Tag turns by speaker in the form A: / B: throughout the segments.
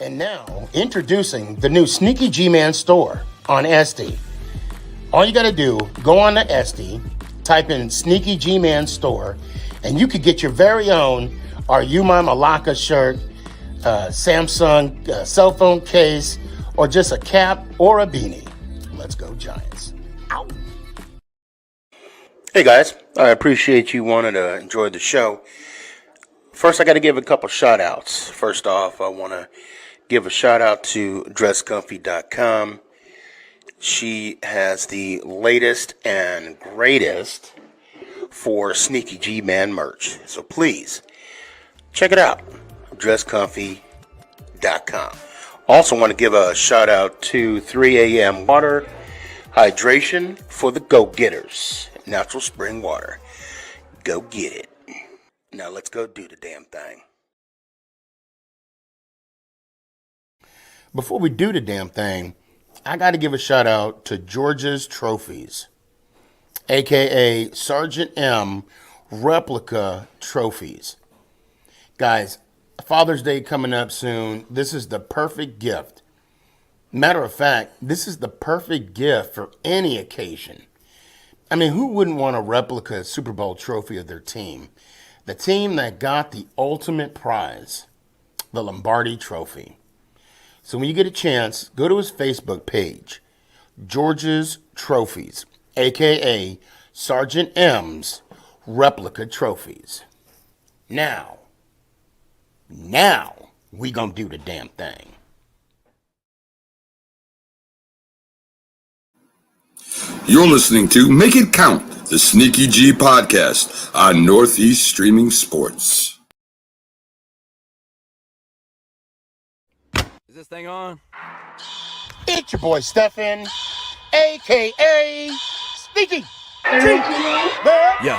A: And now, introducing the new SneakyG Man store on SD. All you got to do, go on to SD, type in SneakyG Man store, and you could get your very own Are You My Malacca shirt, Samsung cell phone case, or just a cap or a beanie. Let's go Giants. Ow. Hey guys, I appreciate you wanting to enjoy the show. First, I got to give a couple shout outs. First off, I want to give a shout out to dresscomfy.com. She has the latest and greatest for SneakyG Man merch. So please, check it out. dresscomfy.com. Also want to give a shout out to 3 a.m. Water Hydration for the go-getters. Natural spring water. Go get it. Now let's go do the damn thing. Before we do the damn thing, I got to give a shout out to George's Trophies, aka Sergeant M replica trophies. Guys, Father's Day coming up soon. This is the perfect gift. Matter of fact, this is the perfect gift for any occasion. I mean, who wouldn't want a replica Super Bowl trophy of their team? The team that got the ultimate prize, the Lombardi Trophy. So when you get a chance, go to his Facebook page, George's Trophies, a.k.a. Sergeant M's Replica Trophies. Now, we gonna do the damn thing.
B: You're listening to Make It Count, the SneakyG Podcast on Northeast Streaming Sports.
C: Is this thing on?
A: It's your boy Stefan, a.k.a. SneakyG.
C: Yeah.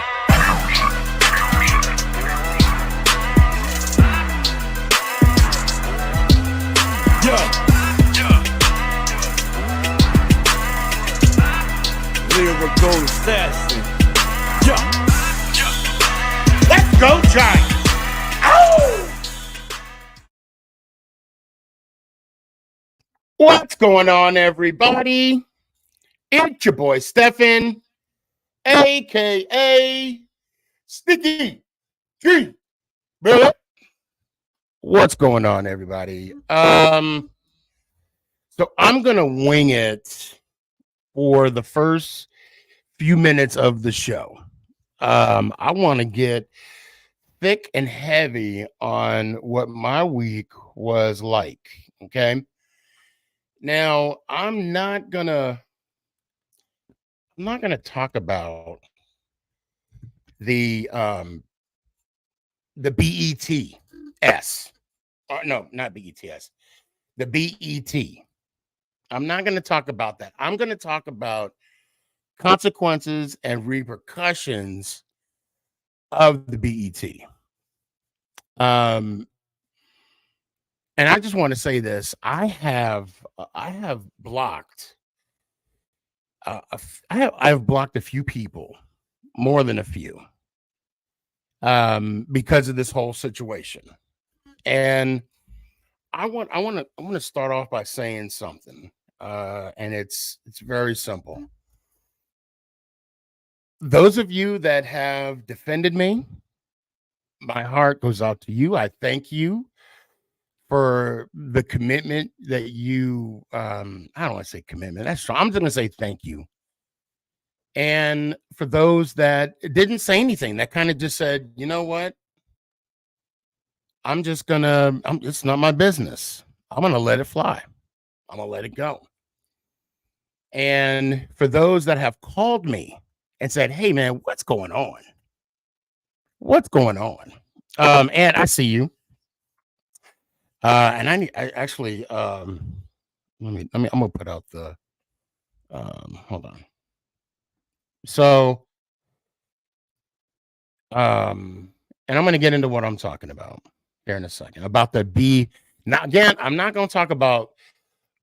C: Lyrical assassin.
A: Let's go Giants. Ow! What's going on, everybody? It's your boy Stefan, a.k.a. SneakyG. What's going on, everybody? So I'm gonna wing it for the first few minutes of the show. I want to get thick and heavy on what my week was like. Okay. Now I'm not gonna talk about the BETS. No, not BETS. The BET. I'm not going to talk about that. I'm going to talk about consequences and repercussions of the BET. And I just want to say this: I have blocked. I've blocked a few people, more than a few, because of this whole situation. And I want to start off by saying something. And it's very simple. Those of you that have defended me, my heart goes out to you. I thank you for the commitment that you, I don't want to say commitment. That's strong. I'm just going to say thank you. And for those that didn't say anything, that kind of just said, you know what? It's not my business. I'm going to let it fly. I'm going to let it go. And for those that have called me and said, hey, man, what's going on? What's going on? And I see you. And I'm going to put out the, hold on. So, and I'm going to get into what I'm talking about here in a second about the B. Now, again, I'm not going to talk about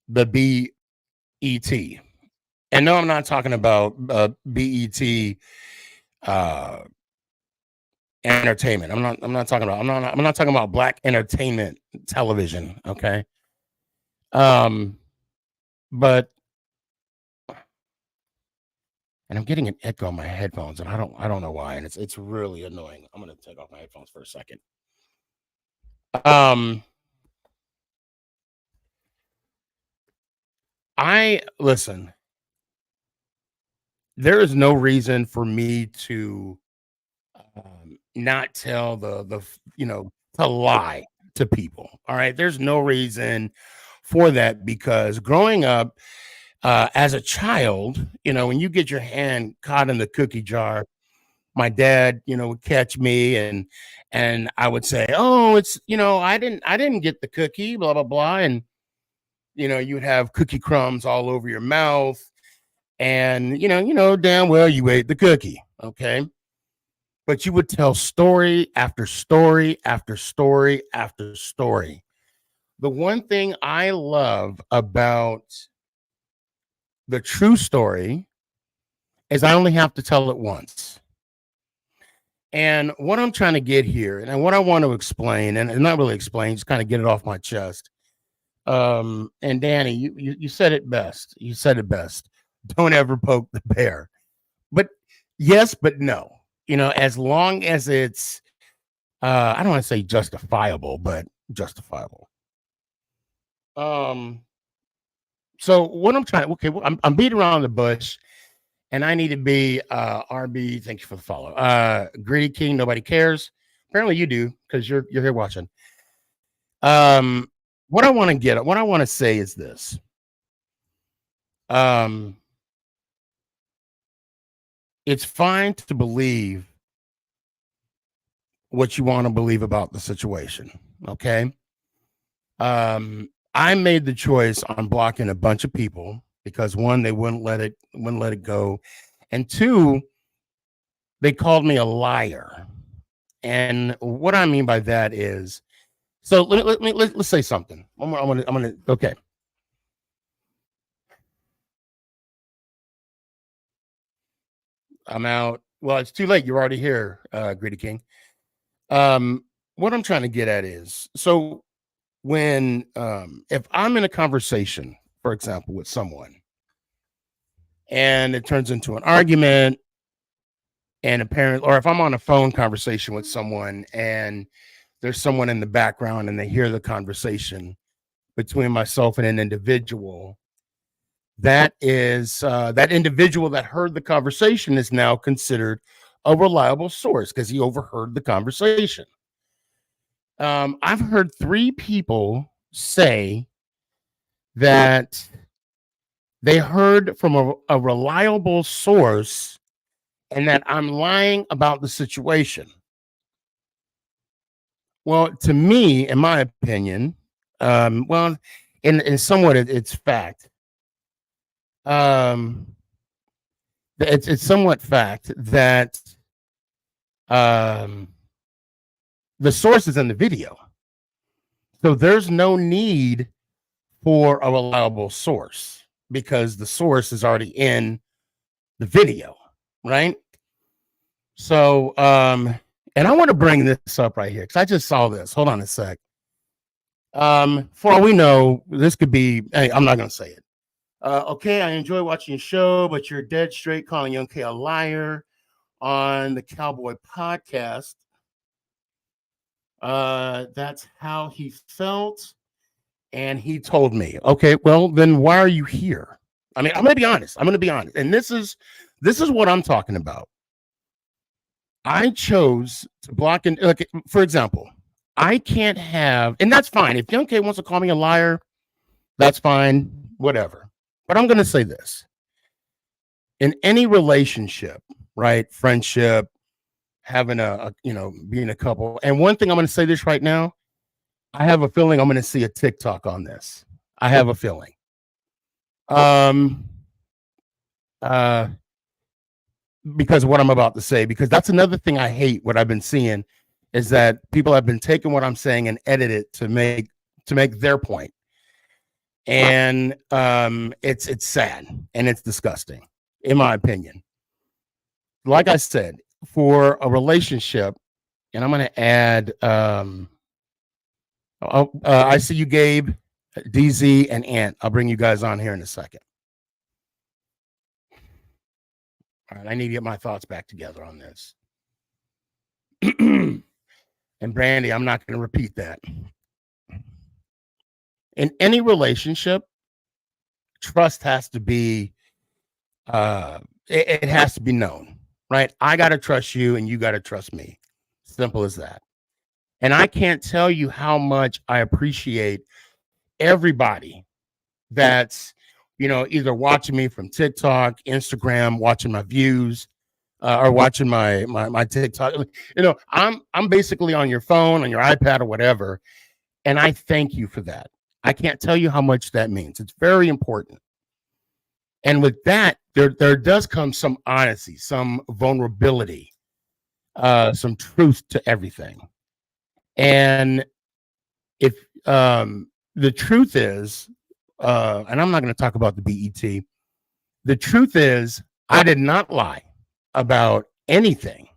A: the BET. And no, I'm not talking about BET entertainment. I'm not talking about Black entertainment television. Okay. But and I'm getting an echo on my headphones, and I don't know why, and it's really annoying. I'm gonna take off my headphones for a second. I listen. There is no reason for me to not tell to lie to people. All right, there's no reason for that because growing up as a child, when you get your hand caught in the cookie jar, my dad, would catch me and I would say, "Oh, it's I didn't get the cookie, blah blah blah," and you would have cookie crumbs all over your mouth, and damn well you ate the cookie, okay? But you would tell story after story after story after story. The one thing I love about the true story is I only have to tell it once. And what I'm trying to get here, and what I want to explain, and not really explain, just kind of get it off my chest. And Danny, you said it best. You said it best. Don't ever poke the bear. But yes, but no. As long as it's, I don't want to say justifiable, but justifiable. So what I'm trying, okay, I'm beating around the bush, and I need to be RB. Thank you for the follow. Greedy King, nobody cares. Apparently you do because you're here watching. What I want to say is this. It's fine to believe what you want to believe about the situation. Okay. I made the choice on blocking a bunch of people because one, they wouldn't let it go. And two, they called me a liar. And what I mean by that is, so let's say something. I'm gonna okay. I'm out. Well, it's too late. You're already here, Greedy King. What I'm trying to get at is, so when if I'm in a conversation, for example, with someone, and it turns into an argument, and apparently, or if I'm on a phone conversation with someone and there's someone in the background and they hear the conversation between myself and an individual, that is that individual that heard the conversation is now considered a reliable source because he overheard the conversation. I've heard 3 people say that they heard from a reliable source and that I'm lying about the situation. Well, to me, in my opinion, well, in somewhat it's fact. It's somewhat fact that the source is in the video. So there's no need for a reliable source because the source is already in the video, right? So, and I want to bring this up right here because I just saw this. Hold on a sec. For all we know, this could be, hey, I'm not going to say it. Okay, I enjoy watching your show, but you're dead straight calling Young K a liar on the Cowboy Podcast. That's how he felt. And he told me, okay, well, then why are you here? I mean, I'm going to be honest. And this is what I'm talking about. I chose to block and like, for example, I can't have, and that's fine. If Young K wants to call me a liar, that's fine, whatever. But I'm going to say this. In any relationship, right? Friendship, having being a couple. And one thing I'm going to say this right now, I have a feeling I'm going to see a TikTok on this. I have a feeling. Because of what I'm about to say, because that's another thing I hate. What I've been seeing is that people have been taking what I'm saying and edit it to make their point. And it's sad and it's disgusting, in my opinion. Like I said, for a relationship, and I'm going to add, I see you, Gabe. DZ, and Ant. I'll bring you guys on here in a second. All right, I need to get my thoughts back together on this. And Brandy, I'm not going to repeat that. In any relationship, trust has to be, it has to be known, right? I got to trust you and you got to trust me. Simple as that. And I can't tell you how much I appreciate everybody that's, either watching me from TikTok, Instagram, watching my views, or watching my TikTok. I'm basically on your phone, on your iPad or whatever. And I thank you for that. I can't tell you how much that means. It's very important. And with that, there does come some honesty, some vulnerability, some truth to everything. And if the truth is, and I'm not going to talk about the BET, the truth is I did not lie about anything.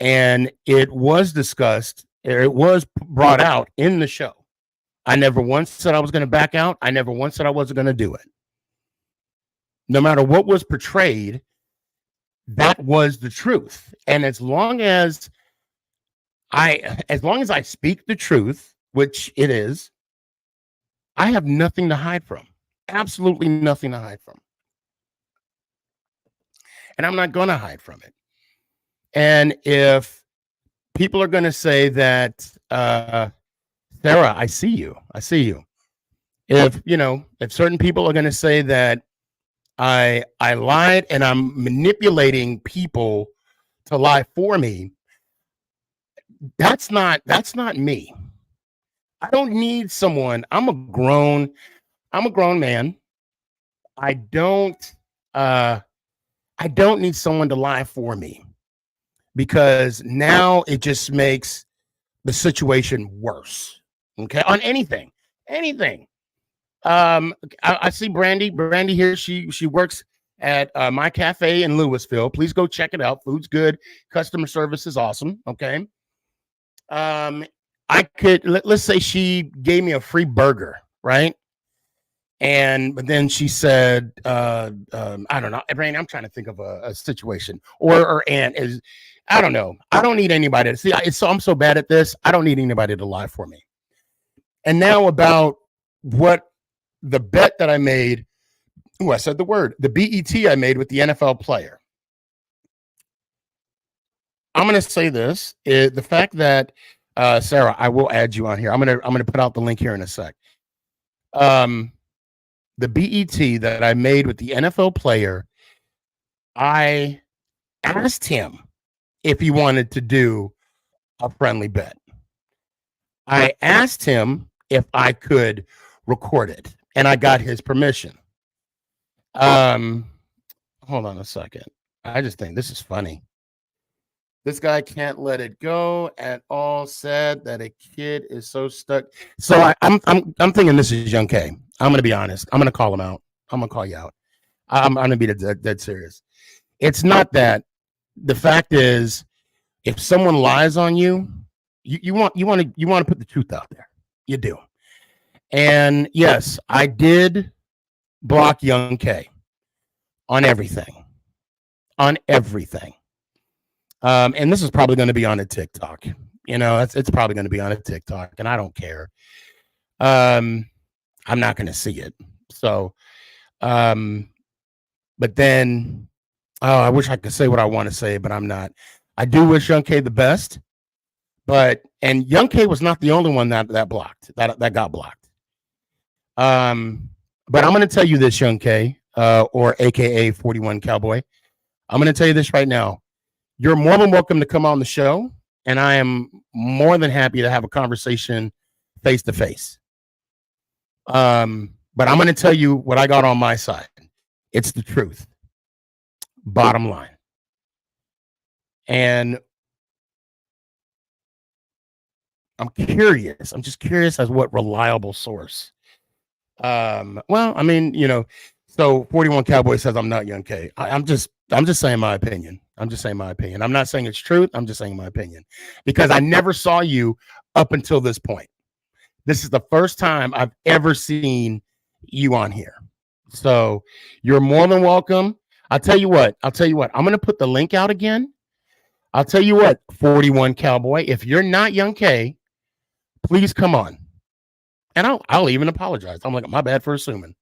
A: And it was discussed, it was brought out in the show. I never once said I was going to back out. I never once said I wasn't going to do it. No matter what was portrayed, that was the truth. And as long as I speak the truth, which it is, I have nothing to hide from. Absolutely nothing to hide from. And I'm not going to hide from it. And if people are going to say that, Sarah, I see you. If certain people are going to say that I lied and I'm manipulating people to lie for me, that's not me. I don't need someone. I'm a grown man. I don't need someone to lie for me, because now it just makes the situation worse. Okay, on anything. I see Brandy here. She works at my cafe in Louisville. Please go check it out. Food's good. Customer service is awesome. Okay. Let's say she gave me a free burger, right? But then she said, I don't know, Brandy, I'm trying to think of a situation, or Aunt is, I don't know. I don't need anybody to see. I'm so bad at this. I don't need anybody to lie for me. And now about what the bet that I made. I said the word, the BET I made with the NFL player. I'm going to say this, the fact that, Sarah, I will add you on here. I'm going to put out the link here in a sec. The BET that I made with the NFL player, I asked him if he wanted to do a friendly bet. I asked him if I could record it, and I got his permission. Hold on a second. I just think this is funny. This guy can't let it go at all. Said that a kid is so stuck. So I'm thinking this is Young K. I'm gonna be honest. I'm gonna call him out. I'm gonna call you out. I'm gonna be dead serious. It's not that. The fact is, if someone lies on you, you want to put the truth out there. You do. And yes, I did block Young K on everything. And this is probably going to be on a TikTok. It's probably going to be on a TikTok, and I don't care. I'm not going to see it. So, but then, I wish I could say what I want to say, but I'm not. I do wish Young K the best, and Young K was not the only one that got blocked. But I'm going to tell you this, Young K, or AKA 41 Cowboy. I'm going to tell you this right now. You're more than welcome to come on the show, and I am more than happy to have a conversation face to face. But I'm going to tell you what I got on my side. It's the truth. Bottom line. And I'm curious. I'm just curious as what reliable source. So 41 Cowboy says I'm not Young K. I'm just saying my opinion. I'm not saying it's truth. I'm just saying my opinion, because I never saw you up until this point. This is the first time I've ever seen you on here. So you're more than welcome. I'll tell you what. I'm going to put the link out again. I'll tell you what, 41 Cowboy, if you're not Young K, please come on. And I'll even apologize. I'm like, my bad for assuming.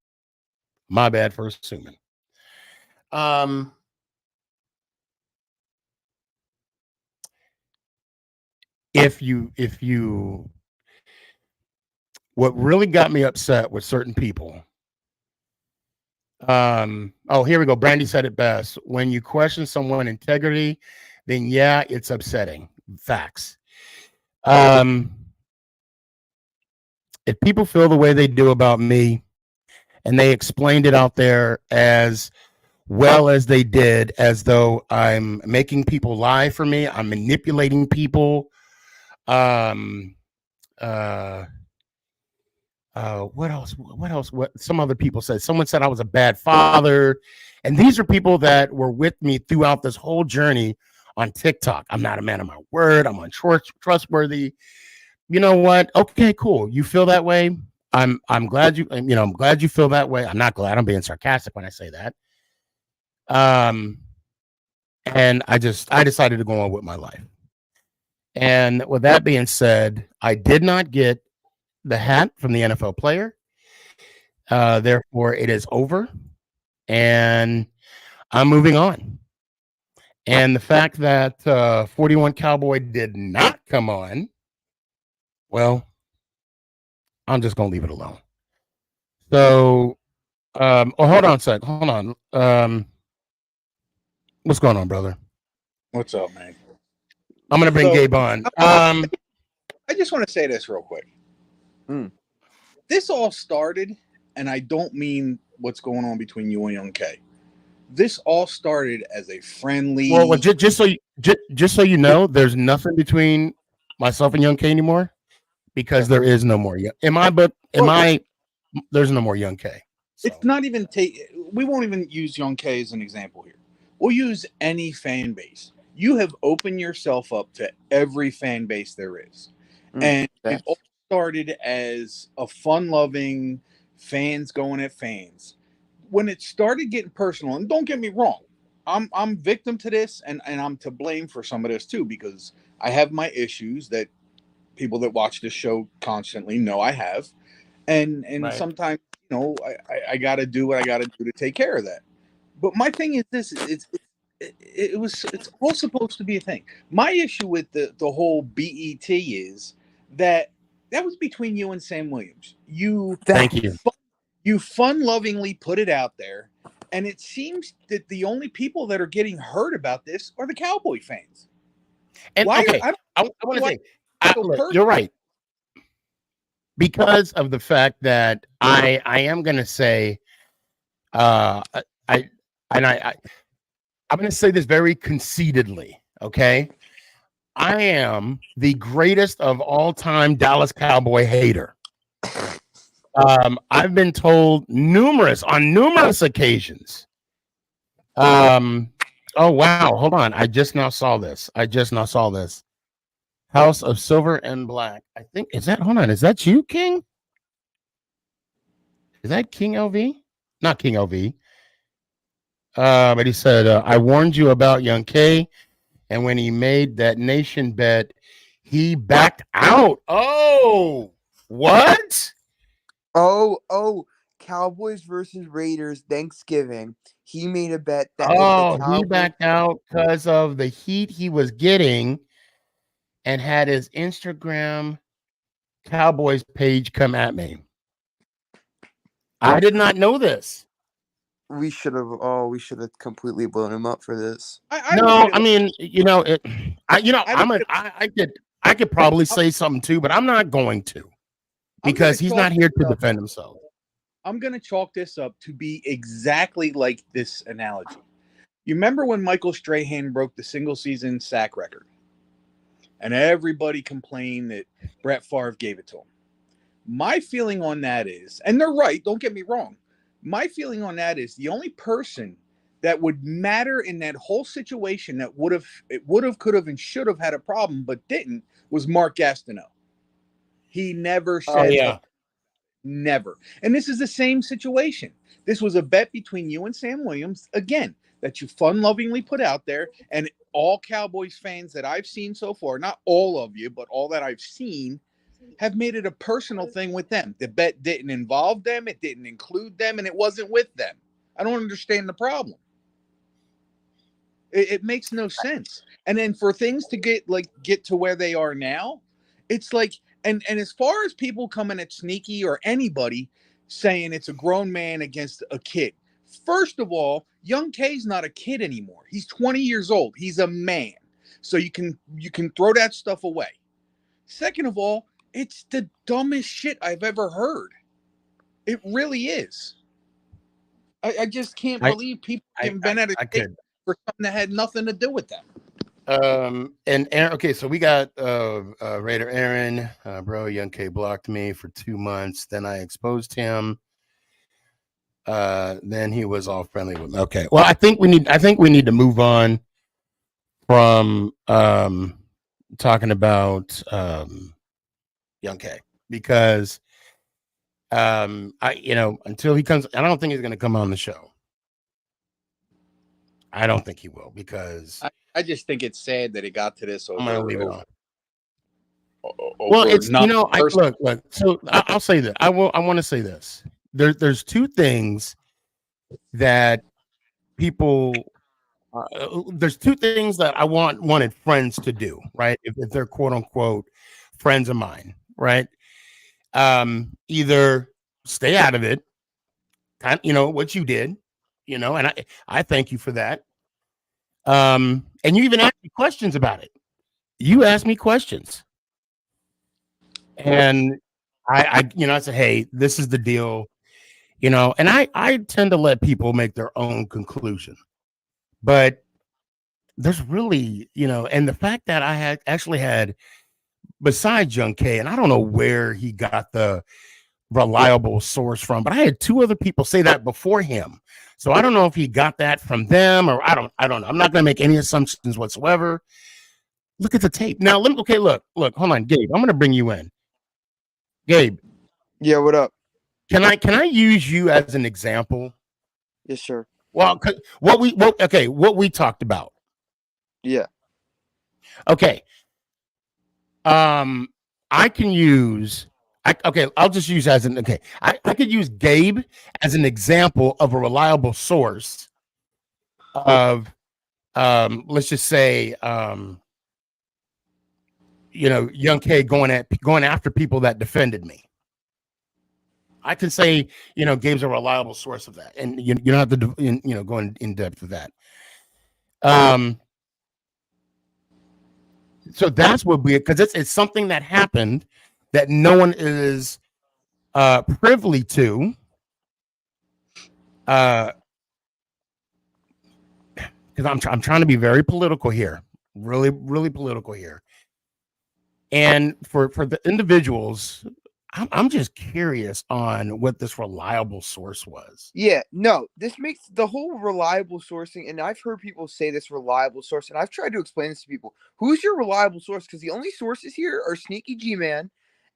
A: If you what really got me upset with certain people. Here we go. Brandy said it best. When you question someone's integrity, then yeah, it's upsetting. Facts. If people feel the way they do about me, and they explained it out there as well as they did, as though I'm making people lie for me, I'm manipulating people. What else? What some other people said. Someone said I was a bad father. And these are people that were with me throughout this whole journey on TikTok. I'm not a man of my word. I'm untrustworthy. You know what? Okay, cool. You feel that way. I'm glad I'm glad you feel that way. I'm not glad. I'm being sarcastic when I say that. And I decided to go on with my life. And with that being said, I did not get the hat from the NFL player. Therefore, it is over, and I'm moving on. And the fact that 41 Cowboy did not come on, well, I'm just gonna leave it alone. So, hold on a sec. Hold on. What's going on, brother?
D: What's up, man?
A: I'm gonna bring Gabe on.
D: I just want to say this real quick. This all started, and I don't mean what's going on between you and Young K. This all started as a friendly.
A: Well, just so you know, there's nothing between myself and Young K anymore, because there is no more. There's no more Young K. So.
D: It's not even we won't even use Young K as an example here. We'll use any fan base. You have opened yourself up to every fan base there is. And it all started as a fun-loving fans going at fans. When it started getting personal, and don't get me wrong, I'm victim to this, and I'm to blame for some of this too, because I have my issues that people that watch this show constantly know I have. And right. Sometimes, I got to do what I got to do to take care of that. But my thing is this: it's all supposed to be a thing. My issue with the whole BET is that was between you and Sam Williams.
A: Thank you.
D: You fun-lovingly put it out there, and it seems that the only people that are getting hurt about this are the Cowboy fans.
A: And I want to say, look, you're right. Because of the fact that I am going to say, I'm going to say this very conceitedly, okay? I am the greatest of all time Dallas Cowboy hater. I've been told on numerous occasions. Oh wow, hold on. I just now saw this. House of Silver and Black. I think is that you, King? Is that King LV? Not King LV. But he said, I warned you about Young K, and when he made that nation bet, he backed out. Oh, what?
E: Oh, Cowboys versus Raiders Thanksgiving. He made a bet that
A: he backed out because of the heat he was getting and had his Instagram Cowboys page come at me. I did not know this.
E: We should have completely blown him up for this.
A: I could probably say something too, but I'm not going to, because he's not here to defend himself.
D: I'm going to chalk this up to be exactly like this analogy. You remember when Michael Strahan broke the single season sack record, and everybody complained that Brett Favre gave it to him? My feeling on that is, and they're right, don't get me wrong, my feeling on that is the only person that would matter in that whole situation that would have, could have, and should have had a problem but didn't was Mark Gastineau. He never
A: Oh
D: said
A: yeah.
D: never. And this is the same situation. This was a bet between you and Sam Williams, again, that you fun-lovingly put out there, and all Cowboys fans that I've seen so far, not all of you, but all that I've seen, have made it a personal thing with them. The bet didn't involve them, it didn't include them, and it wasn't with them. I don't understand the problem. It makes no sense. And then for things to get to where they are now, it's like, and as far as people coming at Sneaky or anybody saying it's a grown man against a kid, first of all, Young K's not a kid anymore. He's 20 years old. He's a man. So you can throw that stuff away. Second of all, it's the dumbest shit I've ever heard. It really is. I just can't believe people have been at it for something that had nothing to do with them.
A: And Aaron, okay, so we got Raider Aaron, bro. Young K blocked me for 2 months. Then I exposed him. Then he was all friendly with me. Okay, well, I think we need to move on from talking about Young K, because until he comes, I don't think he's going to come on the show. I don't think he will, because
D: I just think it's sad that it got to this.
A: I'm going to leave it on. Well, it's look. So I'll say that I want to say this. There's two things that people. There's two things that I wanted friends to do, right? If they're quote unquote friends of mine, right? Either stay out of it, what you did, and I thank you for that. And you even asked me questions about it. You asked me questions, and I said, hey, this is the deal, and I tend to let people make their own conclusion. But there's really, and the fact that I had, besides Young K, and I don't know where he got the reliable source from, but I had two other people say that before him. So I don't know if he got that from them, or I don't know. I'm not going to make any assumptions whatsoever. Look at the tape. Now, look, hold on, Gabe. I'm going to bring you in. Gabe.
E: Yeah, what up?
A: Can I use you as an example?
E: Yes, sir.
A: Well, what we talked about.
E: Yeah.
A: Okay. I can use. I'll just use I could use Gabe as an example of a reliable source of, let's just say, Young K going after people that defended me. I can say, Gabe's a reliable source of that, and you don't have to, go in depth with that. So that's what because it's something that happened that no one is privy to. Because I'm trying to be very political here, really, really political here. And for the individuals, I'm just curious on what this reliable source was.
E: Yeah, no, this makes the whole reliable sourcing, and I've heard people say this reliable source, and I've tried to explain this to people. Who's your reliable source? Because the only sources here are Sneaky G Man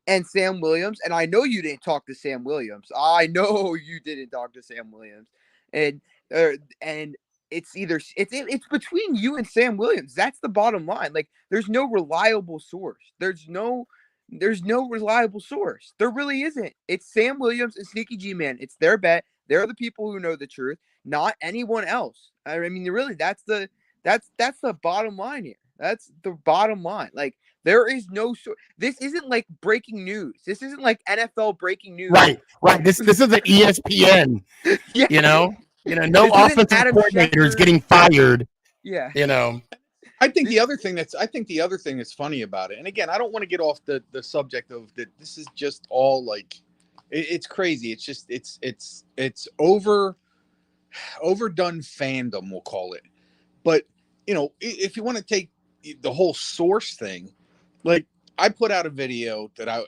E: and Sam Williams, and I know you didn't talk to Sam Williams. I know you didn't talk to Sam Williams, and it's it's between you and Sam Williams. That's the bottom line. Like, there's no reliable source. There's no reliable source. There really isn't. It's Sam Williams and Sneaky G Man. It's their bet. They're the people who know the truth, not anyone else. I mean, really, that's the bottom line here. That's the bottom line. Like, there is no this isn't like breaking news. This isn't like NFL breaking news.
A: Right. This is an ESPN.
E: Yeah.
A: No offensive coordinators getting fired.
E: Yeah.
D: I think the other thing that's funny about it, and again, I don't want to get off the subject of that. This is just all like, it's crazy. It's just it's overdone fandom, we'll call it. But if you want to take the whole source thing, like, I put out a video that I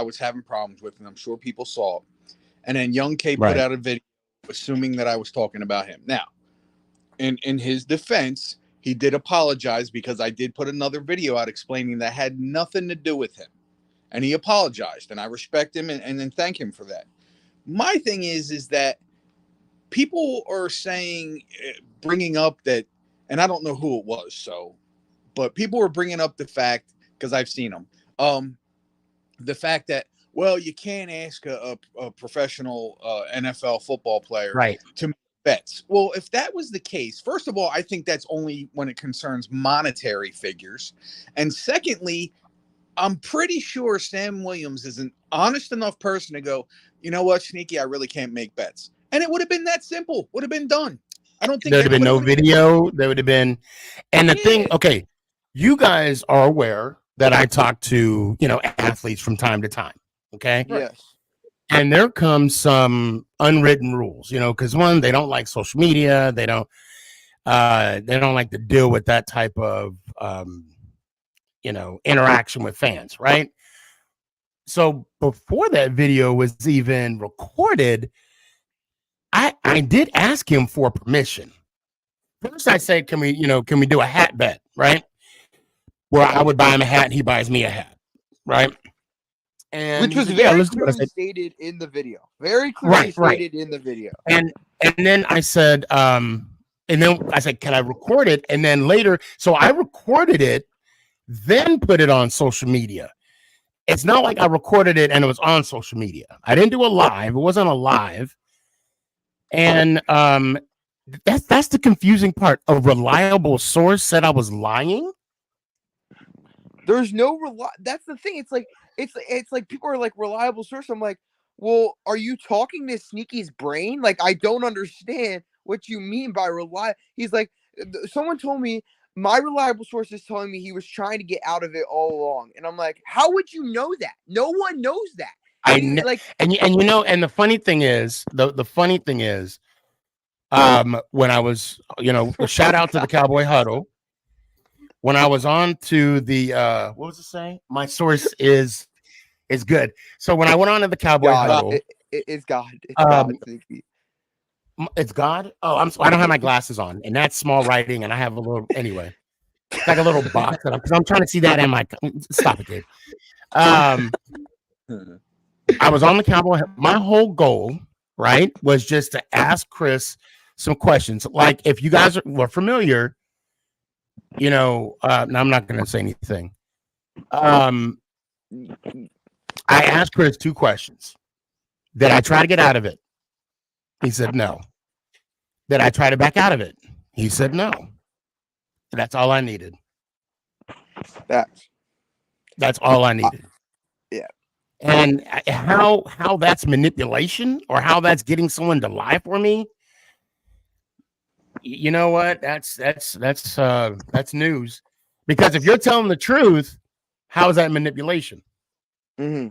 D: was having problems with, and I'm sure people saw it. And then Young K put out a video assuming that I was talking about him. Now, in his defense, he did apologize, because I did put another video out explaining that had nothing to do with him. and he apologized, and I respect him and then thank him for that. My thing is that people are saying, bringing up that, and I don't know who it was, but people were bringing up the fact, because I've seen them, the fact that, well, you can't ask a professional NFL football player to make bets. Well, if that was the case, first of all, I think that's only when it concerns monetary figures. And secondly, I'm pretty sure Sam Williams is an honest enough person to go, you know what, Sneaky, I really can't make bets. And it would have been that simple, would have been done. I don't think
A: there would have been no video. There would have been, and the thing, okay, you guys are aware that I talk to, athletes from time to time. Okay.
E: Yes.
A: And there comes some unwritten rules, because one, they don't like social media. They don't like to deal with that type of, interaction with fans. Right. So before that video was even recorded, I did ask him for permission. First, I said, can we do a hat bet, right? Where I would buy him a hat and he buys me a hat, right? And
E: which was very clearly stated in the video. Very clearly stated in the video.
A: And then I said, can I record it? And then later, so I recorded it, then put it on social media. It's not like I recorded it and it was on social media. I didn't do a live. It wasn't a live. And that's the confusing part. A reliable source said I was lying.
E: There's no that's the thing. It's like people are like, reliable source. I'm like, well, are you talking to Sneaky's brain? Like, I don't understand what you mean by reliable. He's like, someone told me my reliable source is telling me he was trying to get out of it all along. And I'm like, how would you know that? No one knows that.
A: And the funny thing is, the funny thing is, when I was, shout out to the Cowboy Huddle. When I was on to the, what was it saying? My source is good. So when I went on to the Cowboy Huddle,
E: it's God. It's God.
A: It's God. Oh, I don't have my glasses on, and that's small writing, and I have a little anyway. It's like a little box because I'm trying to see that in my. Stop it, Dave. I was on the Cowboy. My whole goal, right, was just to ask Chris some questions. Like, if you guys were familiar, now I'm not going to say anything. I asked Chris 2 questions. Did I try to get out of it? He said no. Did I try to back out of it? He said no. That's all I needed. That's all I needed.
E: Yeah.
A: And how that's manipulation or how that's getting someone to lie for me. You know what? That's news. Because if you're telling the truth, how is that manipulation?
E: Mm-hmm.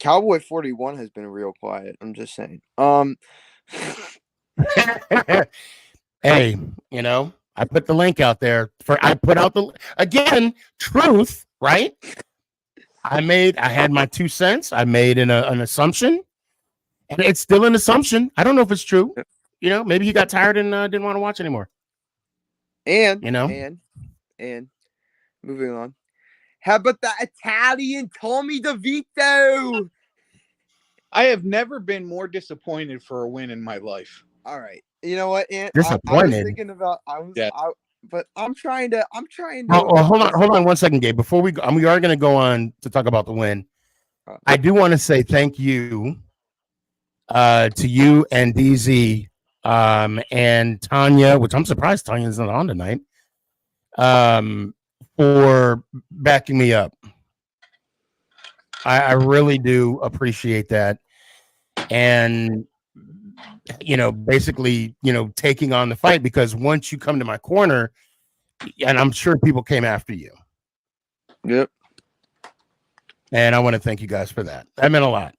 E: Cowboy 41 has been real quiet. I'm just saying.
A: Hey, I put the link out there I put out truth, right? I had my 2 cents. I made an assumption, and it's still an assumption. I don't know if it's true. Maybe he got tired and didn't want to watch anymore.
E: And moving on. How about the Italian Tommy DeVito?
D: I have never been more disappointed for a win in my life.
E: All right. You know what, Ant?
A: Disappointed.
E: I was thinking about but I'm trying to
A: Oh, hold on 1 second, Gabe. Before we are going to go on to talk about the win. I do want to say thank you to you and DZ and Tanya, which I'm surprised Tanya's not on tonight, for backing me up. I really do appreciate that. And, basically, taking on the fight, because once you come to my corner, and I'm sure people came after you.
E: Yep.
A: And I want to thank you guys for that. That meant a lot,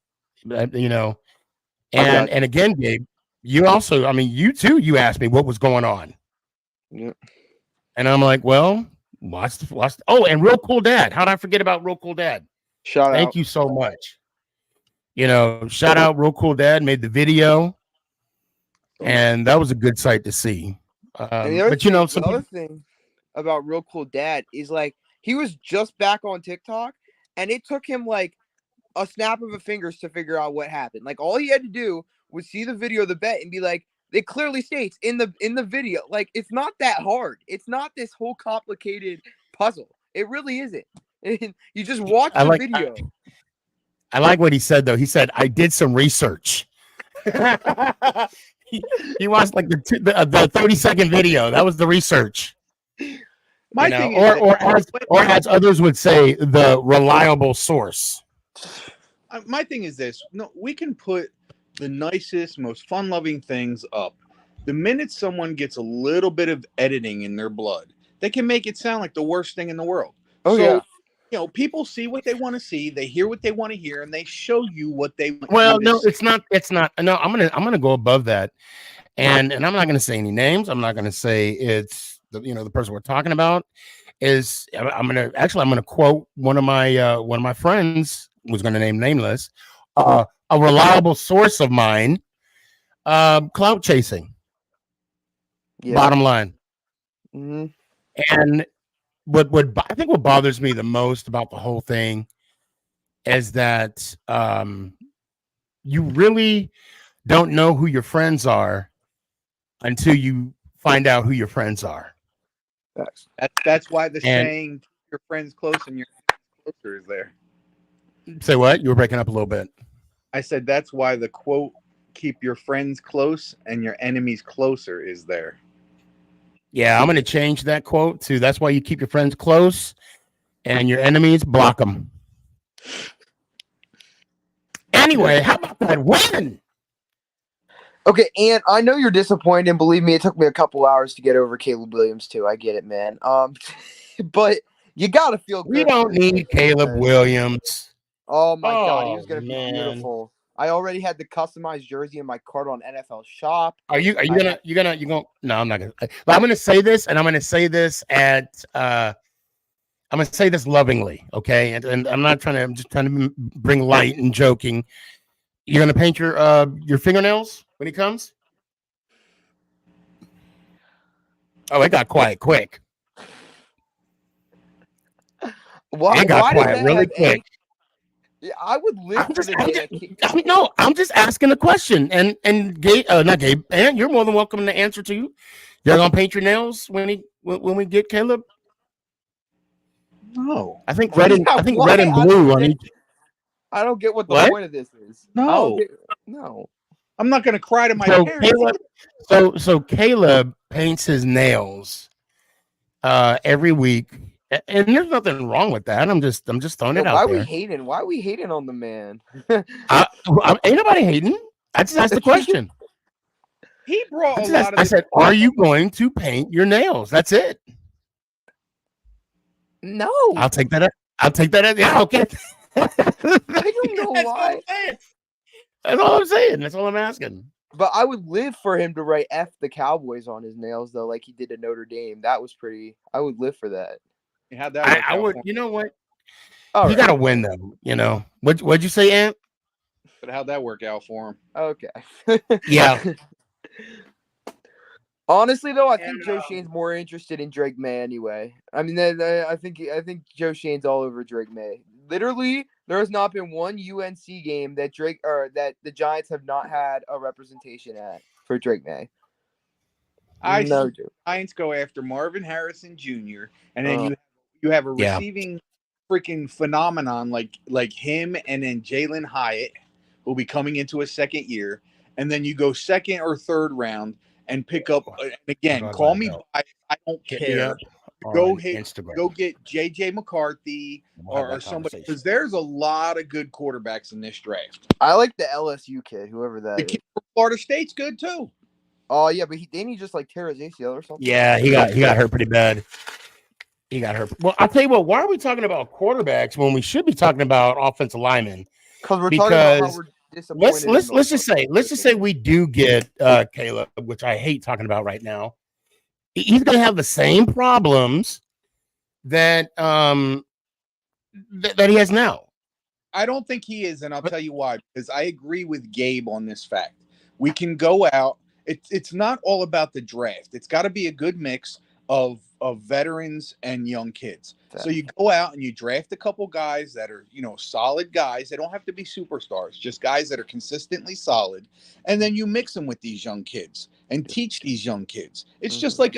A: and again, Gabe, you also, you too, you asked me what was going on.
E: Yep.
A: And I'm like, well, watch. Oh, and Real Cool Dad. How did I forget about Real Cool Dad? Thank you so much. Shout out Real Cool Dad, made the video, and that was a good sight to see.
E: The other thing about Real Cool Dad is, like, he was just back on TikTok, and it took him like a snap of a fingers to figure out what happened. Like all he had to do was see the video of the bet and be like, it clearly states in the video. Like it's not that hard. It's not this whole complicated puzzle. It really isn't. You just watch the video.
A: I like what he said though. He said, "I did some research." he watched like the 30-second video. That was the research.
D: My thing
A: or as others would say, the reliable source.
D: My thing is this: no, we can put the nicest, most fun-loving things up. The minute someone gets a little bit of editing in their blood, they can make it sound like the worst thing in the world.
E: Oh, yeah.
D: You know, people see what they want to see, they hear what they want to hear, and they show you what they want.
A: Well, no, it's not. No, I'm gonna go above that, and I'm not gonna say any names. I'm not gonna say it's the person we're talking about. I'm gonna quote one of my friends, who's gonna name nameless, a reliable source of mine, clout chasing. Yeah. Bottom line.
E: Mm-hmm.
A: And what bothers me the most about the whole thing is that you really don't know who your friends are until you find out who your friends are.
D: That's why the saying "your friends close and your enemies closer" is there.
A: Say what? You were breaking up a little bit.
D: I said that's why the quote "keep your friends close and your enemies closer" is there.
A: Yeah, I'm going to change that quote to "that's why you keep your friends close and your enemies block them." Anyway, how about that win?
E: Okay, and I know you're disappointed, and believe me, it took me a couple hours to get over Caleb Williams too. I get it, man. But you gotta feel good.
A: We don't need Caleb Williams.
E: Oh my God, he was gonna be beautiful. I already had the customized jersey in my cart on NFL Shop.
A: Are you gonna? No, I'm not gonna. But I'm gonna say this, and I'm gonna say this I'm gonna say this lovingly, okay? And I'm not trying to. I'm just trying to bring light and joking. You're gonna paint your fingernails when he comes? Oh, it got quiet quick. It got quiet really quick.
E: I would live for the day.
A: I'm just asking a question. And Gabe, not Gabe, and you're more than welcome to answer to you. You're gonna paint your nails when we get Caleb?
D: No.
A: I think red and blue on each.
E: I don't get what the point of this is.
D: No. I'm not gonna cry to my parents.
A: So Caleb paints his nails every week. And there's nothing wrong with that. I'm just throwing it out there.
E: Why are we hating on the man?
A: Ain't nobody hating. I just asked the question.
D: He brought
A: I said, are you going to paint your nails? That's it.
E: No.
A: I'll take that. Yeah, okay.
E: I don't know why.
A: That's all I'm saying. That's all I'm asking.
E: But I would live for him to write F the Cowboys on his nails, though, like he did at Notre Dame. That was pretty. I would live for that.
D: How'd that work
A: I would. You know what? You got to win, though. You know. What'd you say, Ant?
D: But how'd that work out for him?
E: Okay.
A: Yeah.
E: Honestly, though, I think Joe Shane's more interested in Drake May anyway. I mean, I think Joe Shane's all over Drake May. Literally, there has not been one UNC game that that the Giants have not had a representation at for Drake May.
D: Giants go after Marvin Harrison Jr. and then you have a receiving freaking phenomenon like him, and then Jalen Hyatt will be coming into a second year, and then you go second or third round and pick up again. Call me biased, I don't care. Go get JJ McCarthy or somebody, because there's a lot of good quarterbacks in this draft.
E: I like the LSU kid, whoever that is.
D: Kid from Florida State's good too.
E: Oh yeah, but didn't he just like tear his ACL or something?
A: Yeah, he got hurt pretty bad. He got hurt. Well, I'll tell you what. Why are we talking about quarterbacks when we should be talking about offensive linemen?
E: Because we're talking about how we're disappointed.
A: Let's just say we do get Caleb, which I hate talking about right now. He's going to have the same problems that that he has now.
D: I don't think he is, and I'll tell you why. Because I agree with Gabe on this fact. We can go out. It's not all about the draft. It's got to be a good mix of veterans and young kids. So you go out and you draft a couple guys that are, solid guys. They don't have to be superstars, just guys that are consistently solid. And then you mix them with these young kids and teach these young kids. It's just like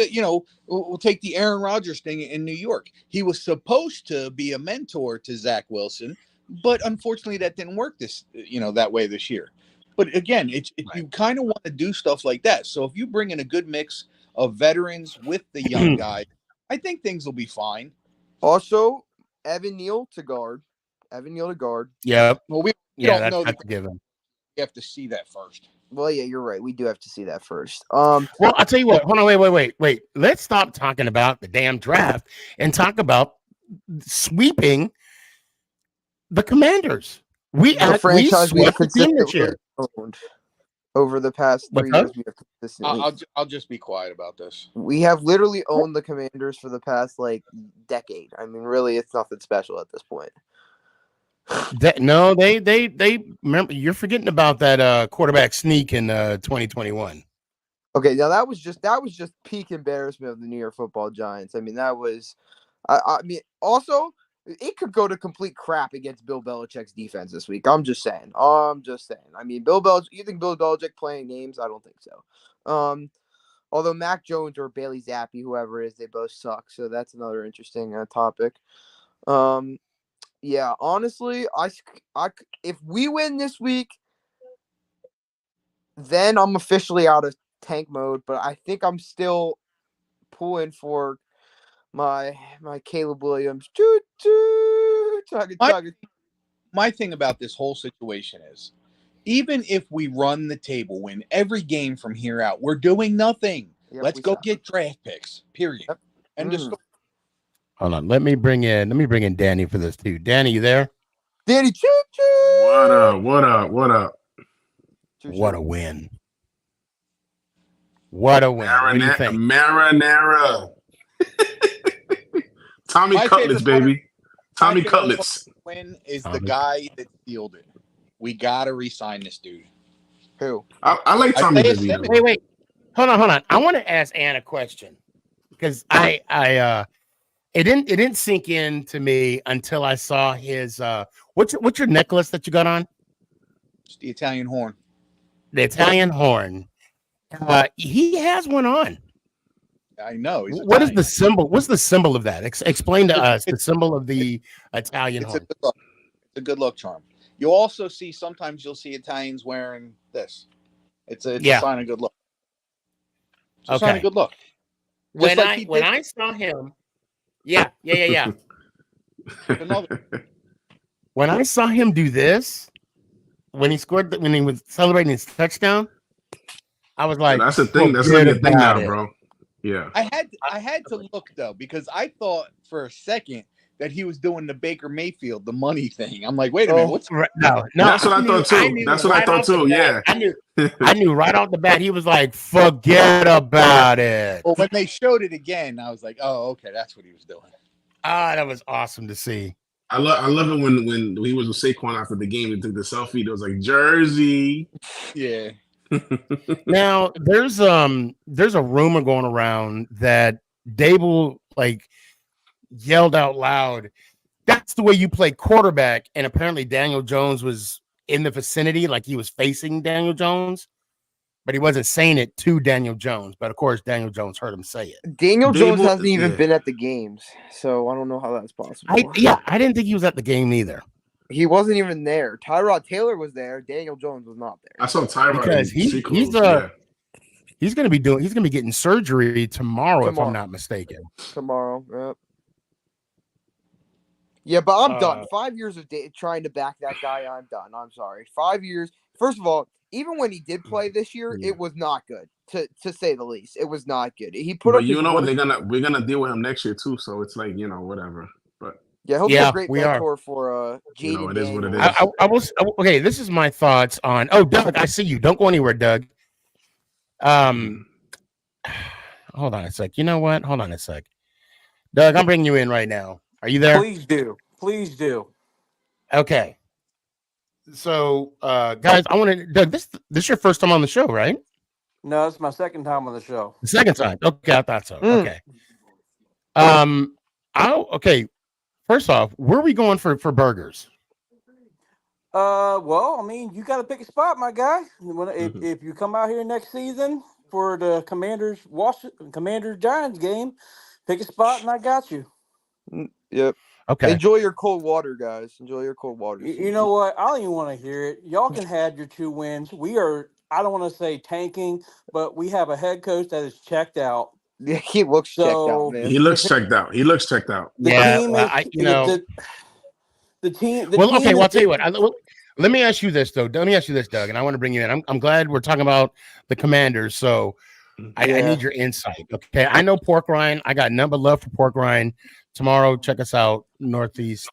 D: we'll take the Aaron Rodgers thing in New York. He was supposed to be a mentor to Zach Wilson, but unfortunately that didn't work that way this year. But again, you kind of want to do stuff like that. So if you bring in a good mix of veterans with the young guys, I think things will be fine.
E: Also, Evan Neal to guard.
A: Yeah.
D: Well, we don't know
A: that's a given.
D: You have to see that first.
E: Well, yeah, you're right. We do have to see that first.
A: Well, I'll tell you what. Hold on, wait. Let's stop talking about the damn draft and talk about sweeping the Commanders. We
E: franchise we have
A: swept the team this year.
E: Owned over the past 3 years. We have consistently.
D: I'll just be quiet about this.
E: We have literally owned the Commanders for the past decade. I mean, really, it's nothing special at this point.
A: They remember. You're forgetting about that quarterback sneak in 2021.
E: Okay, now that was just peak embarrassment of the New York Football Giants. I mean, that was. I mean, also. It could go to complete crap against Bill Belichick's defense this week. I'm just saying. I mean, you think Bill Belichick playing names? I don't think so. Although Mac Jones or Bailey Zappi, whoever it is, they both suck. So that's another interesting topic. Yeah, honestly, if we win this week, then I'm officially out of tank mode. But I think I'm still pulling for my Caleb Williams.
D: My thing about this whole situation is, even if we run the table, win every game from here out, we're doing nothing.
E: Yep,
D: Let's go get draft picks. Period.
E: Yep.
D: And just
A: hold on. Let me bring in Danny for this too. Danny, you there?
E: Danny,
F: What up?
A: What a win! What a win! What do you think?
F: Marinara. Tommy Cutlets, baby. Tommy Cutlets.
D: Win is the guy that sealed it. We gotta re-sign this dude.
E: Who?
F: I like Tommy.
A: Wait. Hold on. I want to ask Ann a question because it didn't sink in to me until I saw his what's your necklace that you got on?
D: It's the Italian horn.
A: The Italian horn. He has one on.
D: I know.
A: What is the symbol? What's the symbol of that? Explain to us the symbol of the Italian horn.
D: It's a good luck charm. You also see sometimes you'll see Italians wearing this. It's a sign of good luck. It's a sign of good luck.
A: When I saw him, yeah. When I saw him do this, when he was celebrating his touchdown, I was like,
F: that's the thing. That's like a thing now, bro. Yeah.
D: I had to look though, because I thought for a second that he was doing the Baker Mayfield, the money thing. I'm like, wait a minute, what's
A: no?
F: That's what I thought too. That's what I thought too. Yeah.
A: I knew right off the bat he was like, forget about it.
D: Well, when they showed it again, I was like, oh, okay, that's what he was doing.
A: That was awesome to see.
F: I love it when he was with Saquon after the game. He took the selfie. It was like Jersey.
D: Yeah.
A: Now there's a rumor going around that Dable yelled out loud, "That's the way you play quarterback," and apparently Daniel Jones was in the vicinity, like he was facing Daniel Jones, but he wasn't saying it to Daniel Jones. But of course, Daniel Jones heard him say it.
E: Daniel Jones hasn't even been at the games, so I don't know how that's possible.
A: I didn't think he was at the game either.
E: He wasn't even there. Tyrod Taylor was there. Daniel Jones was not there.
F: I saw Tyrod
A: because he's going to be getting surgery tomorrow, if I'm not mistaken.
E: Tomorrow, yep. Yeah, but I'm done. 5 years of trying to back that guy. I'm done. I'm sorry. 5 years. First of all, even when he did play this year, it was not good. To say the least, it was not good. He put up.
F: You know what? We're gonna deal with him next year too. So it's like, whatever. But
E: yeah, he'll be a great mentor for Jaden.
F: It is what it is.
A: I was okay. This is my thoughts on. Oh, Doug, I see you. Don't go anywhere, Doug. Hold on a sec. You know what? Hold on a sec. Doug, I'm bringing you in right now. Are you there?
G: Please do.
A: Okay. So, guys, I want to. Doug, this is your first time on the show, right?
G: No, it's my second time on the show.
A: The second time. Okay, I thought so. Okay. Okay. First off, where are we going for burgers?
G: Well, I mean, you got to pick a spot, my guy. If you come out here next season for the Commanders Giants game, pick a spot, and I got you.
E: Yep.
A: Okay.
E: Enjoy your cold water, guys. Enjoy your cold water.
G: You know what? I don't even want to hear it. Y'all can have your 2 wins. We are. I don't want to say tanking, but we have a head coach that is checked out.
E: Yeah, he looks checked out, man.
F: He looks checked out. He looks checked out.
G: The team is, the team.
A: Well, okay. Well, I'll tell you what. Let me ask you this, though. Let me ask you this, Doug, and I want to bring you in. I'm glad we're talking about the Commanders, so I need your insight. Okay, I know Pork Rind. I got nothing but love for Pork Rind. Tomorrow, check us out, Northeast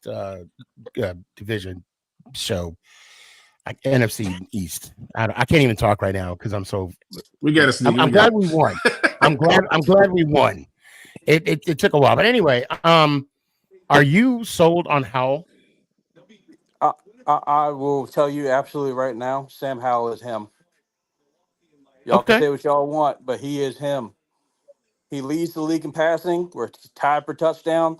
A: Division show, NFC East. I can't even talk right now because I'm so.
F: We got to.
A: I'm glad we won. I'm glad we won. It took a while, but anyway, are you sold on Howell?
G: I will tell you absolutely right now, Sam Howell is him. Y'all can say what y'all want, but he is him. He leads the league in passing. We're tied for touchdown.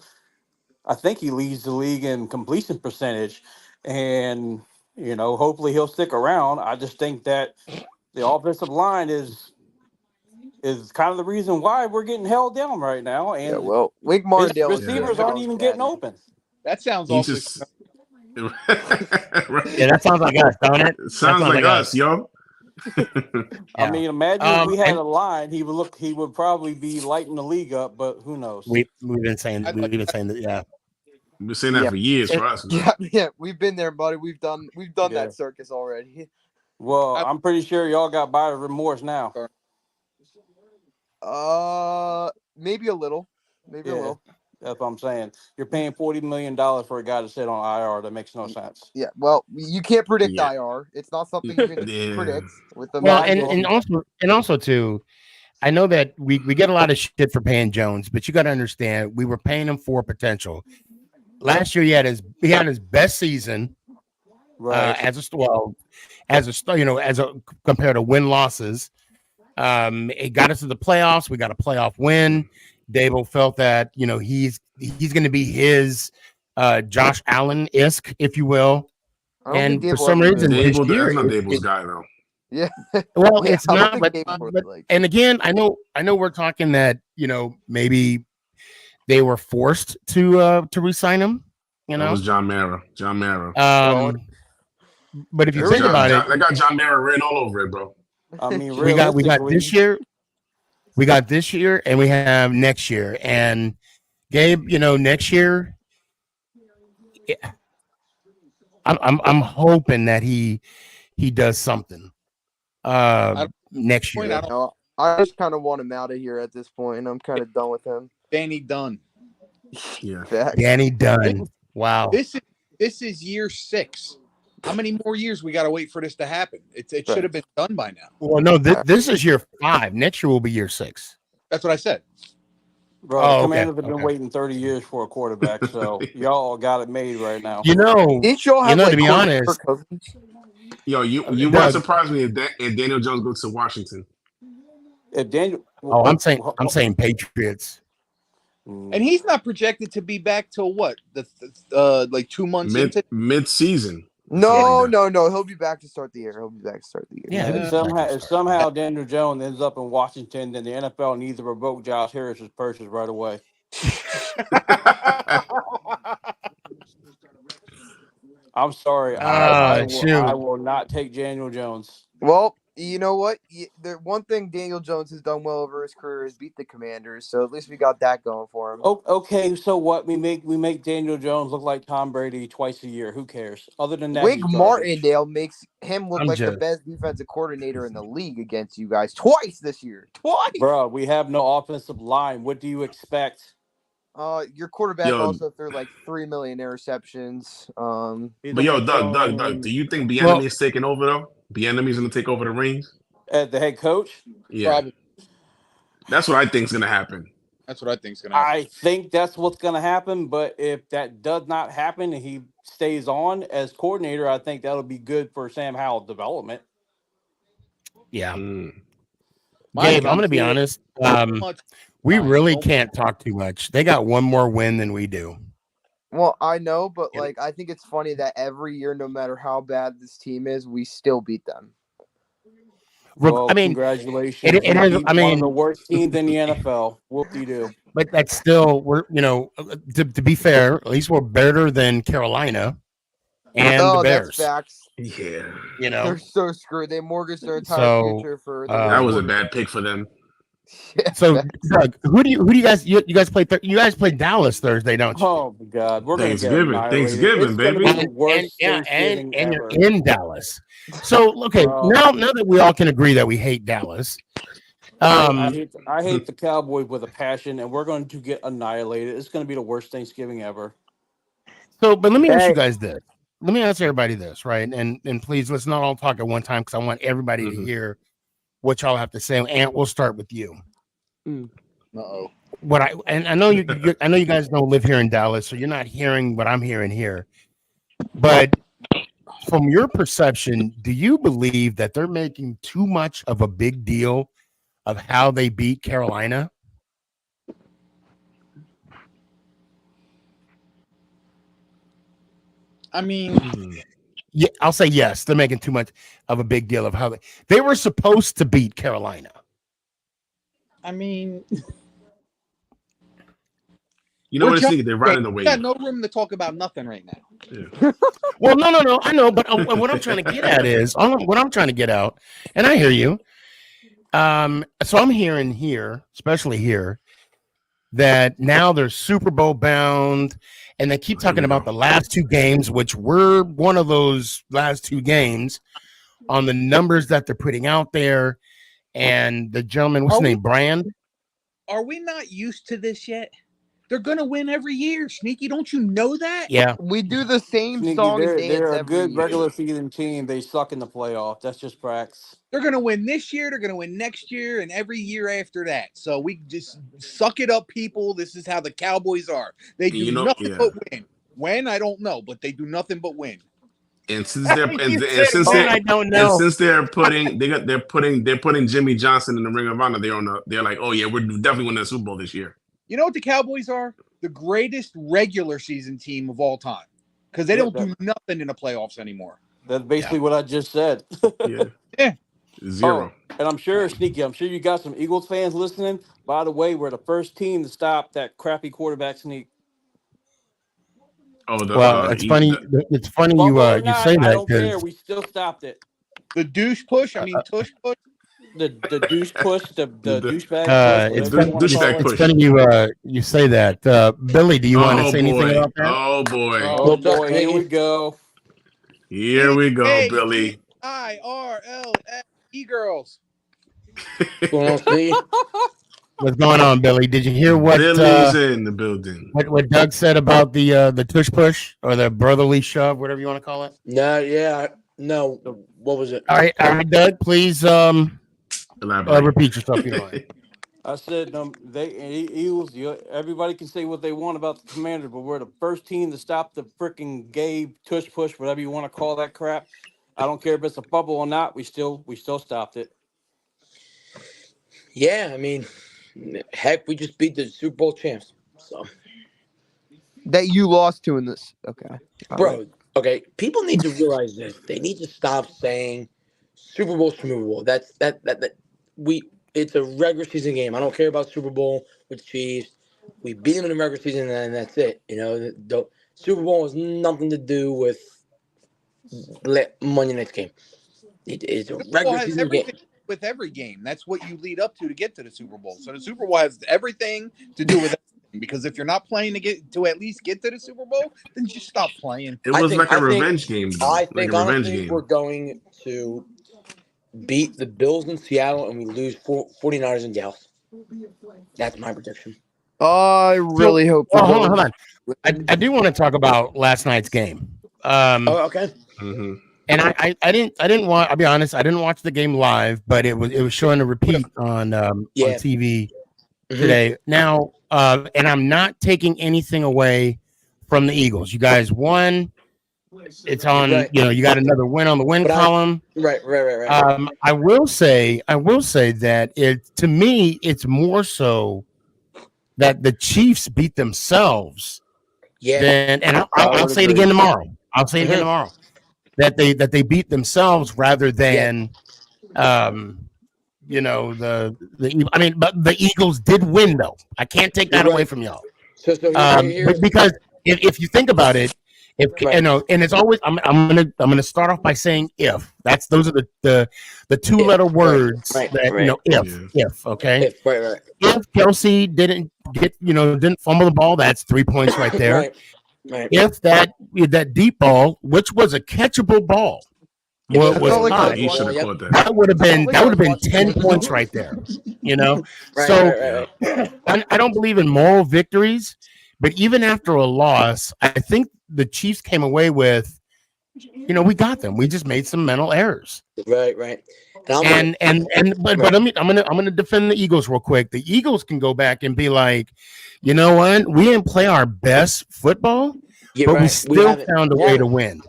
G: I think he leads the league in completion percentage. And, hopefully he'll stick around. I just think that the offensive line is kind of the reason why we're getting held down right now. And
E: Wink Martindale
G: receivers aren't even getting open.
D: That sounds awesome.
A: Yeah, that sounds like us, don't it?
F: Sounds like us, yo.
G: I mean, imagine if we had a line, he would probably be lighting the league up, but who knows?
A: We've been saying that, yeah.
F: We've been saying that for years for us.
E: Yeah, we've been there, buddy. We've done that circus already.
G: Well, I'm pretty sure y'all got buyer's remorse now.
E: Maybe a little. Maybe a little.
G: That's what I'm saying. You're paying $40 million for a guy to sit on IR. That makes no sense.
E: Yeah, well, you can't predict IR. It's not something you can predict. With the
A: and also too, I know that we get a lot of shit for paying Jones, but you got to understand we were paying him for potential. Last year he had his best season,
G: right?
A: Compared to win losses. It got us to the playoffs. We got a playoff win. Dable felt that he's going to be his Josh Allen-esque, if you will. And for some reason,
F: that's not Dable's guy though.
E: Yeah.
A: Well, it's not. But and again, I know we're talking that maybe they were forced to re-sign him.
F: That was John Mara.
A: But if you think about it,
F: they got John Mara written all over it, bro.
G: I mean,
A: we got this year. We got this year, and we have next year. And Gabe, next year, I'm hoping that he does something next year.
E: I just kind of want him out of here at this point. I'm kind of done with him.
D: Danny Dunn.
F: Yeah,
A: Danny Dunn. Wow.
D: This is year 6. How many more years we got to wait for this to happen? It should have been done by now.
A: Well, no, this is year 5. Next year will be year 6.
D: That's what I said.
G: Bro, the Commanders have been waiting 30 years for a quarterback, so y'all got it made right now.
E: Didn't y'all have
A: to be honest,
F: yo, you won't surprise me if Daniel Jones goes to Washington.
G: If Daniel,
A: I'm saying Patriots.
D: And he's not projected to be back till what? Like 2 months
F: mid-season.
E: No. He'll be back to start the year.
G: Yeah. If somehow Daniel Jones ends up in Washington, then the NFL needs to revoke Josh Harris's purchase right away. I'm sorry. I will not take Daniel Jones.
E: Well, you know what? The one thing Daniel Jones has done well over his career is beat the Commanders, so at least we got that going for him.
G: Oh, okay, so what? We make Daniel Jones look like Tom Brady twice a year. Who cares? Other than that,
E: Wink Martindale makes him look like the best defensive coordinator in the league against you guys twice this year. Twice,
G: bro. We have no offensive line. What do you expect?
E: Your quarterback also threw like 3 million interceptions.
F: But Doug, do you think Bieniemy is taking over though? Bieniemy's going to take over the reins?
G: The head coach?
F: Yeah. Probably. That's what I think is going to happen.
G: I think that's what's going to happen, but if that does not happen and he stays on as coordinator, I think that'll be good for Sam Howell's development.
A: Yeah. Gabe, I'm going to be honest. We really can't talk too much. They got one more win than we do.
E: Well, I know, but like I think it's funny that every year, no matter how bad this team is, we still beat them.
G: Well,
A: I mean,
G: congratulations.
A: it is. I
G: One
A: mean,
G: of the worst teams in the NFL. Whoop-de-doo.
A: but that's still to be fair, at least we're better than Carolina and the Bears.
E: That's facts.
F: Yeah.
E: They're so screwed. They mortgaged their entire
A: So,
E: future for
F: That was a bad pick for them.
A: So, Doug, who do you guys? You guys play? You guys play Dallas Thursday, don't you?
G: Oh my God, we're gonna get
F: Thanksgiving,
G: annihilated.
F: Thanksgiving,
G: It's gonna
F: baby.
G: be the worst
A: and
G: Thanksgiving
A: you're
G: ever.
A: in Dallas. So, okay,
G: Bro.
A: now that we all can agree that we hate Dallas,
G: I hate the Cowboys with a passion, and we're going to get annihilated. It's going to be the worst Thanksgiving ever.
A: so, but let me ask you guys this. Let me ask everybody this, right? And please, let's not all talk at one time because I want everybody to hear what y'all have to say. And we'll start with you.
D: Uh-oh.
A: I know I know you guys don't live here in Dallas, so you're not hearing what I'm hearing here. But from your perception, do you believe that they're making too much of a big deal of how they beat Carolina?
D: I mean,
A: Yeah, I'll say yes. They're making too much of a big deal of how they were supposed to beat Carolina.
D: I mean,
F: You know what it's thinking? They're riding the
D: we
F: wave.
D: got no room to talk about nothing right now.
F: Yeah.
A: Well, no, I know, but what I'm trying to get at is what I'm trying to get out, and I hear you. So I'm hearing here, especially here, that now they're Super Bowl bound, and they keep talking about the last two games, which were one of those last two games, on the numbers that they're putting out there, and the gentleman, what's his name, Brand?
D: Are we not used to this yet? They're gonna win every year, Sneaky. Don't you know that?
A: Yeah.
E: We do the same
G: Sneaky,
E: song and dance
G: they're a
E: every
G: good
E: year.
G: regular season team. They suck in the playoff. That's just practice.
D: They're gonna win this year. They're gonna win next year, and every year after that. So we just suck it up, people. This is how the Cowboys are. They do nothing but win. When I don't know, but they do nothing but win.
F: And since they're
A: I don't know.
F: and since they're putting Jimmy Johnson in the Ring of Honor, they're like, oh yeah, we're definitely winning the Super Bowl this year.
D: You know what the Cowboys are? The greatest regular season team of all time because they don't do nothing in the playoffs anymore.
G: That's basically what I just said.
F: Yeah. Zero.
G: Oh, and I'm sure, Sneaky, you got some Eagles fans listening. By the way, we're the first team to stop that crappy quarterback sneak.
F: Oh,
A: it's funny. It's funny you say that.
G: I don't care. We still stopped it.
D: The douche push. I mean, tush push.
G: The douche push. The douchebag push.
A: It's funny you say that. Billy, do you want to say anything about that?
F: Oh boy.
G: Oh boy. Here we go.
F: Here we go, Billy.
D: IRLE girls.
A: What's going on, Billy? Did you hear what
F: Billy's in the building?
A: What Doug said about the tush push or the brotherly shove, whatever you want to call it?
H: No. What was it?
A: All right, Doug, please repeat yourself if you want.
G: I said Eagles. Everybody can say what they want about the Commanders, but we're the first team to stop the freaking gay tush push, whatever you want to call that crap. I don't care if it's a bubble or not. We still stopped it.
H: Yeah, I mean, heck, we just beat the Super Bowl champs. So
E: that you lost to in this. Okay,
H: bro. Okay, people need to realize this. They need to stop saying Super Bowl. That's It's a regular season game. I don't care about Super Bowl with the Chiefs. We beat them in the regular season, and that's it. You know, the Super Bowl has nothing to do with Monday night's game. It's a regular season game.
D: With every game, that's what you lead up to get to the Super Bowl. So the Super Bowl has everything to do with everything. Because if you're not playing to at least get to the Super Bowl, then just stop playing.
F: It was like a revenge game.
H: I think honestly, we're going to beat the Bills in Seattle and we lose 49ers in Dallas. That's my prediction.
E: I really hope.
A: Hold on. I do want to talk about last night's game.
H: Okay.
F: Mm-hmm.
A: And I didn't want. I'll be honest. I didn't watch the game live, but it was showing a repeat on TV today. Now, and I'm not taking anything away from the Eagles. You guys won. It's on.
H: Right.
A: You got another win on the win column.
H: Right.
A: I will say that to me, it's more so that the Chiefs beat themselves,
H: Yeah.
A: then and I'll
E: would
A: say it
E: agree.
A: again tomorrow. I'll say it again tomorrow. That they beat themselves rather than I mean, but the Eagles did win though. I can't take that away from y'all.
H: So here's
A: Because if you think about it, if
H: Right.
A: you know, and it's always I'm gonna start off by saying if. Those are the 2-letter words
H: Right.
A: that
H: Right.
A: if okay.
H: right.
A: If Kelsey didn't fumble the ball, that's 3 points right there.
H: Right.
A: If that deep ball, which was a catchable ball, was
E: felt like
A: caught,
F: He should have caught that.
A: that would have been
E: Felt like I was
A: 10
E: watching-
A: points right there. You know,
H: Right,
A: so
H: right.
A: I don't believe in moral victories, but even after a loss, I think the Chiefs came away with, we got them. We just made some mental errors.
H: Right.
A: But I'm gonna defend the Eagles real quick. The Eagles can go back and be like, you know what? We didn't play our best football, but we still found a way to win.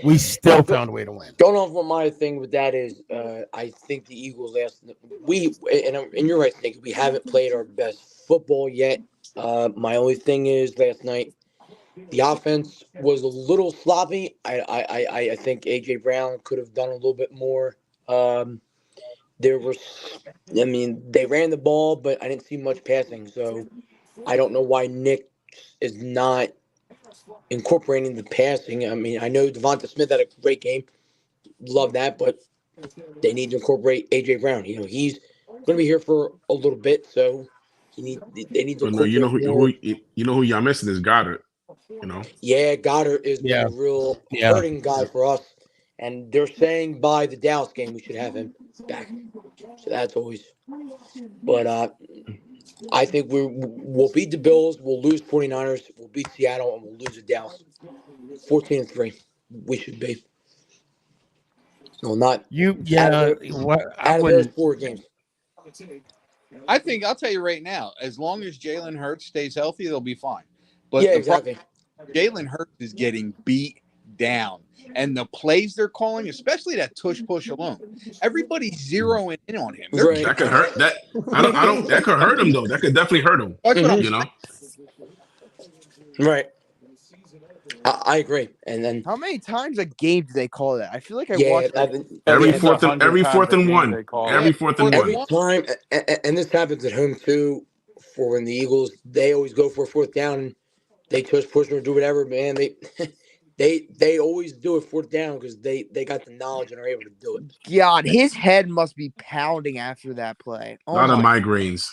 A: We still found a way to win.
H: Going off what my thing with that is, I think the Eagles and you're right, Snake. We haven't played our best football yet. My only thing is last night the offense was a little sloppy. I think AJ Brown could have done a little bit more. They ran the ball, but I didn't see much passing. So I don't know why Nick is not incorporating the passing. I mean, I know Devonta Smith had a great game. Love that, but they need to incorporate AJ Brown. He's going to be here for a little bit, so they need to incorporate more.
F: Who y'all missing is Goddard.
H: Yeah, Goddard is a real hurting guy for us, and they're saying by the Dallas game we should have him back. So that's always. But I think we'll beat the Bills, we'll lose 49ers, we'll beat Seattle, and we'll lose to Dallas. 14-3, we should be. No, not out of those 4 games.
D: I think I'll tell you right now, as long as Jalen Hurts stays healthy, they'll be fine. But
H: exactly.
D: Jalen Hurts is getting beat down, and the plays they're calling, especially that tush push alone, everybody's zeroing in on him.
H: Right.
F: That could hurt. That could hurt him though. That could definitely hurt him.
D: That's what I'm
H: Right. I agree. And then
E: How many times a game do they call that? I feel like I
H: yeah,
E: watched
F: Every
G: It's
F: fourth and
G: 100
F: one.
G: they call
F: Every
G: it.
F: fourth and
H: every
F: one.
H: time, and this happens at home too. For when the Eagles, they always go for a 4th down. And they push or do whatever, man. They always do a 4th down because they got the knowledge and are able to do it.
E: God, his head must be pounding after that play.
F: A lot of migraines.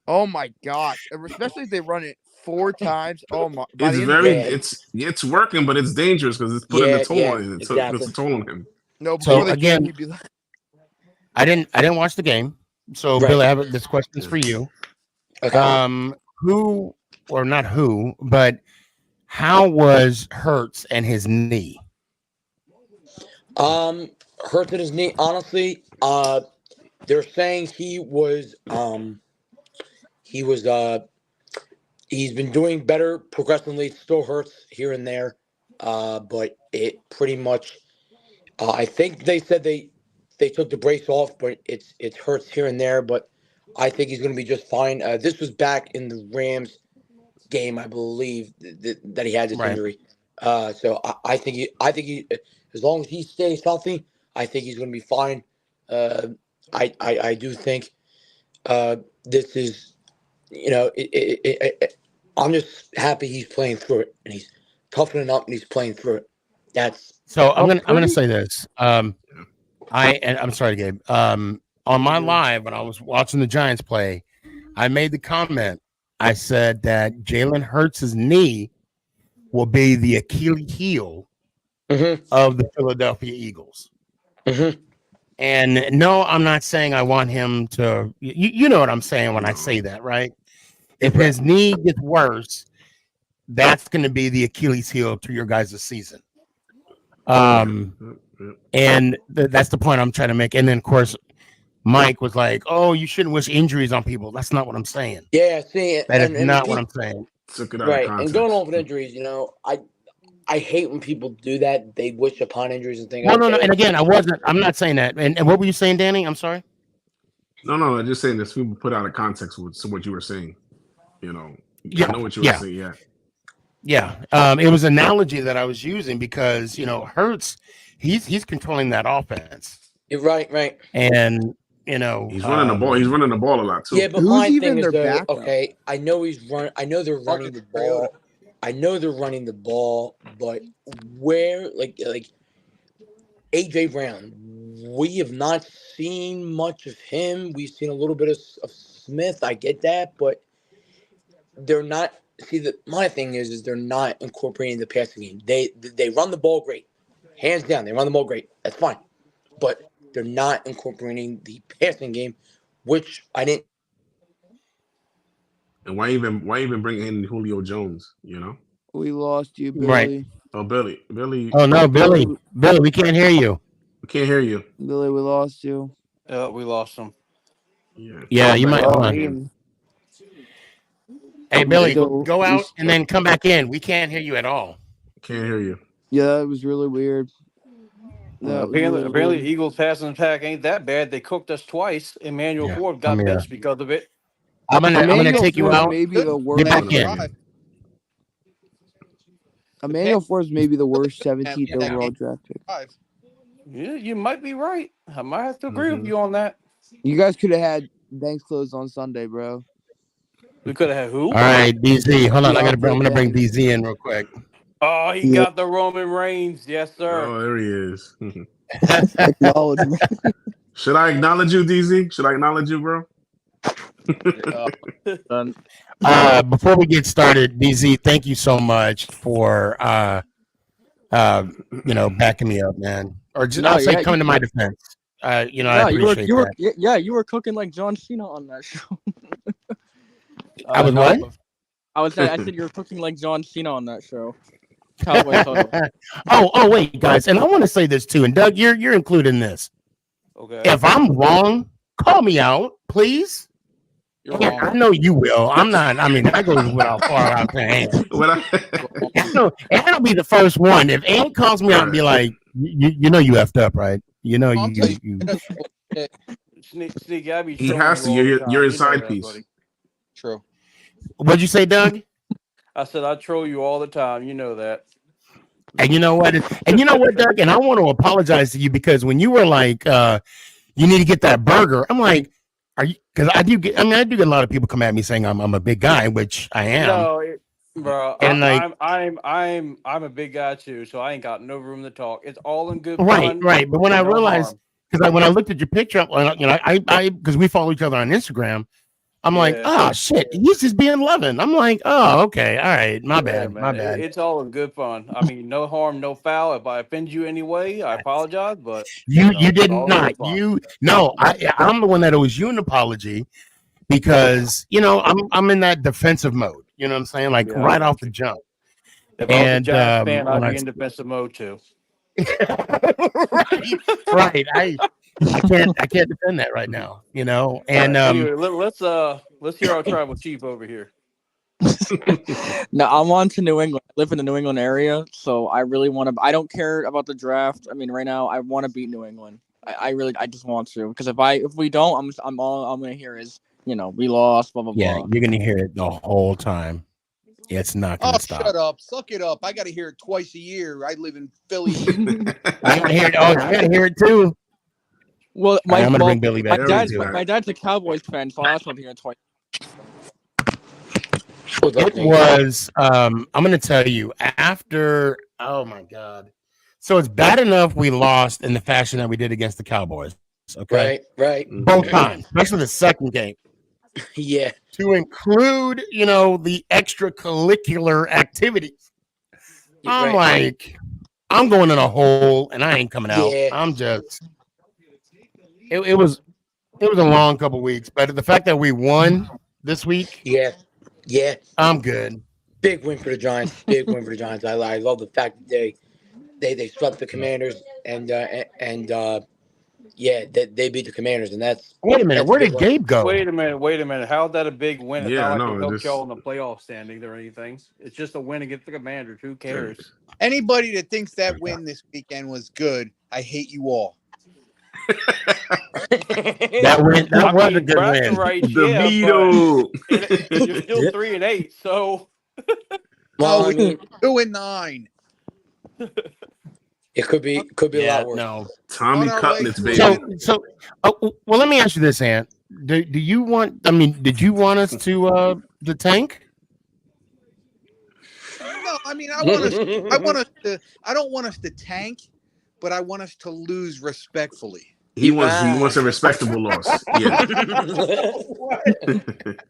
E: Oh my gosh! Especially if they run it 4 times. Oh my!
F: It's working, but it's dangerous because it's putting a toll on him. It's a toll on him.
E: No,
A: So
E: the
A: again,
E: game, you'd be like,
A: I didn't watch the game, so Billy, this question's for you.
H: Okay.
A: Who or not who, but how was Hurts and his knee?
H: Hurts in his knee. Honestly, they're saying he's been doing better progressively. It still hurts here and there, but it pretty much. I think they said they took the brace off, but it hurts here and there. But I think he's going to be just fine. This was back in the Rams game, I believe, that he had this injury. So I think he, as long as he stays healthy, I think he's going to be fine. I do think this is, I'm just happy he's playing through it and he's toughening up and he's playing through it.
A: So I'm gonna say this. I'm sorry, Gabe. On my live when I was watching the Giants play, I made the comment. I said that Jalen Hurts' knee will be the Achilles heel of the Philadelphia Eagles. And no, I'm not saying I want him to. You know what I'm saying when I say that, right? If his knee gets worse, that's going to be the Achilles heel to your guys' season. And that's the point I'm trying to make. And then, of course, Mike was like, "Oh, you shouldn't wish injuries on people." That's not what I'm saying.
H: Yeah, see,
A: that is not what I'm saying.
H: Right, and going on with injuries, I hate when people do that. They wish upon injuries and things.
A: No. And again, I'm not saying that. And what were you saying, Danny? I'm sorry.
F: No. I'm just saying this. People put out of context with what you were saying. You know,
A: Yeah,
F: I know what you were saying. Yeah.
A: Yeah. It was an analogy that I was using because, Hurts, he's controlling that offense.
H: You're right.
A: And,
F: He's running the ball. He's running the ball a lot too.
H: Yeah, but
E: Who's
H: my
E: even
H: thing is
E: their
H: though,
E: backup?
H: okay, I know they're running the ball. I know they're running the ball, but where like AJ Brown, we have not seen much of him. We've seen a little bit of Smith. I get that, but they're not. See, my thing is they're not incorporating the passing game. They run the ball great, hands down. They run the ball great. That's fine, but they're not incorporating the passing game, which I didn't.
F: And why even bring in Julio Jones? You know.
E: We lost you, Billy.
A: Right.
F: Oh, Billy.
A: Oh no, Billy, we can't hear you.
F: We can't hear you.
E: Billy, we lost you.
G: We lost him.
A: Yeah, you might. Hold on.
F: Again.
A: Hey, Billy,
E: So,
A: go out and then come back in. We can't hear you at all.
F: Can't hear you.
E: Yeah, it was really weird.
G: Apparently, Eagles passing attack ain't that bad. They cooked us twice. Emmanuel Ford got benched because of it.
A: I'm gonna take you out.
E: Maybe the worst.
A: Get back in.
E: Emmanuel Ford's maybe the worst 17th overall draft pick.
G: Yeah, you might be right. I might have to agree with you on that.
E: You guys could have had Banks closed on Sunday, bro.
G: We could have had who?
A: All right, DZ. Hold on. I'm gonna bring DZ in real quick.
G: Oh, he got the Roman Reigns. Yes, sir.
F: Oh, there he is.
E: Acknowledgement.
F: Should I acknowledge you, DZ? Should I acknowledge you, bro?
A: Before we get started, DZ, thank you so much for backing me up, man. Or just coming to my defense. I appreciate that.
I: Yeah, you were cooking like John Cena on that show.
A: I was what?
I: I said you were cooking like John Cena on that show. Cowboy
A: oh, wait, guys, and I want to say this too. And Doug, you're included in this.
G: Okay.
A: If I'm wrong, call me out, please. I know you will. I'm not. I mean, that goes without far out saying. It'll be the first one. If Ann calls me out and be like, you know you effed up, right? You know you.
G: Sneaky, I be.
F: He has to. You're his side piece.
D: True.
A: What'd you say, Doug?
G: I said I troll you all the time. You know that.
A: And you know what? Doug? And I want to apologize to you because when you were like, you need to get that burger, I'm like, are you? Because I do get a lot of people come at me saying I'm a big guy, which I am.
G: No, bro.
A: And
G: I'm a big guy too, so I ain't got no room to talk. It's all in good fun.
A: Right. But when I realized, because when I looked at your picture, I because we follow each other on Instagram. I'm like, oh shit, he's just being loving. I'm like, oh, okay, all right, my bad.
G: It's all in good fun. I mean, no harm, no foul. If I offend you anyway, I apologize. But
A: you did not. I'm the one that owes you an apology because I'm in that defensive mode. You know what I'm saying? Like right off the jump.
G: If I was a Giants fan, I'd be in defensive mode too.
A: right. I can't defend that right now, And
G: anyway, let's hear our tribal chief over here.
I: No, I'm on to New England. I live in the New England area, so I really want to. I don't care about the draft. I mean, right now, I want to beat New England. I just want to because if we don't, all I'm gonna hear is we lost. Blah blah blah.
A: Yeah, you're gonna hear it the whole time. It's not gonna stop.
D: Shut up, suck it up. I gotta hear it twice a year. I live in Philly.
A: I gotta hear it. Oh, I gotta hear it too.
I: Well,
A: I'm gonna bring Billy back.
I: My dad's a Cowboys fan, so I also want to hear it twice.
A: It was. I'm gonna tell you after. Oh my God. So it's bad enough we lost in the fashion that we did against the Cowboys. Okay.
H: Right.
A: Both times, especially the second game.
H: Yeah.
A: To include, the extracurricular activities. I'm like, I'm going in a hole and I ain't coming out.
H: Yeah.
A: I'm just. It was a long couple weeks, but the fact that we won this week,
H: yeah,
A: I'm good.
H: Big win for the Giants. I love the fact that they swept the Commanders and they beat the Commanders, and that's.
A: Wait a minute, where did Gabe go?
G: Wait a minute. How's that a big win? It's
F: Yeah,
G: not like it helped y'all in the playoff standings or anything. It's just a win against the Commanders. Who cares?
D: Anybody that thinks that win this weekend was good, I hate you all.
A: That was a good
G: bragging
A: win.
G: rights,
F: DeVito.
G: but you're still 3-8. So,
H: Well, I mean,
D: 2-9.
H: it could be a lot worse.
A: No.
F: Tommy
D: On our
F: Cutlets,
D: way
F: baby.
A: So, well, let me ask you this, Ant. Do you want? I mean, did you want us to the tank?
D: No, I mean, I want us to. I don't want us to tank, but I want us to lose respectfully.
F: He wants a respectable loss. Yeah.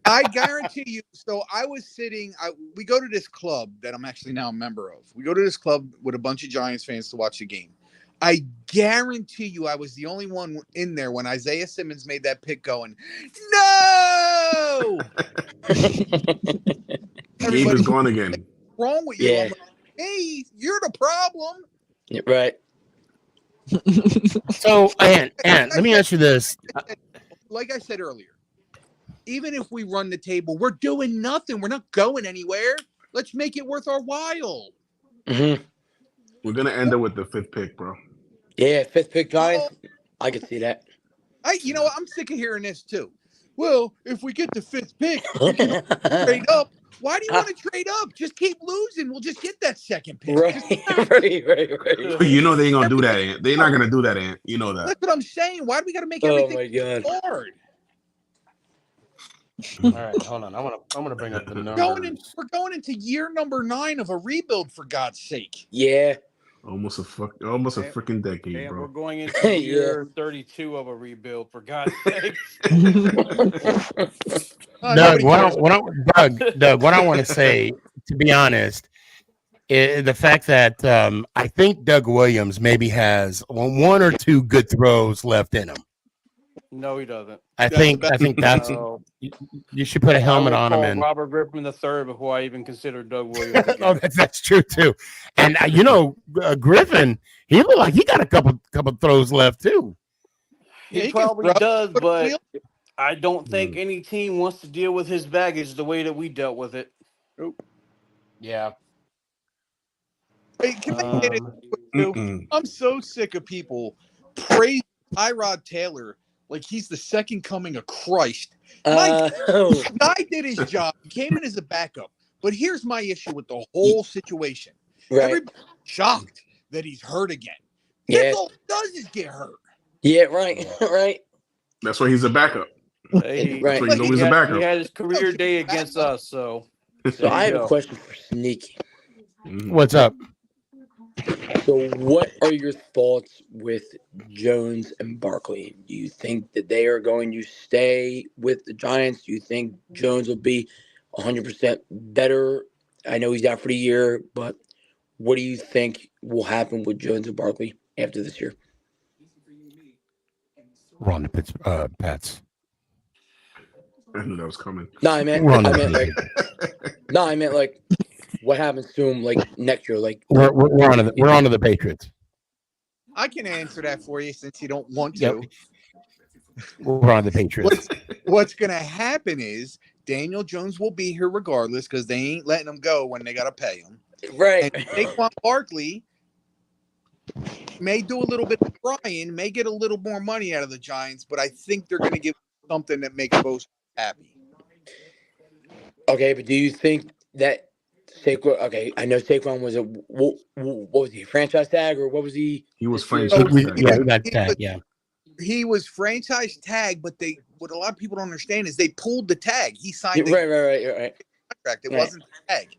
D: I guarantee you. So I was sitting. We go to this club that I'm actually now a member of. We go to this club with a bunch of Giants fans to watch the game. I guarantee you, I was the only one in there when Isaiah Simmons made that pick. Going, no.
F: Gabe is gone again.
D: What's wrong with you?
H: Yeah.
D: I'm like, hey, you're the problem.
H: Right.
A: So, Ant, let me ask you this.
D: Like I said earlier, even if we run the table, we're doing nothing. We're not going anywhere. Let's make it worth our while.
H: Mm-hmm.
F: We're gonna end up with the 5th pick, bro.
H: Yeah, 5th pick Giants. I could see that.
D: You know what? I'm sick of hearing this too. Well, if we get the 5th pick, we can trade up. Why do you want to trade up? Just keep losing. We'll just get that 2nd pick.
H: Right.
F: You know they ain't gonna do that, Ant. They're not gonna do that, Ant. You know that.
D: That's what I'm saying. Why do we got to make
H: Oh
D: everything
H: my God.
D: hard?
A: All right, hold on. I'm gonna bring up the numbers.
D: We're going into year number 9 of a rebuild, for God's sake.
H: Yeah.
F: Almost a freaking decade,
G: and
F: bro.
G: we're going into year 32 of a rebuild, for God's sake.
A: Doug, what I want to say, to be honest, is the fact that I think Doug Williams maybe has 1 or 2 good throws left in him.
G: No, he doesn't.
A: I think that's you should put a helmet on him. And
G: Robert Griffin III before I even consider Doug Williams.
A: oh, that's true too. And Griffin, he looked like he got a couple throws left too.
G: He probably does, but I don't think any team wants to deal with his baggage the way that we dealt with it.
A: Yeah.
D: Hey, can I get it too? I'm so sick of people praising Tyrod Taylor like he's the second coming of Christ. The guy did his job. He came in as a backup. But here's my issue with the whole situation.
H: Right.
D: Everybody's shocked that he's hurt again.
H: Yeah.
D: That's all he does is get hurt.
H: Yeah, right. Right.
F: That's why he's a backup.
G: Right.
F: That's why he's a backup.
G: He had his career day against us, so.
H: So I have a question for Sneaky.
A: What's up?
H: So what are your thoughts with Jones and Barkley? Do you think that they are going to stay with the Giants? Do you think Jones will be 100% better? I know he's out for the year, but what do you think will happen with Jones and Barkley after this year?
A: We're on the Pats.
F: I knew that was coming.
H: No, I meant like what happens to him like next year? Like
A: we're on to the Patriots.
D: I can answer that for you since you don't want to.
A: Yep. We're on the Patriots.
D: What's going to happen is Daniel Jones will be here regardless because they ain't letting him go when they got to pay him.
H: Right.
D: And Saquon Barkley may do a little bit of Brian, may get a little more money out of the Giants, but I think they're going to give something that makes both happy.
H: Okay, but do you think that Saquon? Okay, I know Saquon was what was he, franchise tag, or what was he?
F: He was franchise tag.
D: He was franchise tag, but what a lot of people don't understand is they pulled the tag. He signed
H: right.
D: contract. It wasn't the tag.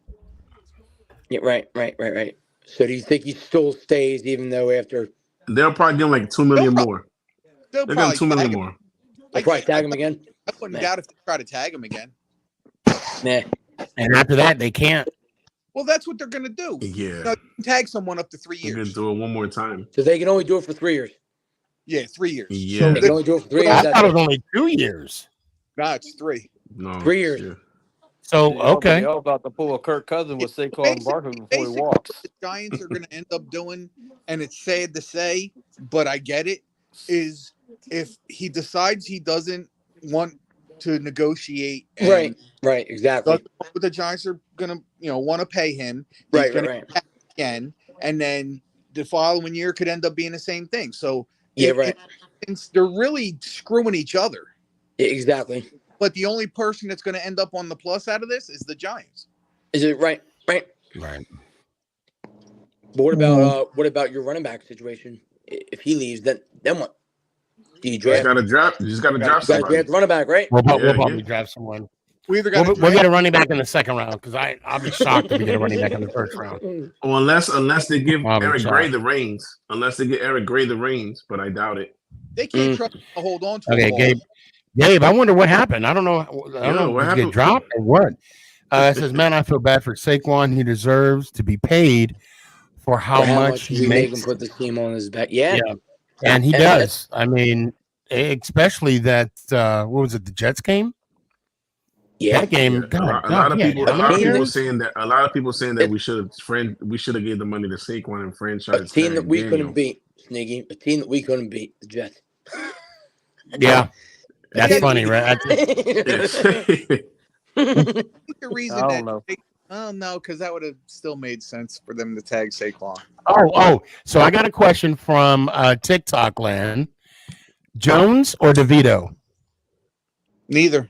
H: Yeah, right. So do you think he still stays even though after
F: they'll probably give him like $2 million more? They're getting $2 million more.
H: They'll probably tag him again.
D: I wouldn't doubt if they try to tag him again.
H: Nah.
A: And after that, they can't.
D: Well, that's what they're going to do.
F: Yeah.
D: You can tag someone up to 3
F: They're
D: years.
F: gonna do it one more time.
H: So they can only do it for 3 years.
D: Yeah, 3 years.
F: Yeah.
D: So
H: They can only do it for 3 years.
A: I thought it was only 2 years.
D: No, it's 3.
F: No,
H: 3 years.
F: Yeah.
A: So okay.
G: Y'all about to pull a Kirk Cousins with Saquon Barkley before he
D: Basically,
G: walks.
D: what the Giants are going to end up doing, and it's sad to say, but I get it, is if he decides he doesn't want to negotiate, and
H: Right, exactly.
D: the Giants are going to, want to pay him.
H: Right.
D: Again, and then the following year could end up being the same thing. So
H: Yeah, right.
D: They're really screwing each other.
H: Yeah, exactly.
D: But the only person that's going to end up on the plus out of this is the Giants.
H: Is it right? Right.
A: Right.
H: But what about your running back situation? If he leaves, then what? Do you
F: You
H: draft?
F: just gotta draft
H: You got to
F: somebody.
H: draft running back, right?
A: We'll
F: Yeah,
A: probably draft someone.
D: We either got
A: We'll get a running back in the second round because I'll be shocked if we get a running back in the first round.
F: Well, unless they give
A: I'll be
F: Eric
A: shocked.
F: Gray the reins. Unless they get Eric Gray the reins, but I doubt it.
D: They can't trust him to hold on to
A: Okay,
D: the ball.
A: Gabe, I wonder what happened. I don't know.
F: What
A: Did he
F: happened?
A: get dropped or what? It says, man, I feel bad for Saquon. He deserves to be paid for how much he
H: we make him
A: makes.
H: put this team on his back? Yeah.
A: And he does. I mean, especially that, what was it, the Jets game?
H: Yeah.
A: That game.
F: A lot of people saying that we should have gave the money to Saquon and franchise.
H: A team that we
F: Daniel.
H: couldn't beat, Sneaky. A team that we couldn't beat, the Jets.
A: Yeah. That's funny, right?
D: The reason
G: I don't know.
D: Oh no, because that would have still made sense for them to tag Saquon.
A: So I got a question from TikTok land. Jones or DeVito?
D: Neither.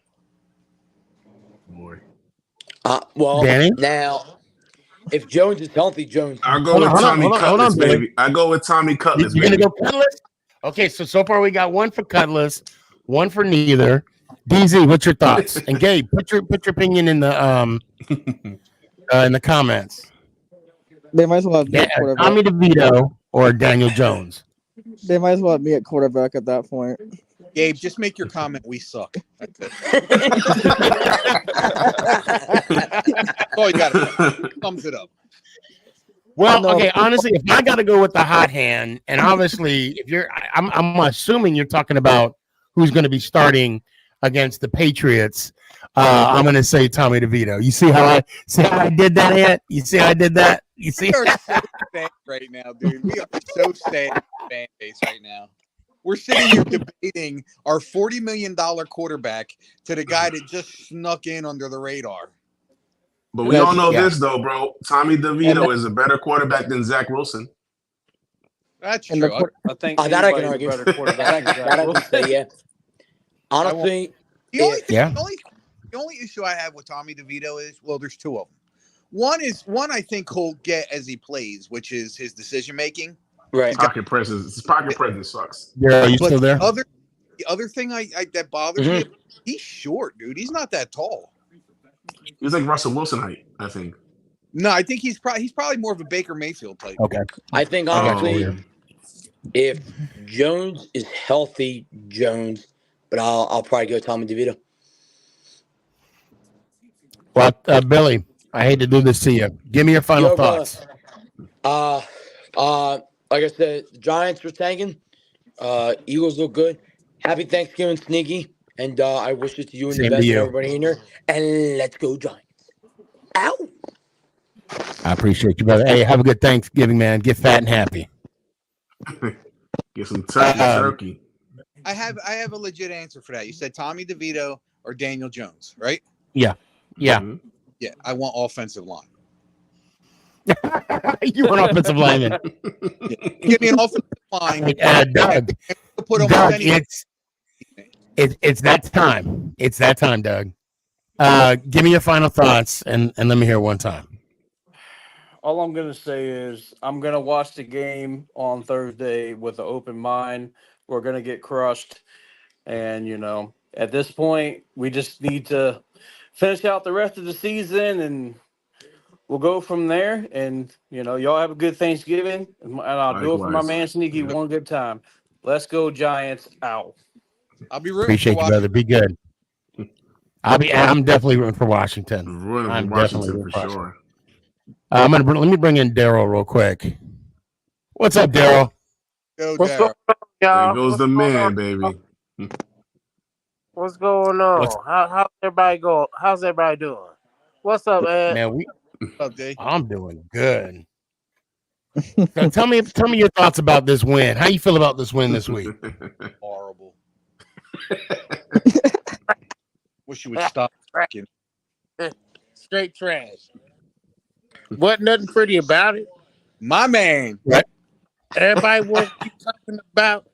F: Boy.
H: Well,
A: Danny?
H: now, if Jones is healthy, Jones.
F: I'll go with Tommy Cutlass, baby. I go with Tommy Cutlass.
A: You're gonna go Cutlass? Okay, so far we got one for Cutlass, one for neither. DZ, what's your thoughts? And Gabe, put your opinion in the comments.
I: They might as well have me at quarterback.
A: Tommy DeVito or Daniel Jones.
I: They might as well have me at quarterback at that point.
D: Gabe, just make your comment. We suck. That's it. Oh, you got it. Thumbs it up.
A: Well, okay. Honestly, if I got to go with the hot hand, and obviously, if I'm assuming you're talking about who's going to be starting against the Patriots. I'm going to say Tommy DeVito. You see how I did that, Ant? You see how I did that? You see?
D: We are so sad right now, dude. We are so sad fan base right now. We're sitting here debating our $40 million quarterback to the guy that just snuck in under the radar.
F: But we all know this, though, bro. Tommy DeVito is a better quarterback than Zach Wilson.
D: That's true.
G: I think
H: that I can argue.
G: better quarterback than Zach
H: I
G: Wilson.
H: can say, yeah. Honestly,
D: The only issue I have with Tommy DeVito is, well, there's two of them. One I think he'll get as he plays, which is his decision making.
H: right.
F: His pocket presence sucks.
A: Yeah, are you still there?
D: The other thing that bothers me, he's short, dude. He's not that tall.
F: He's like Russell Wilson height, I think.
D: No, I think he's probably more of a Baker Mayfield type.
A: Okay.
H: I think, honestly,
F: yeah.
H: if Jones is healthy, Jones, but I'll probably go Tommy DeVito.
A: Well, Billy, I hate to do this to you. Give me your final thoughts.
H: Like I said, the Giants are tanking. Eagles look good. Happy Thanksgiving, Sneaky. And I wish it to you and
A: Same
H: the best
A: to
H: for
A: you.
H: everybody in here. And let's go, Giants. Ow!
A: I appreciate you, brother. Hey, have a good Thanksgiving, man. Get fat and happy.
F: Get some turkey.
D: I have a legit answer for that. You said Tommy DeVito or Daniel Jones, right?
A: Yeah.
F: Mhm.
D: Yeah, I want offensive line.
A: You want offensive lineman.
D: Give me an offensive line.
A: Doug,
D: Put
A: Doug,
D: any.
A: it's that time. It's that time, Doug. Give me your final thoughts and let me hear it one time.
G: All I'm gonna say is I'm gonna watch the game on Thursday with an open mind. We're gonna get crushed, and at this point, we just need to finish out the rest of the season, and we'll go from there. And y'all have a good Thanksgiving, and I'll do it for my
F: Likewise.
G: man Sneaky one good time. Let's go, Giants! Out.
D: I'll be rooting
A: Appreciate
D: for
A: you, brother. Be good. I'm definitely rooting for Washington.
F: Running
A: I'm
F: for
A: definitely
F: Washington
A: rooting
F: for
A: for
F: sure.
A: let me bring in Daryl real quick. What's up, Daryl?
D: Go
J: What's
D: Daryl.
J: going on, y'all?
F: There goes the man, baby.
J: What's going on? How's everybody going? How's everybody doing? What's up, Ed?
A: Man,
D: What's up, Jay?
A: I'm doing good. So tell me your thoughts about this win. How you feel about this win this week?
D: Horrible. Wish you would stop.
J: Straight trash. Wasn't nothing pretty about it.
D: My man.
A: Right.
J: Everybody want to keep talking about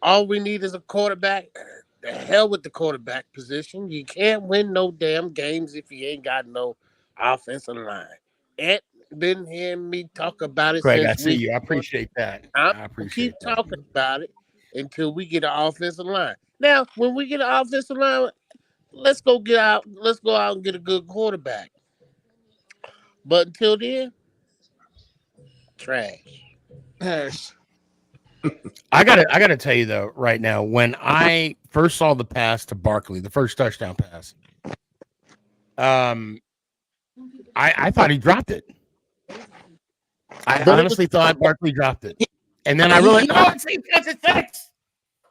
J: All we need is a quarterback. The hell with the quarterback position. You can't win no damn games if you ain't got no offensive line. Ed been hearing me talk about it
A: Greg, I
J: since
A: see
J: week
A: you. I
J: one.
A: appreciate that.
J: I'm
A: I
J: gonna
A: appreciate
J: keep
A: that.
J: talking about it until we get an offensive line. Now, when we get an offensive line, let's go out and get a good quarterback. But until then, trash.
A: I gotta tell you though, right now, when I first saw the pass to Barkley, the first touchdown pass, I thought he dropped it. I
J: But
A: honestly thought Barkley dropped it, and then I realized, oh, it's six.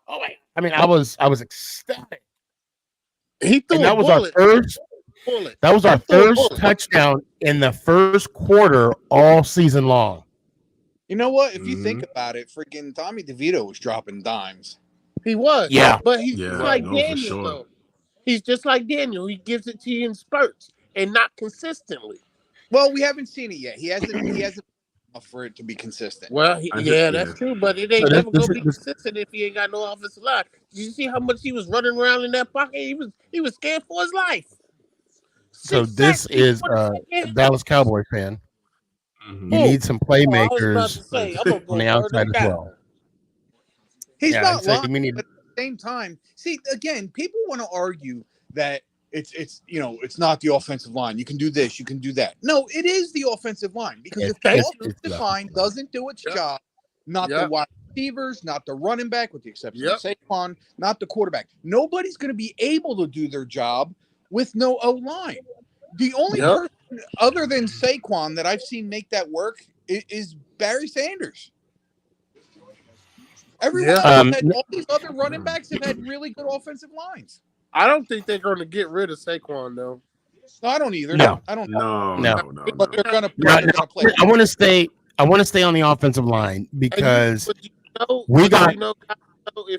A: Oh wait, I mean, I was ecstatic,
J: he threw
A: and
J: a
A: that was our
J: bullet.
A: first. That was our first touchdown in the first quarter all season long.
D: You know what? If you think about it, freaking Tommy DeVito was dropping dimes.
J: He was.
A: Yeah.
J: But he's
F: Yeah,
J: just like
F: no, for
J: Daniel,
F: sure.
J: though. He's just like Daniel. He gives it to you in spurts and not consistently.
D: Well, we haven't seen it yet. He hasn't enough for it to be consistent.
J: Well, that's true, but it ain't
A: So
J: never
A: this
J: gonna be
A: is-
J: consistent if he ain't got no offensive line. Did you see how much he was running around in that pocket? He was scared for his life.
A: So this is a Dallas Cowboys fan.
F: Mhm.
A: You need some
J: Oh, I was about
A: playmakers
J: to say, I'm gonna go
A: on the
J: burn
A: outside
J: them
A: as
J: down.
A: well.
D: He's
A: Yeah,
D: not
A: exactly.
D: lying,
A: We need-
D: but at the same time, see, again, people want to argue that it's it's not the offensive line. You can do this, you can do that. No, it is the offensive line because if the offensive line doesn't do its job, not the wide receivers, not the running back, with the exception of Saquon, not the quarterback. Nobody's going to be able to do their job with no O line. The only person other than Saquon that I've seen make that work is Barry Sanders. Everyone else all these other running backs have had really good offensive lines.
J: I don't think they're going to get rid of Saquon though.
D: No, I don't either.
A: No.
D: I don't.
F: No.
D: But they're going to play.
A: I want to stay. I want to stay on the offensive line because
J: if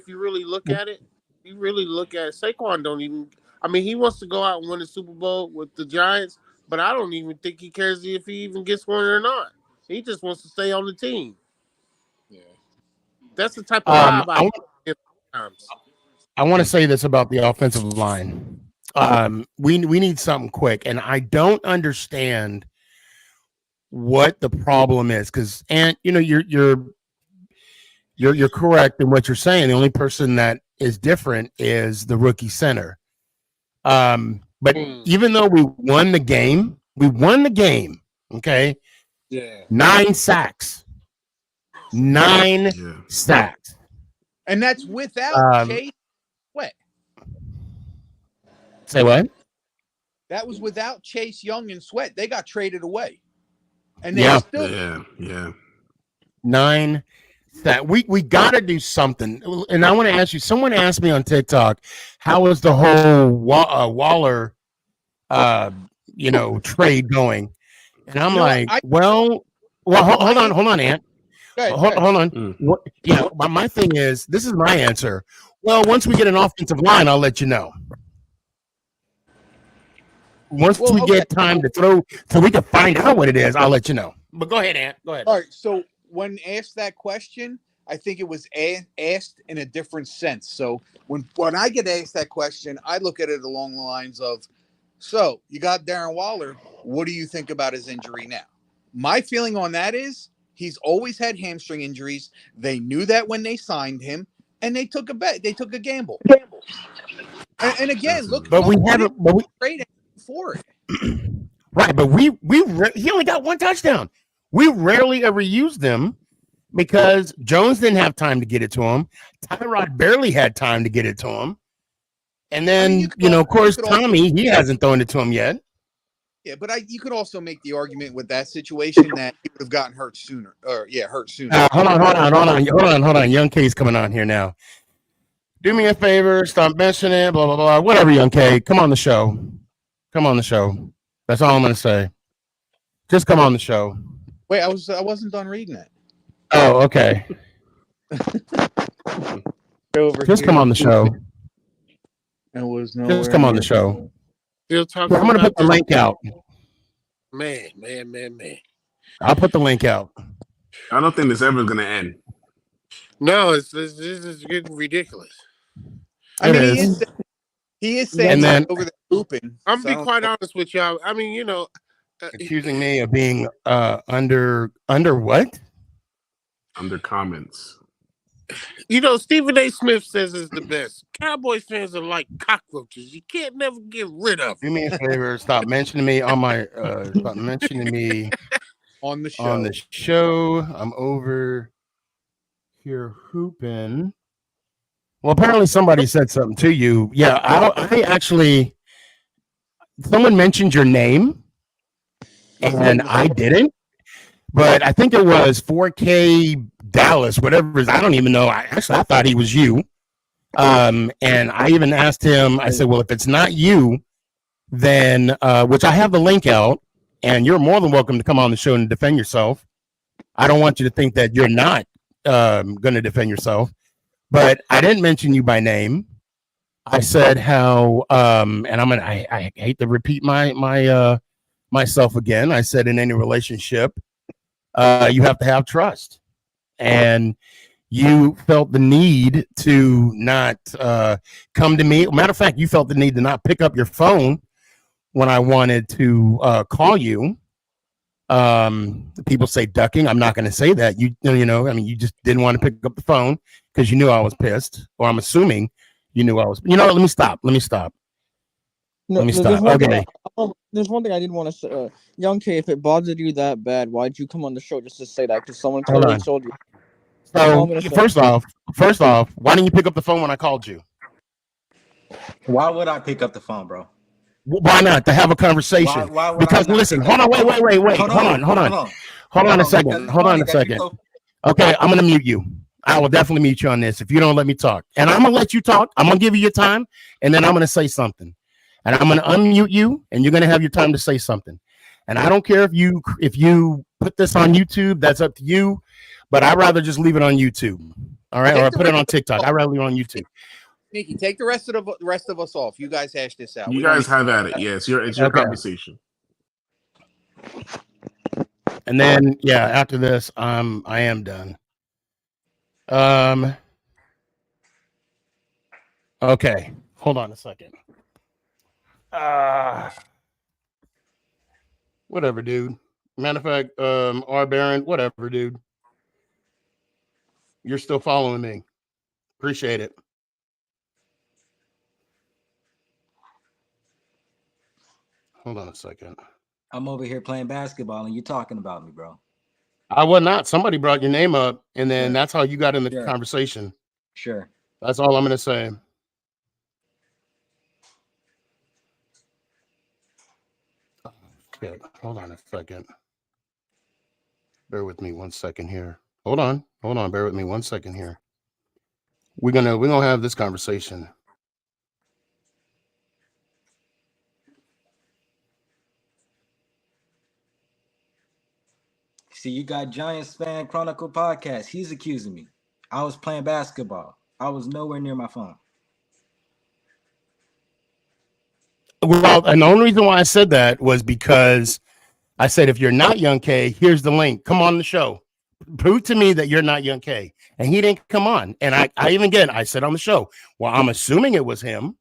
J: you really look at it, Saquon don't even. I mean, he wants to go out and win the Super Bowl with the Giants, but I don't even think he cares if he even gets one or not. He just wants to stay on the team. Yeah, that's the type of vibe
A: I want to say this about the offensive line. We need something quick, and I don't understand what the problem is because, and you're correct in what you're saying. The only person that is different is the rookie center. But even though we won the game. Okay.
D: Yeah.
A: 9 sacks. 9 sacks.
D: And that's without Chase Sweat.
A: Say what?
D: That was without Chase Young and Sweat. They got traded away. And they still
A: 9 sacks. We got to do something. And I want to ask you, someone asked me on TikTok, how is the whole Waller trade going? And I'm hold on, Ant. Hold on. My thing is, this is my answer. Well, once we get an offensive line, I'll let you know. Once we get time to throw, so we can find out what it is, I'll let you know. But go ahead, Ant. Go ahead.
D: All right. So when asked that question, I think it was asked in a different sense. So when I get asked that question, I look at it along the lines of, so you got Darren Waller. What do you think about his injury now? My feeling on that is he's always had hamstring injuries. They knew that when they signed him, and they took a bet. They took a gamble. And again, we trade for it.
A: Right, but he only got 1 touchdown. We rarely ever used them because Jones didn't have time to get it to him. Tyrod barely had time to get it to him. And then, of course, Tommy, he hasn't thrown it to him yet.
D: Yeah, but you could also make the argument with that situation that he would have gotten hurt sooner. Hurt sooner.
A: Hold on. Young K's coming on here now. Do me a favor, stop mentioning it, blah, blah, blah. Whatever, Young K. Come on the show. That's all I'm going to say. Just come on the show.
D: Wait, I wasn't done reading it.
A: Oh, okay. Just come on the show.
D: It was
A: Just come on the show.
J: I'm
A: going to put the link out.
J: Man.
A: I'll put the link out.
F: I don't think this ever is going to end.
J: No, this is getting ridiculous.
D: I
A: It
D: mean,
A: is.
D: he is
A: And
D: saying
A: then-
D: he's over there hooping.
J: I'm
D: so
J: be
D: I don't
J: quite
D: know.
J: honest with y'all. I mean,
A: Accusing me of being under what?
F: Under comments.
J: Stephen A. Smith says is the best. Cowboys fans are like cockroaches. You can't never get rid of
A: Do
J: them.
A: me a favor. Stop mentioning me on my. Stop mentioning me
D: On the show.
A: on the show. I'm over here hooping. Well, apparently somebody said something to you. Yeah, I actually. Someone mentioned your name, and I didn't. But I think it was 4K Dallas, whatever it is. I don't even know. I thought he was you. And I even asked him, I said, well, if it's not you, then, which I have the link out, and you're more than welcome to come on the show and defend yourself. I don't want you to think that you're not going to defend yourself. But I didn't mention you by name. I said how, and I hate to repeat myself again. I said in any relationship, you have to have trust, and you felt the need to not come to me. Matter of fact, you felt the need to not pick up your phone when I wanted to call you. People say ducking. I'm not going to say that. You just didn't want to pick up the phone because you knew I was pissed, or I'm assuming you knew I was. Let me stop.
I: No,
A: Let me
I: there's
A: stop.
I: one thing
A: Okay.
I: there's one thing I didn't want to say. Young K, if it bothered you that bad, why'd you come on the show just to say that? Because someone
A: Hold
I: clearly
A: on.
I: told you. That's all I'm
A: So
I: gonna say.
A: first off, why didn't you pick up the phone when I called you?
K: Why would I pick up the phone, bro?
A: Why not? To have a conversation.
K: Why would
A: Because
K: I not
A: listen,
K: pick up
A: hold on,
K: the
A: wait.
K: phone?
A: Hold on a
K: Because
A: second.
K: it's
A: Hold on
K: funny
A: a
K: that you
A: second.
K: so-
A: Okay, I'm gonna mute you. I will definitely mute you on this if you don't let me talk. And I'm gonna let you talk. I'm gonna give you your time, and then I'm gonna say something. And I'm gonna unmute you, and you're gonna have your time to say something. And I don't care if you put this on YouTube, that's up to you. But I'd rather just leave it on YouTube. All right, or I put it on TikTok. I'd rather leave it on YouTube.
D: Sneaky, take the rest of us off. You guys hash this out.
F: You guys have at it. Yeah, it's your
A: Okay.
F: conversation.
A: And then after this, I am done. Okay, hold on a second. Whatever, dude. Matter of fact, R. Baron, whatever, dude. You're still following me. Appreciate it. Hold on a second.
K: I'm over here playing basketball and you talking about me, bro.
A: I was not. Somebody brought your name up, and then that's how you got in the conversation.
K: Sure.
A: That's all I'm going to say. Okay, hold on a second. Bear with me 1 second here. Hold on. Bear with me 1 second here. We're gonna have this conversation.
K: See, you got Giants Fan Chronicle podcast. He's accusing me. I was playing basketball. I was nowhere near my phone.
A: Well, and the only reason why I said that was because I said, if you're not Young K, here's the link. Come on the show. Prove to me that you're not Young K. And he didn't come on. And I said on the show, well, I'm assuming it was him.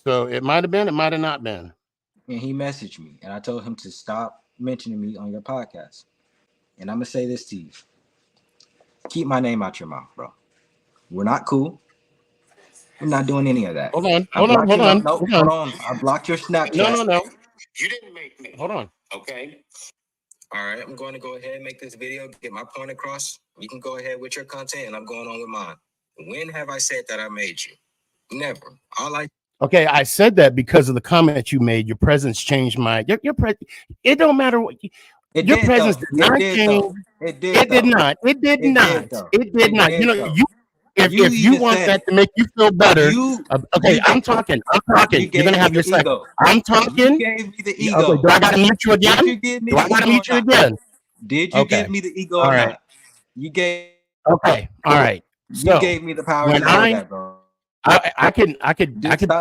A: So it might have been, it might have not been.
K: And he messaged me, and I told him to stop mentioning me on your podcast. And I'm going to say this to you. Keep my name out your mouth, bro. We're not cool. We're not doing any of that.
A: Hold on. Hold on.
K: I blocked your Snapchat.
A: No.
K: You didn't make me.
A: Hold on.
K: Okay. All right. I'm going to go ahead and make this video, get my point across. You can go ahead with your content, and I'm going on with mine. When have I said that I made you? Never.
A: Okay, I said that because of the comment you made. Your presence changed my. It don't matter what. Your presence did not change.
K: It did.
A: It did not. It did not. It did not. You know, if you want that to make you feel better, okay, I'm talking. You're gonna have your say. I'm talking.
K: You gave me the ego.
A: Okay, do I gotta mute you again? Do I gotta mute you again?
K: Did you give me the ego or not? You gave.
A: Okay. All right. So
K: you gave me the power to do that, bro.
A: I could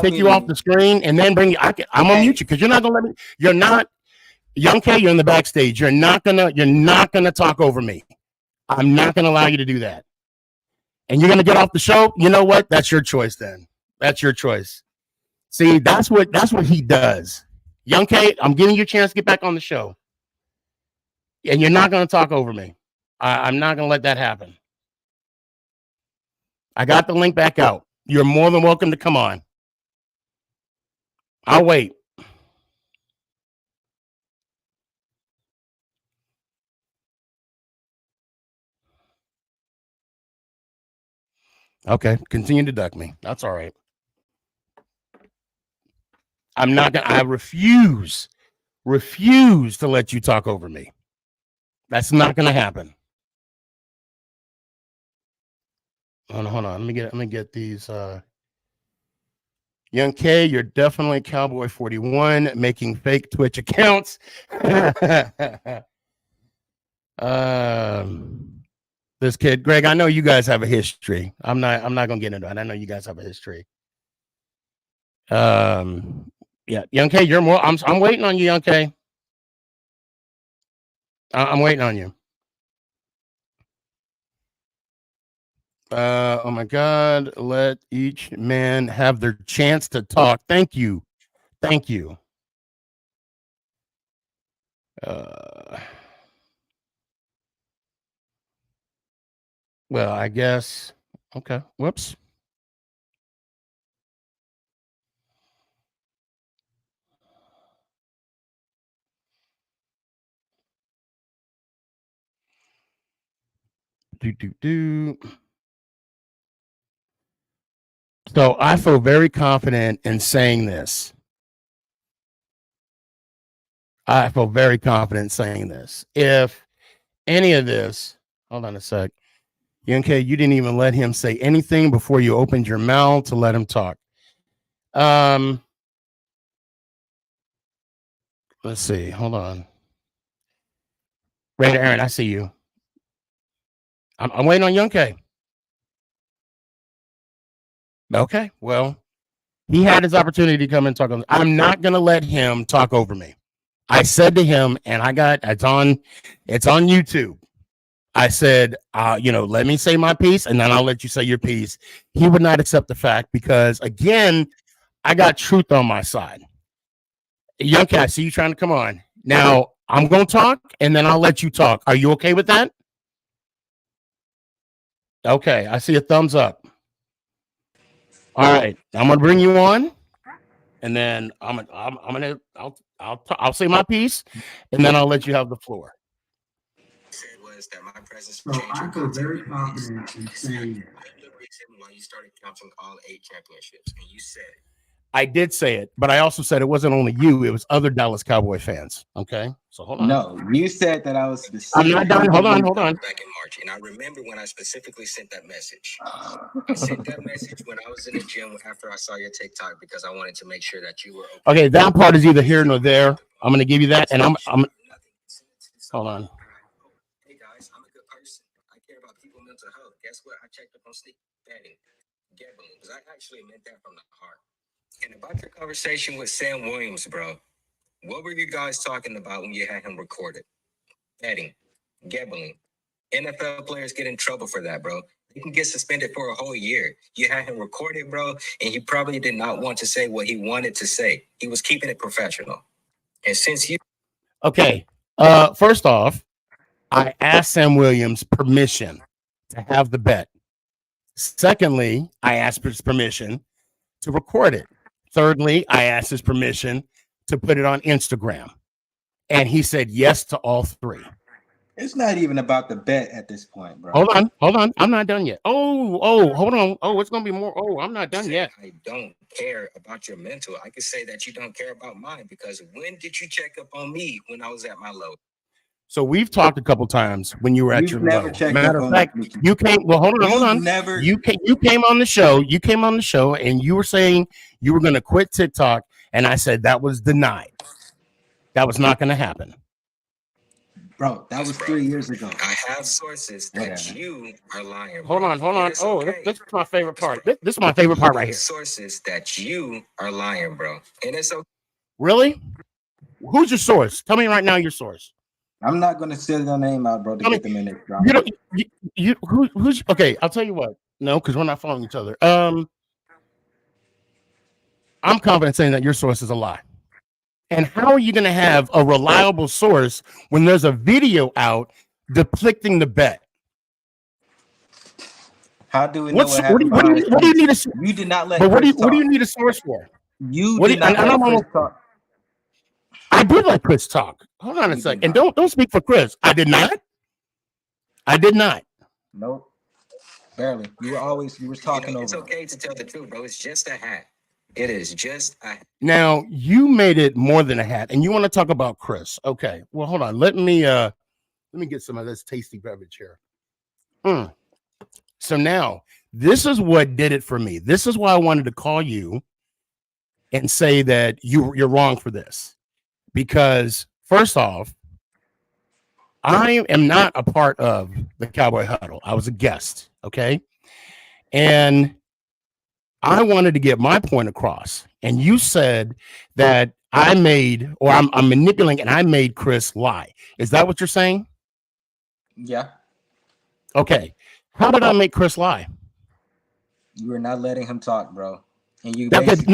A: take you off the screen and then bring you. I'm gonna mute you because you're not gonna let me. You're not. Young K, you're in the backstage. You're not gonna talk over me. I'm not gonna allow you to do that. and you're gonna get off the show, you know what? That's your choice then. That's your choice. See, that's what he does. Young K, I'm giving you a chance to get back on the show. And you're not gonna talk over me. I'm not gonna let that happen. I got the link back out. You're more than welcome to come on. I'll wait. Okay, continue to duck me. That's all right. I'm not gonna. I refuse to let you talk over me. That's not gonna happen. Hold on. Let me get these. Young K, you're definitely Cowboy 41 making fake Twitch accounts. This kid, Greg, I know you guys have a history. I'm not gonna get into it. I know you guys have a history. Yeah, Young K, you're more. I'm waiting on you, Young K. I'm waiting on you. Oh my God, let each man have their chance to talk. Thank you. Well, I guess. Okay. Whoops. So I feel very confident in saying this. If any of this, hold on a sec. Young K, you didn't even let him say anything before you opened your mouth to let him talk. Let's see. Hold on. Raider Aaron, I see you. I'm waiting on Young K. Okay, well, he had his opportunity to come and talk. I'm not going to let him talk over me. I said to him, and it's on YouTube. I said, let me say my piece, and then I'll let you say your piece. He would not accept the fact because, again, I got truth on my side. Young K, I see you trying to come on. Now, I'm going to talk, and then I'll let you talk. Are you okay with that? Okay, I see a thumbs up. All right, I'm gonna bring you on, and then I'll say my piece, and then I'll let you have the floor.
K: So I feel very confident in saying that.
L: Why you started counting all 8 championships, and you said
A: I did say it, but I also said it wasn't only you; it was other Dallas Cowboy fans. Okay, so hold on.
K: No, you said that I was
A: I'm not done. Hold on.
L: back in March, and I remember when I specifically sent that message. I sent that message when I was in the gym after I saw your TikTok because I wanted to make sure that you were
A: okay. That part is either here nor there. I'm going to give you that, and I'm. Hold on.
L: Hey guys, I'm a good person. I care about people's mental health. Guess what? I checked up on sleep, betting, gambling, because I actually meant that from the heart. And about your conversation with Sam Williams, bro, what were you guys talking about when you had him recorded? Betting, gambling. NFL players get in trouble for that, bro. They can get suspended for a whole year. You had him recorded, bro, and he probably did not want to say what he wanted to say. He was keeping it professional. And since you...
A: Okay, first off, I asked Sam Williams permission to have the bet. Secondly, I asked his permission to record it. Thirdly, I asked his permission to put it on Instagram. And he said yes to all 3.
K: It's not even about the bet at this point, bro.
A: Hold on. I'm not done yet. Oh, hold on. Oh, it's going to be more. Oh, I'm not done yet.
L: I don't care about your mental. I could say that you don't care about mine because when did you check up on me when I was at my low?
A: So we've talked a couple times when you were at your
K: never
A: low.
K: checked
A: Matter
K: up
A: of
K: on
A: fact,
K: me.
A: you came. Well, hold on.
K: Never.
A: You came on the show. You came on the show, and you were saying you were going to quit TikTok, and I said that was denied. That was not going to happen.
K: Bro, that was 3 years ago.
L: I have sources that you are lying.
A: Hold on. Oh, this is my favorite part. This is my favorite part right here.
L: Sources that you are lying, bro. And it's okay.
A: Really? Who's your source? Tell me right now your source.
K: I'm not going to say their name out, bro, to get them in there.
A: Who's okay? I'll tell you what. No, because we're not following each other. I'm confident saying that your source is a lie. And how are you going to have a reliable source when there's a video out depicting the bet?
K: How do we know what happened?
A: What do you need a?
K: You did not let.
A: But what do
K: Chris
A: you
K: talk.
A: need a source for?
K: You did not let Chris talk.
A: I did let Chris talk. Hold on a second. And don't speak for Chris. I did not. I did not.
K: Nope. Barely. You were talking over.
L: It's okay to tell the truth, bro. It's just a hat. It is just a hat.
A: Now you made it more than a hat, and you want to talk about Chris. Okay. Well, hold on. Let me get some of this tasty beverage here. So now this is what did it for me. This is why I wanted to call you and say that you're wrong for this. Because first off, I am not a part of the Cowboy Huddle. I was a guest, okay? And I wanted to get my point across. And you said that I'm manipulating and I made Chris lie. Is that what you're saying?
K: Yeah.
A: Okay. How did I make Chris lie?
K: You were not letting him talk, bro. And you
A: No. That's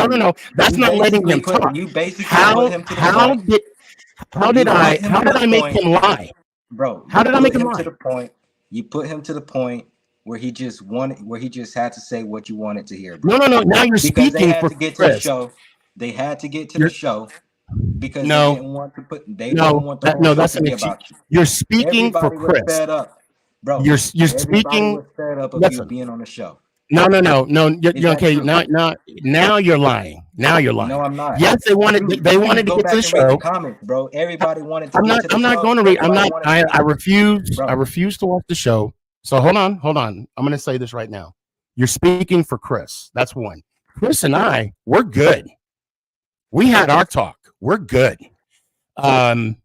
A: not letting him talk.
K: You basically put him to the point.
A: How did I make him lie?
K: Bro,
A: how did I make him lie?
K: To the point. You put him to the point where he just had to say what you wanted to hear, bro.
A: No. Now you're speaking
K: they had
A: for
K: to get
A: Chris.
K: to the show. They had to get to the show because they didn't want to put. They didn't want the whole show to be about you.
A: You're speaking
K: Everybody
A: for Chris.
K: Was fed up, bro.
A: You're speaking.
K: Was fed up of you being on the show.
A: No. You're okay. Now you're lying. Now you're lying.
K: No, I'm not.
A: Yes, they wanted to get to the show.
K: Comments, bro. Everybody wanted to.
A: I'm not going to read. I refuse. Bro. I refuse to watch the show. So hold on. I'm going to say this right now. You're speaking for Chris. That's one. Chris and I, we're good. We had our talk. We're good. I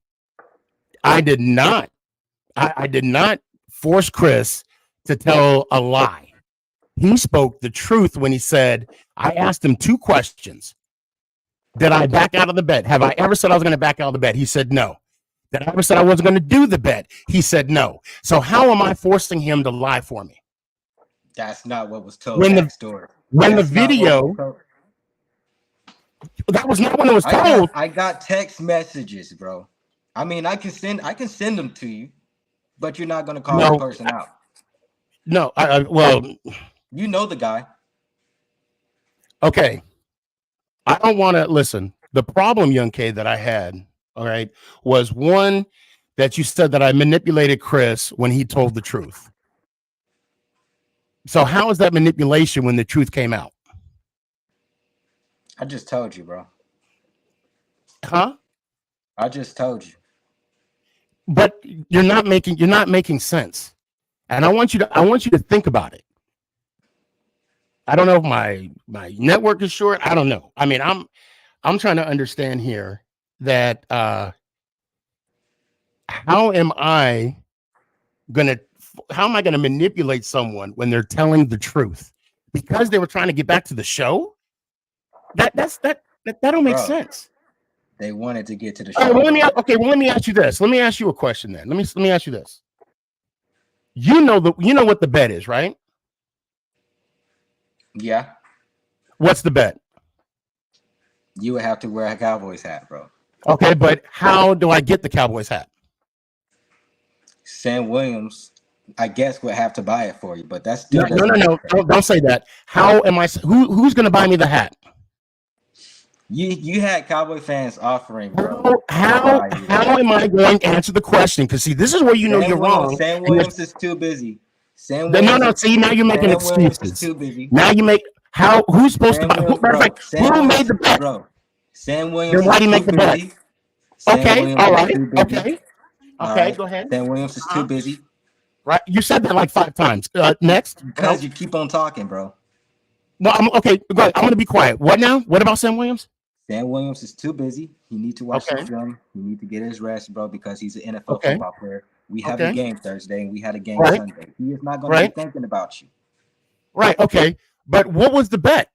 A: did not force Chris to tell a lie. He spoke the truth when he said, I asked him 2 questions. Did I back out of the bet? Have I ever said I was going to back out of the bet? He said no. Did I ever said I wasn't going to do the bet? He said no. So how am I forcing him to lie for me?
K: That's not what was told. When
A: the video, that was not when it was told.
K: I got text messages, bro. I mean, I can send them to you, but you're not going to call the person out.
A: No, well,
K: you know the guy.
A: Okay. I don't want to listen. The problem, Young K, that I had, all right, was one that you said that I manipulated Chris when he told the truth. So how is that manipulation when the truth came out?
K: I just told you, bro.
A: Huh?
K: I just told you.
A: But you're not making sense. And I want you to think about it. I don't know if my network is short. I don't know. I mean, I'm trying to understand here that how am I gonna manipulate someone when they're telling the truth because they were trying to get back to the show? That don't make sense.
K: They wanted to get to the show.
A: Right, well, let me ask you this. Let me ask you a question then. Let me ask you this. You know what the bet is, right?
K: Yeah.
A: What's the bet?
K: You would have to wear a Cowboys hat, bro.
A: Okay, but how do I get the Cowboys hat?
K: Sam Williams, I guess, would have to buy it for you, but that's still
A: no. Don't say that. How am I? Who's going to buy me the hat?
K: You had Cowboy fans offering, bro.
A: How am I going to answer the question? Because see, this is where you're wrong.
K: Sam Williams is too busy.
A: See, now you're making excuses.
K: Too busy.
A: Now you make who's supposed to buy? Who made the bet?
K: Bro. Sam Williams.
A: Then why do you make the bet? Okay, all right. Okay, go ahead.
K: Sam Williams is too busy.
A: Right, you said that like 5 times. Next,
K: because you keep on talking, bro.
A: No, okay. Go ahead. I'm going to be quiet. What now? What about Sam Williams?
K: Sam Williams is too busy. He needs to watch the film. He needs to get his rest, bro, because he's an NFL football player. We have a game Thursday, and we had a game Sunday. He is not going to be thinking about you.
A: Right. Okay. But what was the bet?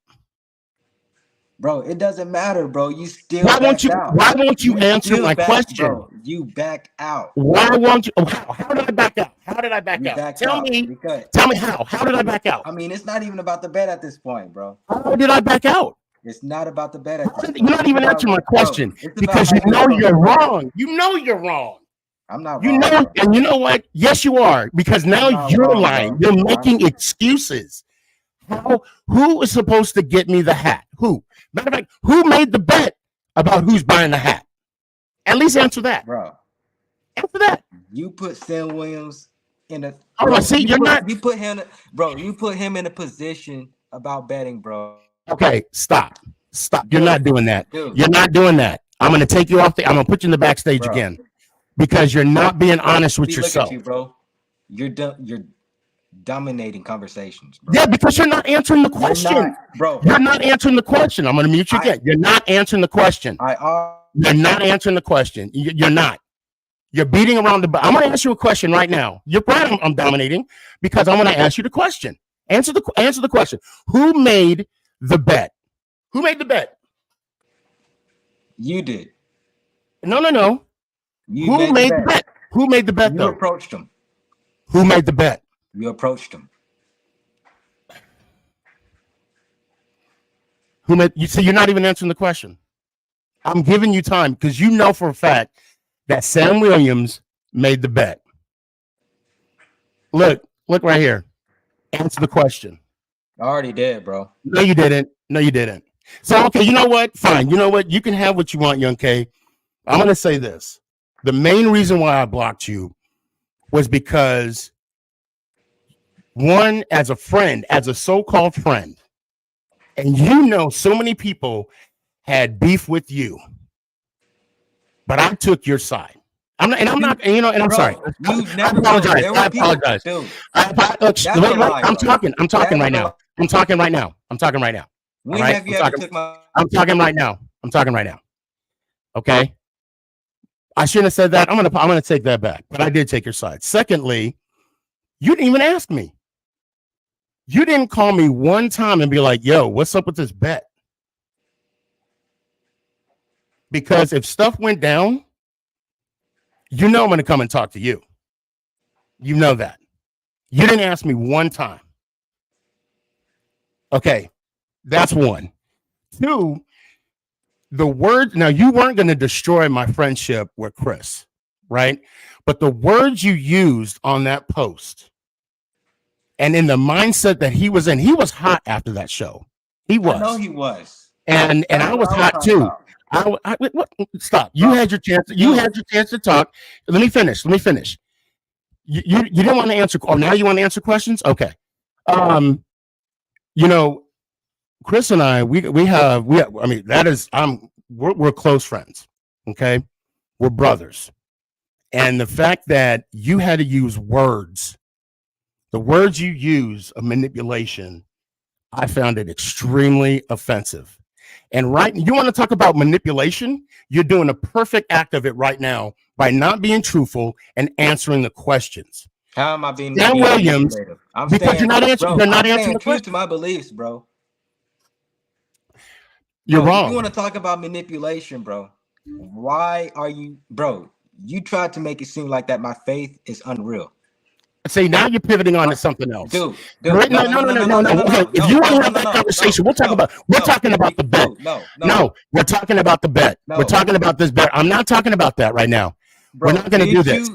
K: Bro, it doesn't matter, bro. You still
A: Why won't
K: backed
A: you?
K: out.
A: Why won't you answer
K: still
A: my question?
K: Bro, you backed out.
A: Why won't you? How did I back out? How did I back
K: You
A: out?
K: backed
A: Tell
K: out
A: me.
K: because
A: Tell me how. How did I back out?
K: I mean, it's not even about the bet at this point, bro.
A: How did I back out?
K: It's not about the bet at this point.
A: You're not even answering my question because you know you're wrong. You know you're wrong.
K: I'm not
A: You
K: wrong.
A: know, and you know what? Yes, you are, because now you're
K: wrong,
A: lying.
K: bro.
A: You're making excuses. Who is supposed to get me the hat? Who? Matter of fact, who made the bet about who's buying the hat? At least answer that.
K: Bro.
A: Answer that.
K: You put Sam Williams in a
A: see, you're not.
K: You put him, bro. You put him in a position about betting, bro.
A: Okay, stop. You're not doing that.
K: Dude.
A: You're not doing that. I'm going to take you off I'm going to put you in the backstage again because you're not being honest with yourself.
K: Look at you, bro. You're dominating conversations, bro.
A: Yeah, because you're not answering the question. You're not answering the question. I'm going to mute you again. You're not answering the question. You're not answering the question. You're not. You're beating around the. I'm going to ask you a question right now. You're right. I'm dominating because I'm going to ask you the question. Answer the question. Who made the bet? Who made the bet?
K: You did.
A: No. Who made the bet? Who made the bet?
K: You
A: though?
K: Approached him.
A: Who made the bet?
K: You approached him.
A: Who made you? See, you're not even answering the question. I'm giving you time because you know for a fact that Sam Williams made the bet. Look right here. Answer the question.
K: I already did, bro.
A: No, you didn't. So, okay, you know what? Fine. You know what? You can have what you want, Young K. I'm going to say this. The main reason why I blocked you was because, one, as a friend, as a so-called friend, and you know so many people had beef with you, but I took your side. I'm sorry. I apologize. I'm talking right now. I'm talking right now. I'm talking right now. Okay. I shouldn't have said that. I'm gonna take that back, but I did take your side. Secondly, you didn't even ask me. You didn't call me one time and be like, "Yo, what's up with this bet?" Because if stuff went down, you know I'm gonna come and talk to you. You know that. You didn't ask me one time. Okay, that's one. Two, the word, now you weren't going to destroy my friendship with Chris, right? But the words you used on that post and in the mindset that he was in, he was hot after that show. He was.
K: I know he was.
A: And I was hot too. Stop. You had your chance. You had your chance to talk. Let me finish. You didn't want to answer. Oh, now you want to answer questions? Okay. You know, Chris and I, we're close friends. Okay. We're brothers. And the fact that you had to use words, the words you use of manipulation, I found it extremely offensive. And you want to talk about manipulation? You're doing a perfect act of it right now by not being truthful and answering the questions.
K: How am I being
A: Sam Williams? Because you're not answering. You're not answering the question.
K: To my beliefs, bro.
A: You're wrong.
K: If you want to talk about manipulation, bro, why are you, bro? You tried to make it seem like that my faith is unreal.
A: See, now you're pivoting on to something else.
K: Dude.
A: No. If you want to have that conversation, we're talking about the bet. No, we're talking about the bet. We're talking about this bet. I'm not talking about that right now. We're not going to do this.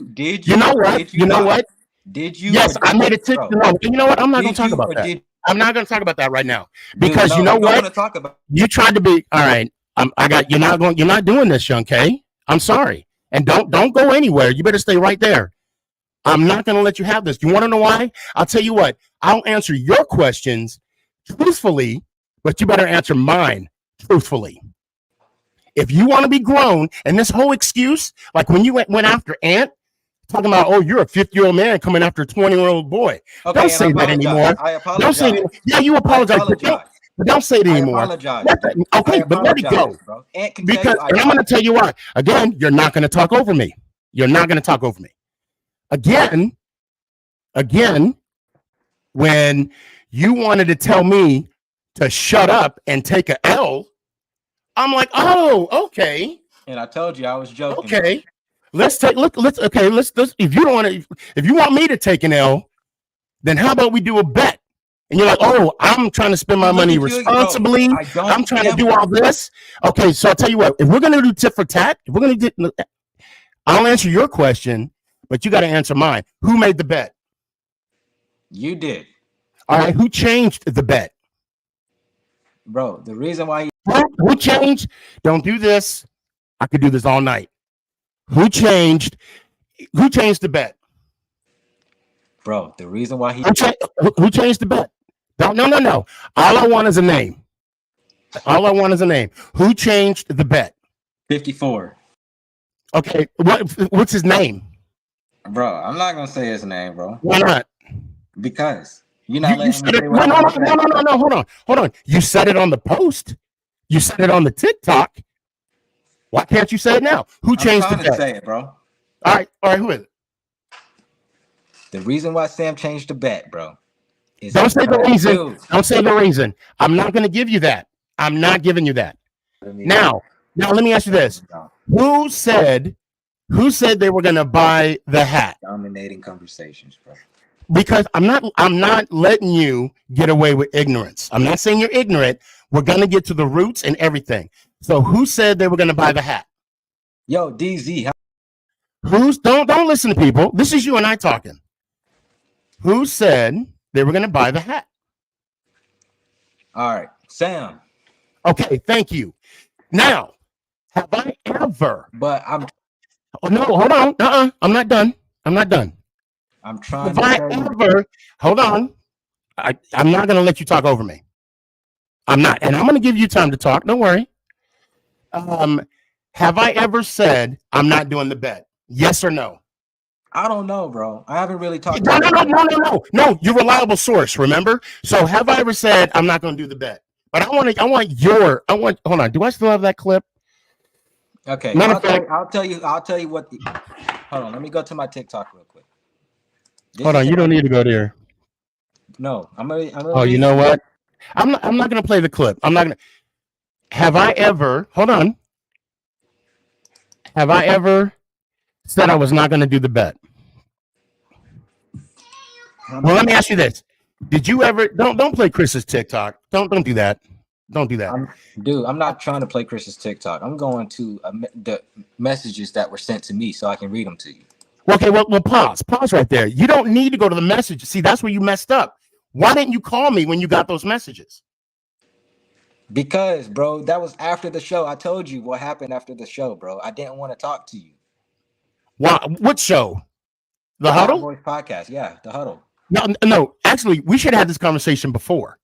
A: You know what?
K: Did you?
A: Yes, I made it. You know what? I'm not going to talk about that. I'm not going to talk about that right now because you know what? You tried to be all right. You're not doing this, Young K. I'm sorry, and don't go anywhere. You better stay right there. I'm not going to let you have this. You want to know why? I'll tell you what. I'll answer your questions truthfully, but you better answer mine truthfully. If you want to be grown, and this whole excuse, like when you went after Ant, talking about, oh, you're a 50-year-old man coming after a 20-year-old boy. Okay, don't say that anymore.
K: I apologize.
A: Don't say that. Yeah, you apologize. But don't say it anymore. Okay, but let it go. Because and I'm going to tell you why. Again, you're not going to talk over me. You're not going to talk over me. Again, when you wanted to tell me to shut up and take a L I'm like, oh, okay.
K: And I told you I was joking.
A: Okay. Let's if you don't want to, if you want me to take an L, then how about we do a bet? And you're like, oh, I'm trying to spend my money responsibly. I'm trying to do all this. Okay, so I'll tell you what, if we're gonna do tit for tat, if we're gonna do, I'll answer your question, but you got to answer mine. Who made the bet?
K: You did.
A: All right, who changed the bet?
K: Bro, the reason why
A: who changed? Don't do this. I could do this all night. Who changed the bet?
K: Bro, the reason why
A: who changed the bet? No. All I want is a name. Who changed the bet?
K: 54.
A: Okay, what's his name?
K: Bro, I'm not gonna say his name, bro.
A: Why not?
K: Because you're not letting me say
A: no, hold on. You said it on the post. You said it on the TikTok. Why can't you say it now? Who changed the bet?
K: Say it, bro.
A: All right, who is it?
K: The reason why Sam changed the bet, bro.
A: Don't say the reason. Dude. Don't say the reason. I'm not going to give you that. I'm not giving you that. Now, let me ask you this: Who said they were going to buy the hat?
K: Dominating conversations, bro.
A: Because I'm not letting you get away with ignorance. I'm not saying you're ignorant. We're going to get to the roots and everything. So, who said they were going to buy the hat?
K: Yo, DZ.
A: Don't listen to people. This is you and I talking. Who said they were going to buy the hat?
K: All right, Sam.
A: Okay, thank you. Now, have I ever?
K: But I'm.
A: Oh no, hold on. I'm not done.
K: I'm trying.
A: Have I ever? Hold on. I'm not going to let you talk over me. I'm not, and I'm going to give you time to talk. Don't worry. Have I ever said I'm not doing the bet? Yes or no?
K: I don't know, bro. I haven't really talked.
A: No. You're a reliable source. Remember. So have I ever said I'm not going to do the bet? But hold on. Do I still have that clip?
K: Okay. I'll tell you what. Hold on. Let me go to my TikTok real quick.
A: Hold on. You don't need to go there.
K: No, I'm gonna.
A: Oh, you know what? I'm not going to play the clip. I'm not going to. Have I ever? Hold on. Have I ever said I was not going to do the bet? Well, let me ask you this: Did you ever? Don't play Chris's TikTok. Don't do that. Don't do that.
K: I'm not trying to play Chris's TikTok. I'm going to the messages that were sent to me so I can read them to you.
A: Okay, well, pause right there. You don't need to go to the messages. See, that's where you messed up. Why didn't you call me when you got those messages?
K: Because, bro, that was after the show. I told you what happened after the show, bro. I didn't want to talk to you.
A: Why? What show? The Huddle?
K: Boys Podcast. Yeah, The Huddle.
A: No. Actually, we should have had this conversation before.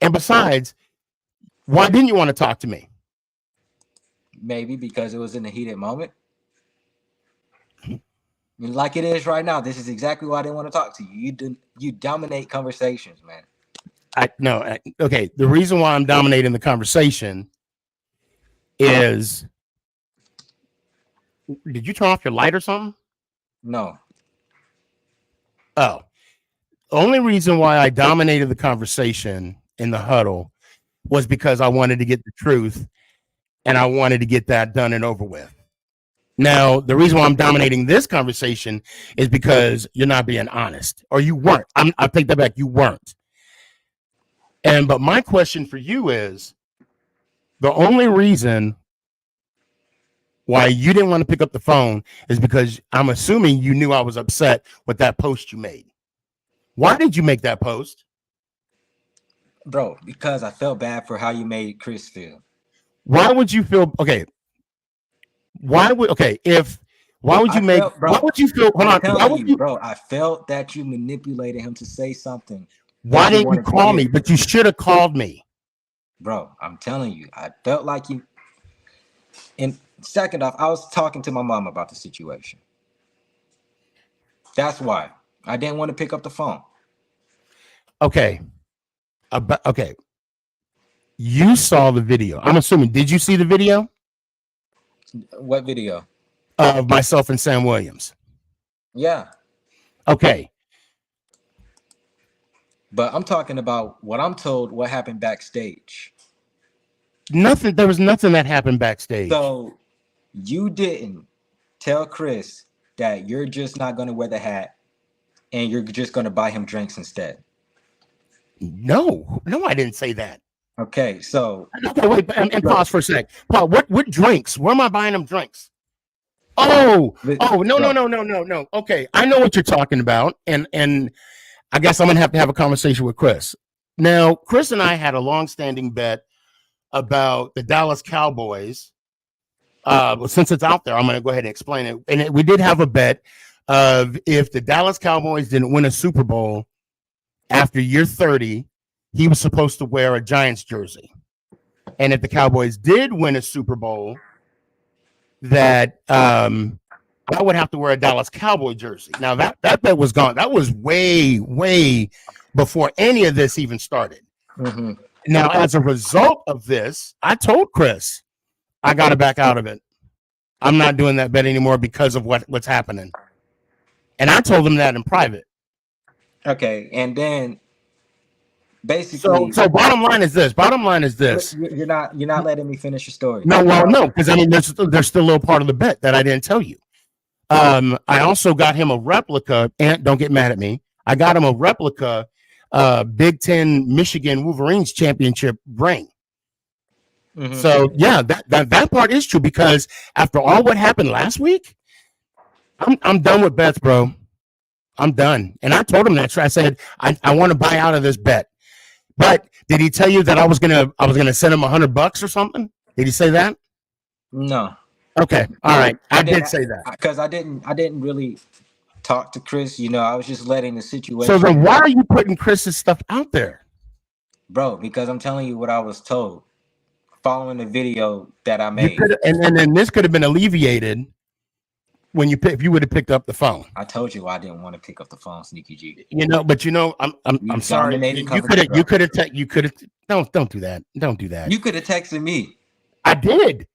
A: And besides, why didn't you want to talk to me?
K: Maybe because it was in a heated moment. Like it is right now. This is exactly why I didn't want to talk to you. You dominate conversations, man.
A: Okay. The reason why I'm dominating the conversation is, did you turn off your light or something?
K: No.
A: Oh, the only reason why I dominated the conversation in the huddle was because I wanted to get the truth and I wanted to get that done and over with. Now, the reason why I'm dominating this conversation is because you're not being honest, or you weren't. I take that back. You weren't. But my question for you is, the only reason why you didn't want to pick up the phone is because I'm assuming you knew I was upset with that post you made. Why did you make that post?
K: Bro, because I felt bad for how you made Chris feel.
A: Why would you feel okay? Why would you feel? Hold on.
K: Bro, I felt that you manipulated him to say something.
A: Why didn't you call me? But you should have called me.
K: Bro, I'm telling you, I felt like you. And second off, I was talking to my mom about the situation. That's why I didn't want to pick up the phone.
A: Okay. Okay. You saw the video. I'm assuming. Did you see the video?
K: What video?
A: Of myself and Sam Williams.
K: Yeah.
A: Okay.
K: But I'm talking about what I'm told, what happened backstage.
A: Nothing. There was nothing that happened backstage.
K: So you didn't tell Chris that you're just not going to wear the hat and you're just going to buy him drinks instead.
A: No, I didn't say that.
K: Okay, so
A: okay, wait, and pause for a sec. Paul, what drinks? Where am I buying them drinks? No. Okay, I know what you're talking about, and I guess I'm gonna have to have a conversation with Chris. Now, Chris and I had a long-standing bet about the Dallas Cowboys. Since it's out there, I'm gonna go ahead and explain it. And we did have a bet of if the Dallas Cowboys didn't win a Super Bowl after year 30, he was supposed to wear a Giants jersey. And if the Cowboys did win a Super Bowl, that I would have to wear a Dallas Cowboy jersey. Now that bet was gone. That was way before any of this even started.
K: Mm-hmm.
A: Now, as a result of this, I told Chris I got to back out of it. I'm not doing that bet anymore because of what's happening. And I told him that in private.
K: Okay, and then basically,
A: so bottom line is this.
K: You're not letting me finish your story.
A: No, because I mean, there's still a little part of the bet that I didn't tell you. I also got him a replica, and don't get mad at me. I got him a replica Big Ten Michigan Wolverines championship ring. Mm-hmm. So yeah, that part is true because after all what happened last week, I'm done with bets, bro. I'm done. And I told him that. I said I want to buy out of this bet. But did he tell you that I was gonna send him $100 or something? Did he say that?
K: No.
A: Okay. All right. I did say that
K: because I didn't really talk to Chris. You know, I was just letting the situation.
A: So then, why are you putting Chris's stuff out there,
K: bro? Because I'm telling you what I was told following the video that I made.
A: And then this could have been alleviated if you would have picked up the phone.
K: I told you I didn't want to pick up the phone, Sneaky G.
A: I'm sorry. You could have don't do that. Don't do that.
K: You could have texted me.
A: I did.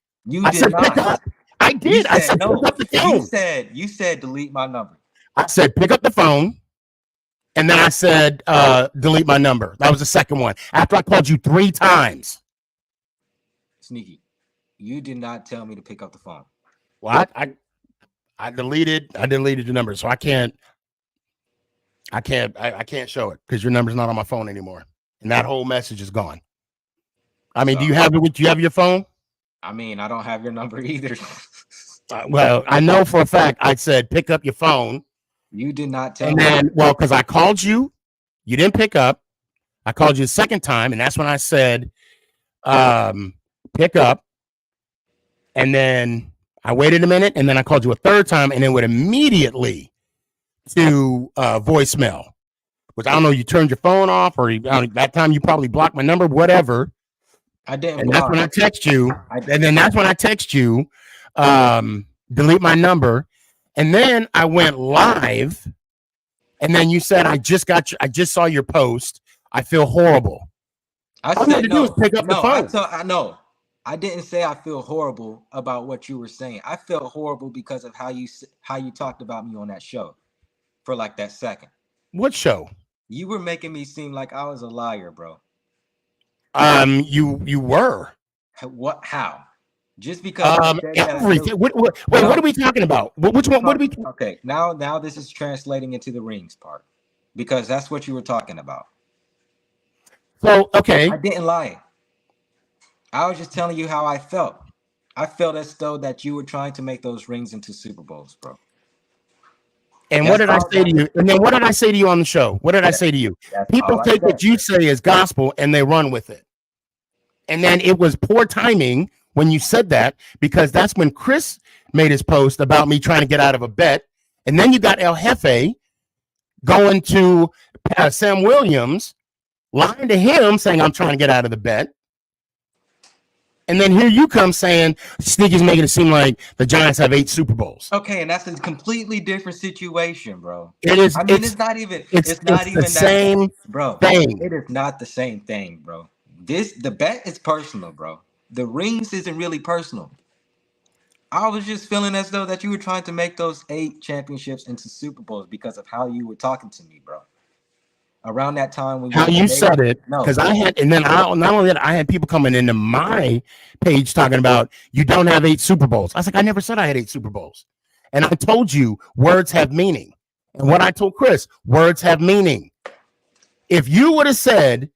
K: I said
A: pick up. I did. I said
K: no.
A: Pick up the phone.
K: You said delete my number.
A: I said pick up the phone. And then I said delete my number. That was the second one. After I called you 3 times.
K: Sneaky, you did not tell me to pick up the phone.
A: Well, I deleted your number, so I can't show it because your number's not on my phone anymore, and that whole message is gone. I mean, do you have it? Do you have your phone?
K: I mean, I don't have your number either.
A: Well, I know for a fact I said pick up your phone.
K: You did not tell
A: me. And then, because I called you, you didn't pick up. I called you a second time, and that's when I said pick up, and then I waited a minute, and then I called you a third time, and it went immediately to voicemail. Which I don't know, you turned your phone off, or that time you probably blocked my number, whatever.
K: I didn't.
A: And that's when I text you, and then that's when I text you, delete my number, and then I went live, and then you said I just saw your post. I feel horrible. All you had to do is pick up the phone.
K: I know. I didn't say I feel horrible about what you were saying. I felt horrible because of how you talked about me on that show for like that second.
A: What show?
K: You were making me seem like I was a liar, bro.
A: You were.
K: What? How? Just because
A: everything. What are we talking about? Which one? What are we?
K: Okay, now this is translating into the rings part because that's what you were talking about.
A: So okay,
K: I didn't lie. I was just telling you how I felt. I felt as though that you were trying to make those rings into Super Bowls, bro.
A: And what did I say to you? And then what did I say to you on the show? What did I say to you? People take what you say as gospel and they run with it. And then it was poor timing when you said that because that's when Chris made his post about me trying to get out of a bet. And then you got El Jefe going to Sam Williams, lying to him, saying I'm trying to get out of the bet. And then here you come saying Sneaky's making it seem like the Giants have 8 Super Bowls.
K: Okay, and that's a completely different situation, bro.
A: It is.
K: I mean, it's not even
A: the same
K: bro.
A: thing.
K: It is not the same thing, bro. The bet is personal, bro. The rings isn't really personal. I was just feeling as though that you were trying to make those 8 championships into Super Bowls because of how you were talking to me, bro. around that time when
A: How you said it,
K: no,
A: because I had, and then not only that, I had people coming into my page talking about you don't have 8 Super Bowls. I was like, I never said I had 8 Super Bowls, and I told you words have meaning, and what I told Chris, words have meaning. If you would have said,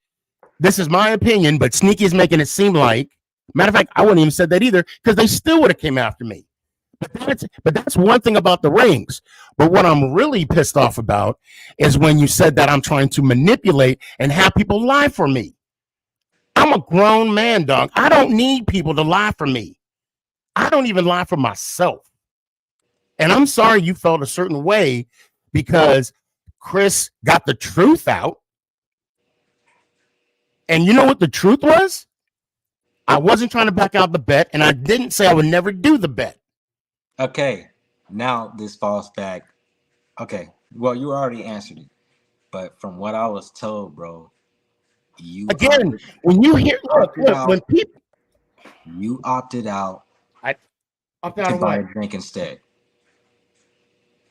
A: this is my opinion, but Sneaky is making it seem like, matter of fact, I wouldn't even said that either, because they still would have came after me. But that's one thing about the rings. But what I'm really pissed off about is when you said that I'm trying to manipulate and have people lie for me. I'm a grown man, dog. I don't need people to lie for me. I don't even lie for myself. And I'm sorry you felt a certain way because Chris got the truth out. And you know what the truth was? I wasn't trying to back out the bet, and I didn't say I would never do the bet.
K: Okay, now this falls back. Okay, well, you already answered it, but from what I was told, bro, you
A: again when you hear when people
K: you opted out.
A: I opted out
K: to
A: of
K: buy
A: what?
K: a drink instead.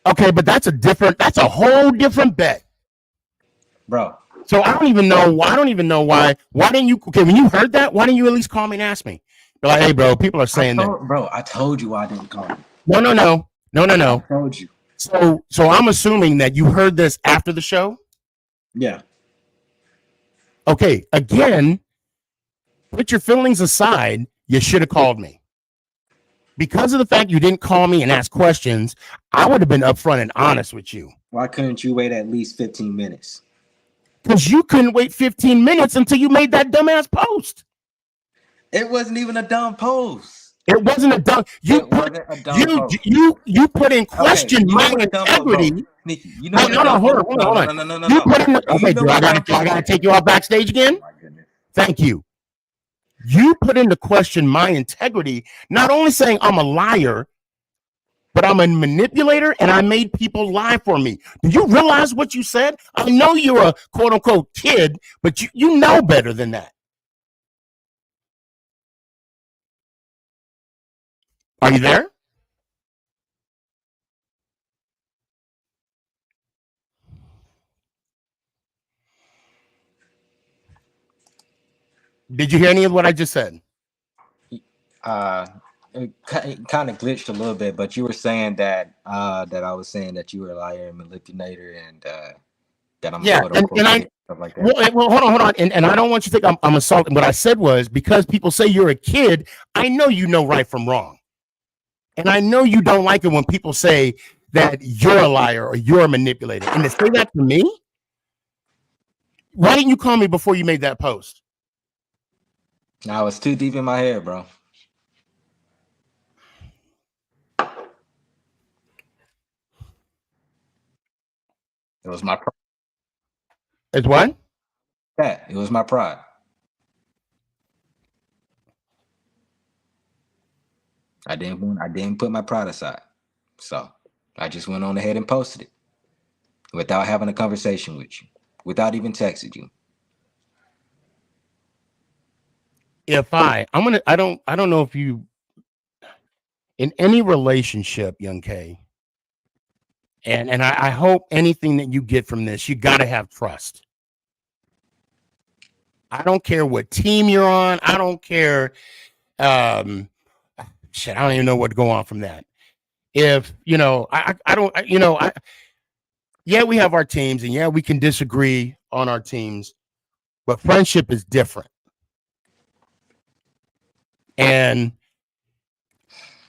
A: Okay, but that's a whole different bet,
K: bro.
A: So I don't even know why. Why didn't you? Okay, when you heard that, why didn't you at least call me and ask me? Be like, hey, bro, people are saying that.
K: Bro, I told you I didn't call you.
A: No.
K: I told you.
A: So I'm assuming that you heard this after the show.
K: Yeah.
A: Okay. Again, put your feelings aside. You should have called me. Because of the fact you didn't call me and ask questions, I would have been upfront and honest with you.
K: Why couldn't you wait at least 15 minutes?
A: Because you couldn't wait 15 minutes until you made that dumbass post.
K: It wasn't even a dumb post.
A: It wasn't a dumb. You put in question my integrity.
K: Nikki, you know
A: hold on.
K: No.
A: You put in. Okay, dude, I gotta take you off backstage again.
K: Oh my goodness.
A: Thank you. You put into question my integrity, not only saying I'm a liar, but I'm a manipulator and I made people lie for me. Do you realize what you said? I know you're a quote unquote kid, but you know better than that. Are you there? Did you hear any of what I just said?
K: It kind of glitched a little bit, but you were saying that that I was saying that you were a liar and manipulator, and that I'm stuff like that.
A: Well, hold on, and I don't want you to think I'm assaulting. What I said was because people say you're a kid, I know you know right from wrong, and I know you don't like it when people say that you're a liar or you're a manipulator. And to say that to me, why didn't you call me before you made that post?
K: I was too deep in my head, bro. It was my pride.
A: It's what?
K: Yeah, it was my pride. I didn't put my pride aside. So I just went on ahead and posted it without having a conversation with you, without even texting you.
A: If I don't know if you in any relationship, young K, and I hope anything that you get from this, you got to have trust. I don't care what team you're on. I don't care. I don't even know what to go on from that. If, yeah, we have our teams and yeah, we can disagree on our teams, but friendship is different. And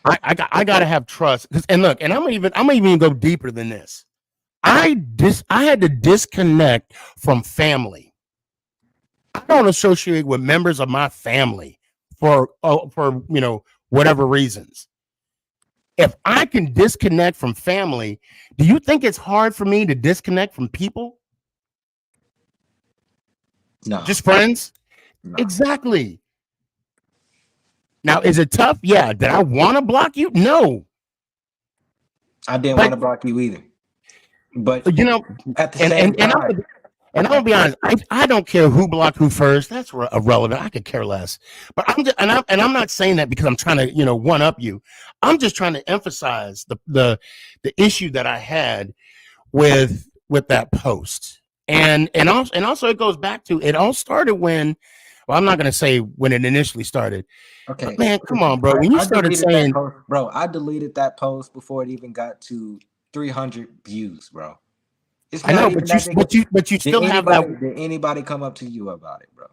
A: I got to have trust. And look, and I'm gonna even go deeper than this. I had to disconnect from family. I don't associate with members of my family for whatever reasons. If I can disconnect from family, do you think it's hard for me to disconnect from people?
K: No.
A: Just friends? No. Exactly. Now, is it tough? Yeah. Did I want to block you? No.
K: I didn't want to block you either. But
A: at the same time, and I'm gonna be honest, I don't care who blocked who first. That's irrelevant. I could care less. But I'm not saying that because I'm trying to one up you. I'm just trying to emphasize the issue that I had with that post. And also it goes back to, it all started when, well, I'm not going to say when it initially started.
K: Okay,
A: but man, come on, bro. When you
K: I
A: started
K: deleted that
A: saying,
K: post, bro, I deleted that post before it even got to 300 views, bro. It's
A: I
K: not
A: know,
K: even
A: but
K: that big.
A: you still have that.
K: Did anybody come up to you about it, bro?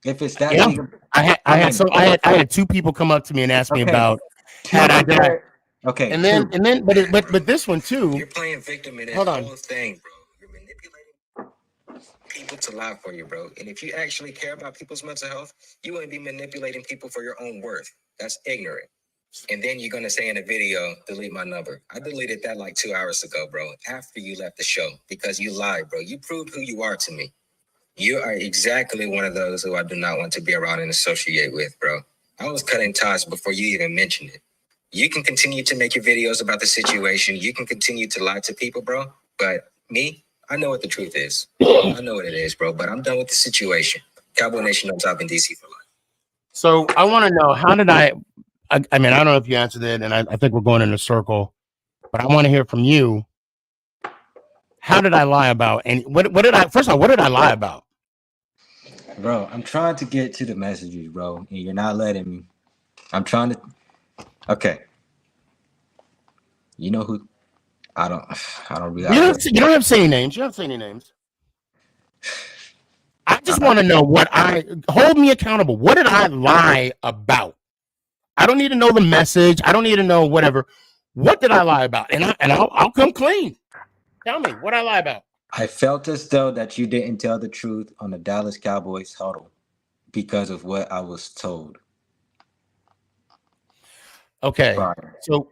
K: If it's that
A: Yeah,
K: big,
A: I had two people come up to me and ask me
K: okay,
A: about
K: two
A: had I done.
K: compared- okay,
A: And
K: two.
A: then, but this one too.
L: You're playing victim in that
A: Hold on.
L: whole thing, bro. You're manipulating people to lie for you, bro. And if you actually care about people's mental health, you wouldn't be manipulating people for your own worth. That's ignorant. And then you're gonna say in a video, delete my number. I deleted that like 2 hours ago, bro, after you left the show, because you lied, bro. You proved who you are to me. You are exactly one of those who I do not want to be around and associate with, bro. I was cutting ties before you even mentioned it. You can continue to make your videos about the situation. You can continue to lie to people, bro. But me, I know what the truth is. I know what it is, bro. But I'm done with the situation. Cowboy Nation on top in DC for life.
A: So I want to know, how did I mean, I don't know if you answered it, and I think we're going in a circle, but I want to hear from you. How did I lie about? And what did I, first of all, what did I lie about?
K: Bro, I'm trying to get to the messages, bro, and you're not letting me. I'm trying to. Okay. You know who? I don't really.
A: You don't have to say any names. You don't have to say any names. I just want to know hold me accountable. What did I lie about? I don't need to know the message. I don't need to know whatever. What did I lie about? And I'll come clean. Tell me what I lie about.
K: I felt as though that you didn't tell the truth on the Dallas Cowboys huddle because of what I was told.
A: Okay.
K: Prior.
A: So,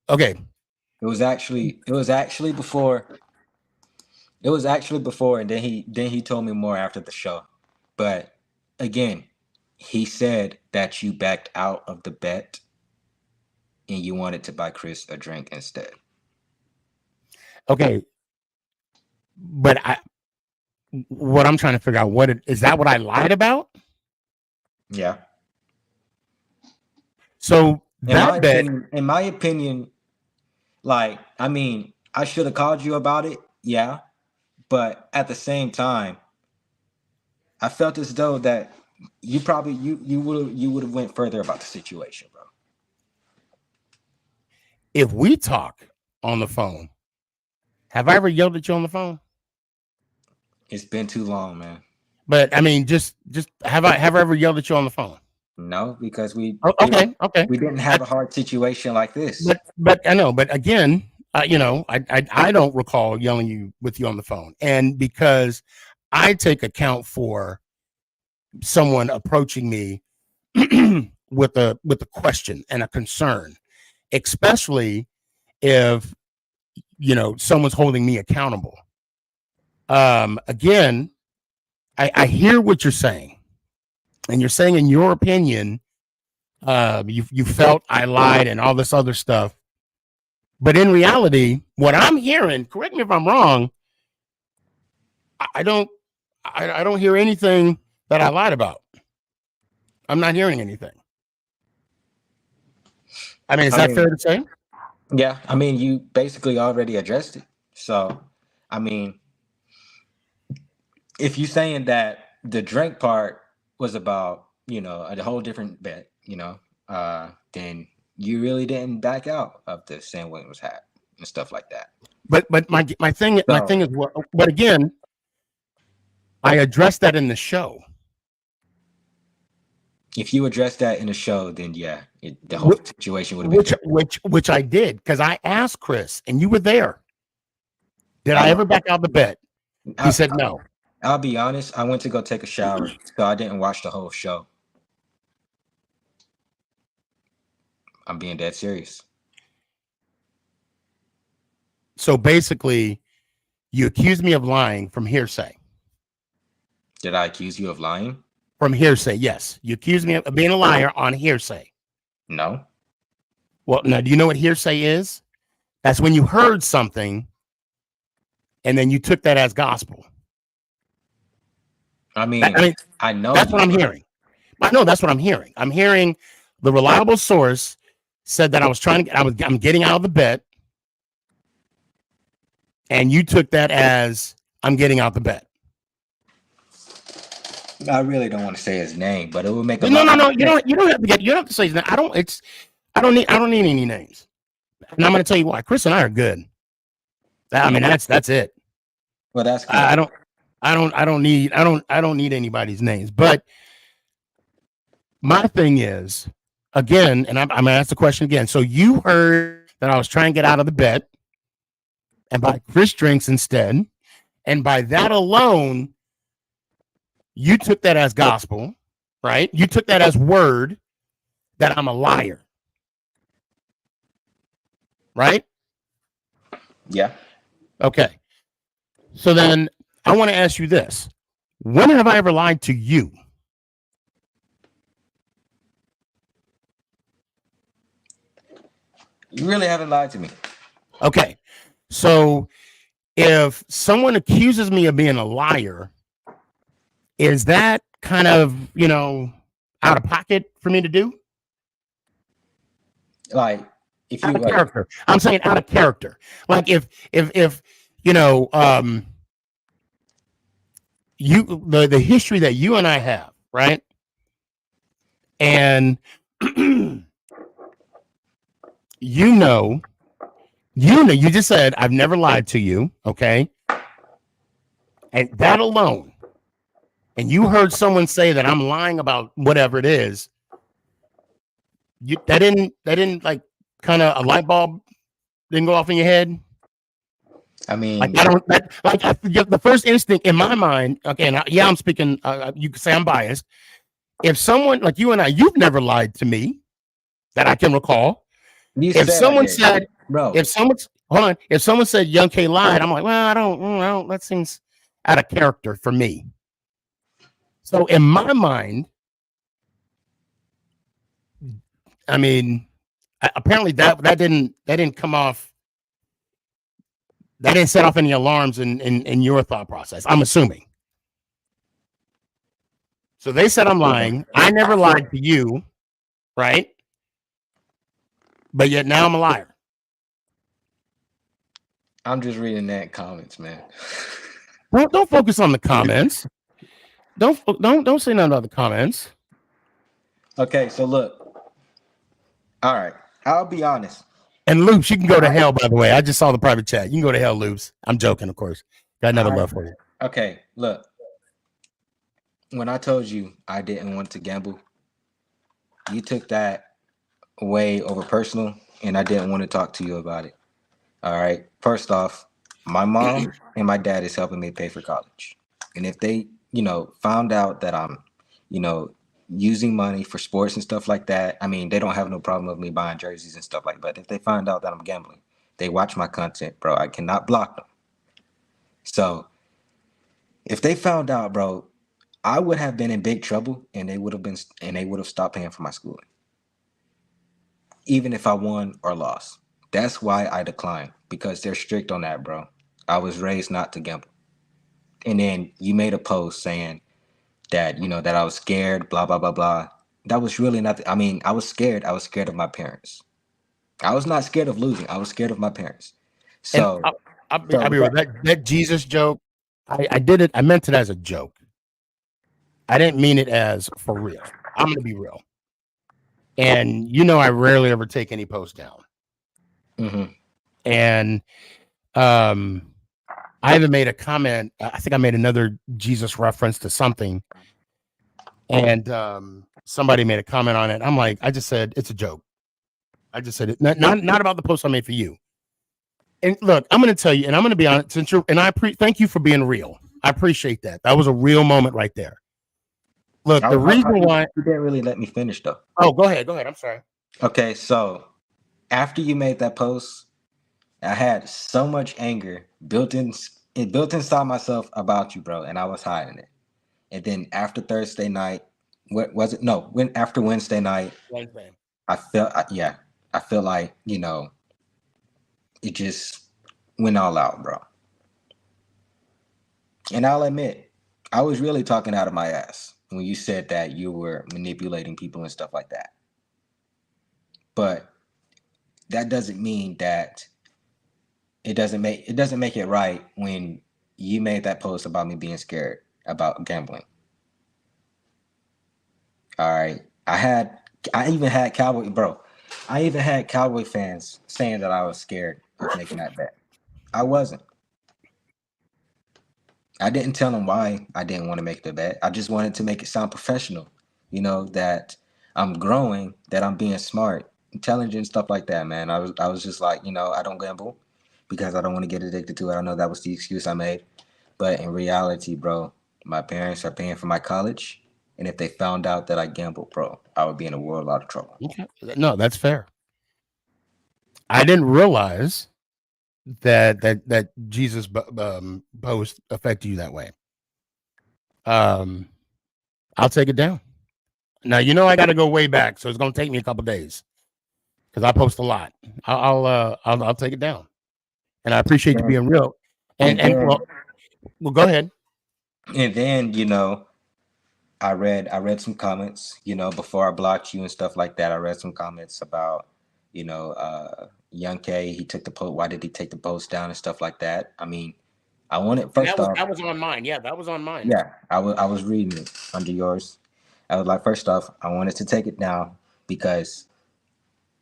A: okay.
K: It was actually before, and then he told me more after the show. But again, he said that you backed out of the bet and you wanted to buy Chris a drink instead.
A: Okay. But what I'm trying to figure out, is that what I lied about?
K: Yeah.
A: So
K: in my opinion, like, I mean, I should have called you about it. Yeah. But at the same time, I felt as though that you probably you would have went further about the situation, bro.
A: If we talk on the phone, have I ever yelled at you on the phone?
K: It's been too long, man.
A: But I mean, just have I ever yelled at you on the phone?
K: No, because we
A: we
K: didn't have a hard situation like this.
A: But I know. But again, I don't recall yelling with you on the phone, and because I take account for someone approaching me with a question and a concern, especially if someone's holding me accountable. Again, I hear what you're saying, and you're saying, in your opinion, you felt I lied and all this other stuff. But in reality, what I'm hearing, correct me if I'm wrong, I don't hear anything that I lied about. I'm not hearing anything. I mean, is that fair to say?
K: Yeah, I mean, you basically already addressed it. So, I mean, if you're saying that the drink part was about, a whole different bet, then you really didn't back out of the Sam Williams hat and stuff like that.
A: But my thing is, but again, I addressed that in the show.
K: If you addressed that in the show, then yeah, the whole situation would have been
A: which I did, because I asked Chris, and you were there. Did I ever back out the bet? He said no.
K: I'll be honest. I went to go take a shower, so I didn't watch the whole show. I'm being dead serious.
A: So basically, you accused me of lying from hearsay.
K: Did I accuse you of lying?
A: From hearsay, yes. You accused me of being a liar on hearsay.
K: No.
A: Well, now, do you know what hearsay is? That's when you heard something and then you took that as gospel.
K: I mean, I know
A: that's what I'm hearing. I know that's what I'm hearing. I'm hearing the reliable source said that I'm getting out of the bet. and you took that as I'm getting out the bet.
K: I really don't want to say his name, but it would make a
A: No.
K: lot.
A: You don't have to get. You don't have to say his name. I don't need any names. And I'm going to tell you why. Chris and I are good. I mean, that's it.
K: Well, that's good.
A: I don't need anybody's names. But my thing is, again, and I'm going to ask the question again. So you heard that I was trying to get out of the bet and buy Chris drinks instead, and by that alone, you took that as gospel, right? You took that as word that I'm a liar, right?
K: Yeah.
A: Okay. So then I want to ask you this. When have I ever lied to you?
K: You really haven't lied to me.
A: Okay. So if someone accuses me of being a liar, is that kind of, out of pocket for me to do?
K: Like, if you
A: Out of character. I'm saying out of character. Like if the history that you and I have, right? And you just said I've never lied to you, okay? And that alone, and you heard someone say that I'm lying about whatever it is, that didn't like kind of a light bulb didn't go off in your head.
K: I mean,
A: like the first instinct in my mind. Okay, and I'm speaking. You could say I'm biased. If someone like you and you've never lied to me that I can recall. If someone said, Young K lied, I'm like, well, I don't. That seems out of character for me. So in my mind, I mean, apparently that didn't come off. That didn't set off any alarms in your thought process. I'm assuming. So they said I'm lying. I never lied to you, right? But yet now I'm a liar.
K: I'm just reading that comments, man.
A: Well, don't focus on the comments. Don't say none of the comments.
K: Okay, so look. All right, I'll be honest.
A: And Loops, you can go to hell, by the way. I just saw the private chat. You can go to hell, Loops. I'm joking, of course. Got another love for you.
K: Okay, look. When I told you I didn't want to gamble, you took that way over personal, and I didn't want to talk to you about it. All right. First off, my mom and my dad is helping me pay for college. And if they, found out that I'm, using money for sports and stuff like that, I mean, they don't have no problem with me buying jerseys and stuff like that. But if they find out that I'm gambling, they watch my content, bro. I cannot block them. So if they found out, bro, I would have been in big trouble, and they would have stopped paying for my schooling, even if I won or lost. That's why I declined, because they're strict on that, bro. I was raised not to gamble. And then you made a post saying that, that I was scared, blah, blah, blah, blah. That was really not, I was scared. I was scared of my parents. I was not scared of losing. I was scared of my parents. So
A: I'll be real. That Jesus joke, I did it. I meant it as a joke. I didn't mean it as for real. I'm going to be real. And I rarely ever take any posts down.
K: Mm-hmm.
A: And I even made a comment. I think I made another Jesus reference to something. And somebody made a comment on it. I'm like, I just said, it's a joke. I just said it. Not about the post I made for you. And look, I'm going to tell you, and I'm going to be honest, thank you for being real. I appreciate that. That was a real moment right there. Look, the reason why
K: you didn't really let me finish though.
A: Oh, go ahead. I'm sorry.
K: Okay, so after you made that post, I had so much anger built inside myself about you, bro, and I was hiding it. And then after Thursday night, what was it? No, after Wednesday night,
A: Wednesday.
K: I felt like it just went all out, bro. And I'll admit, I was really talking out of my ass when you said that you were manipulating people and stuff like that. But that doesn't mean that it doesn't make it right when you made that post about me being scared about gambling. All right. I even had Cowboy fans saying that I was scared of making that bet. I wasn't. I didn't tell them why I didn't want to make the bet. I just wanted to make it sound professional, that I'm growing, that I'm being smart, intelligent, stuff like that, man. I was just like, I don't gamble because I don't want to get addicted to it. I know that was the excuse I made. But in reality, bro, my parents are paying for my college. And if they found out that I gambled, bro, I would be in a world lot of trouble.
A: Okay. No, that's fair. I didn't realize that Jesus post affected you that way. I'll take it down. Now I got to go way back, so it's gonna take me a couple days because I post a lot. I'll take it down, and I appreciate you being real. And well, go ahead.
K: And then I read some comments, before I blocked you and stuff like that. I read some comments about, Young K. He took the post. Why did he take the post down and stuff like that? I mean, I wanted first off.
A: That was on mine. Yeah, that was on mine.
K: Yeah, I was reading it under yours. I was like, first off, I wanted to take it down because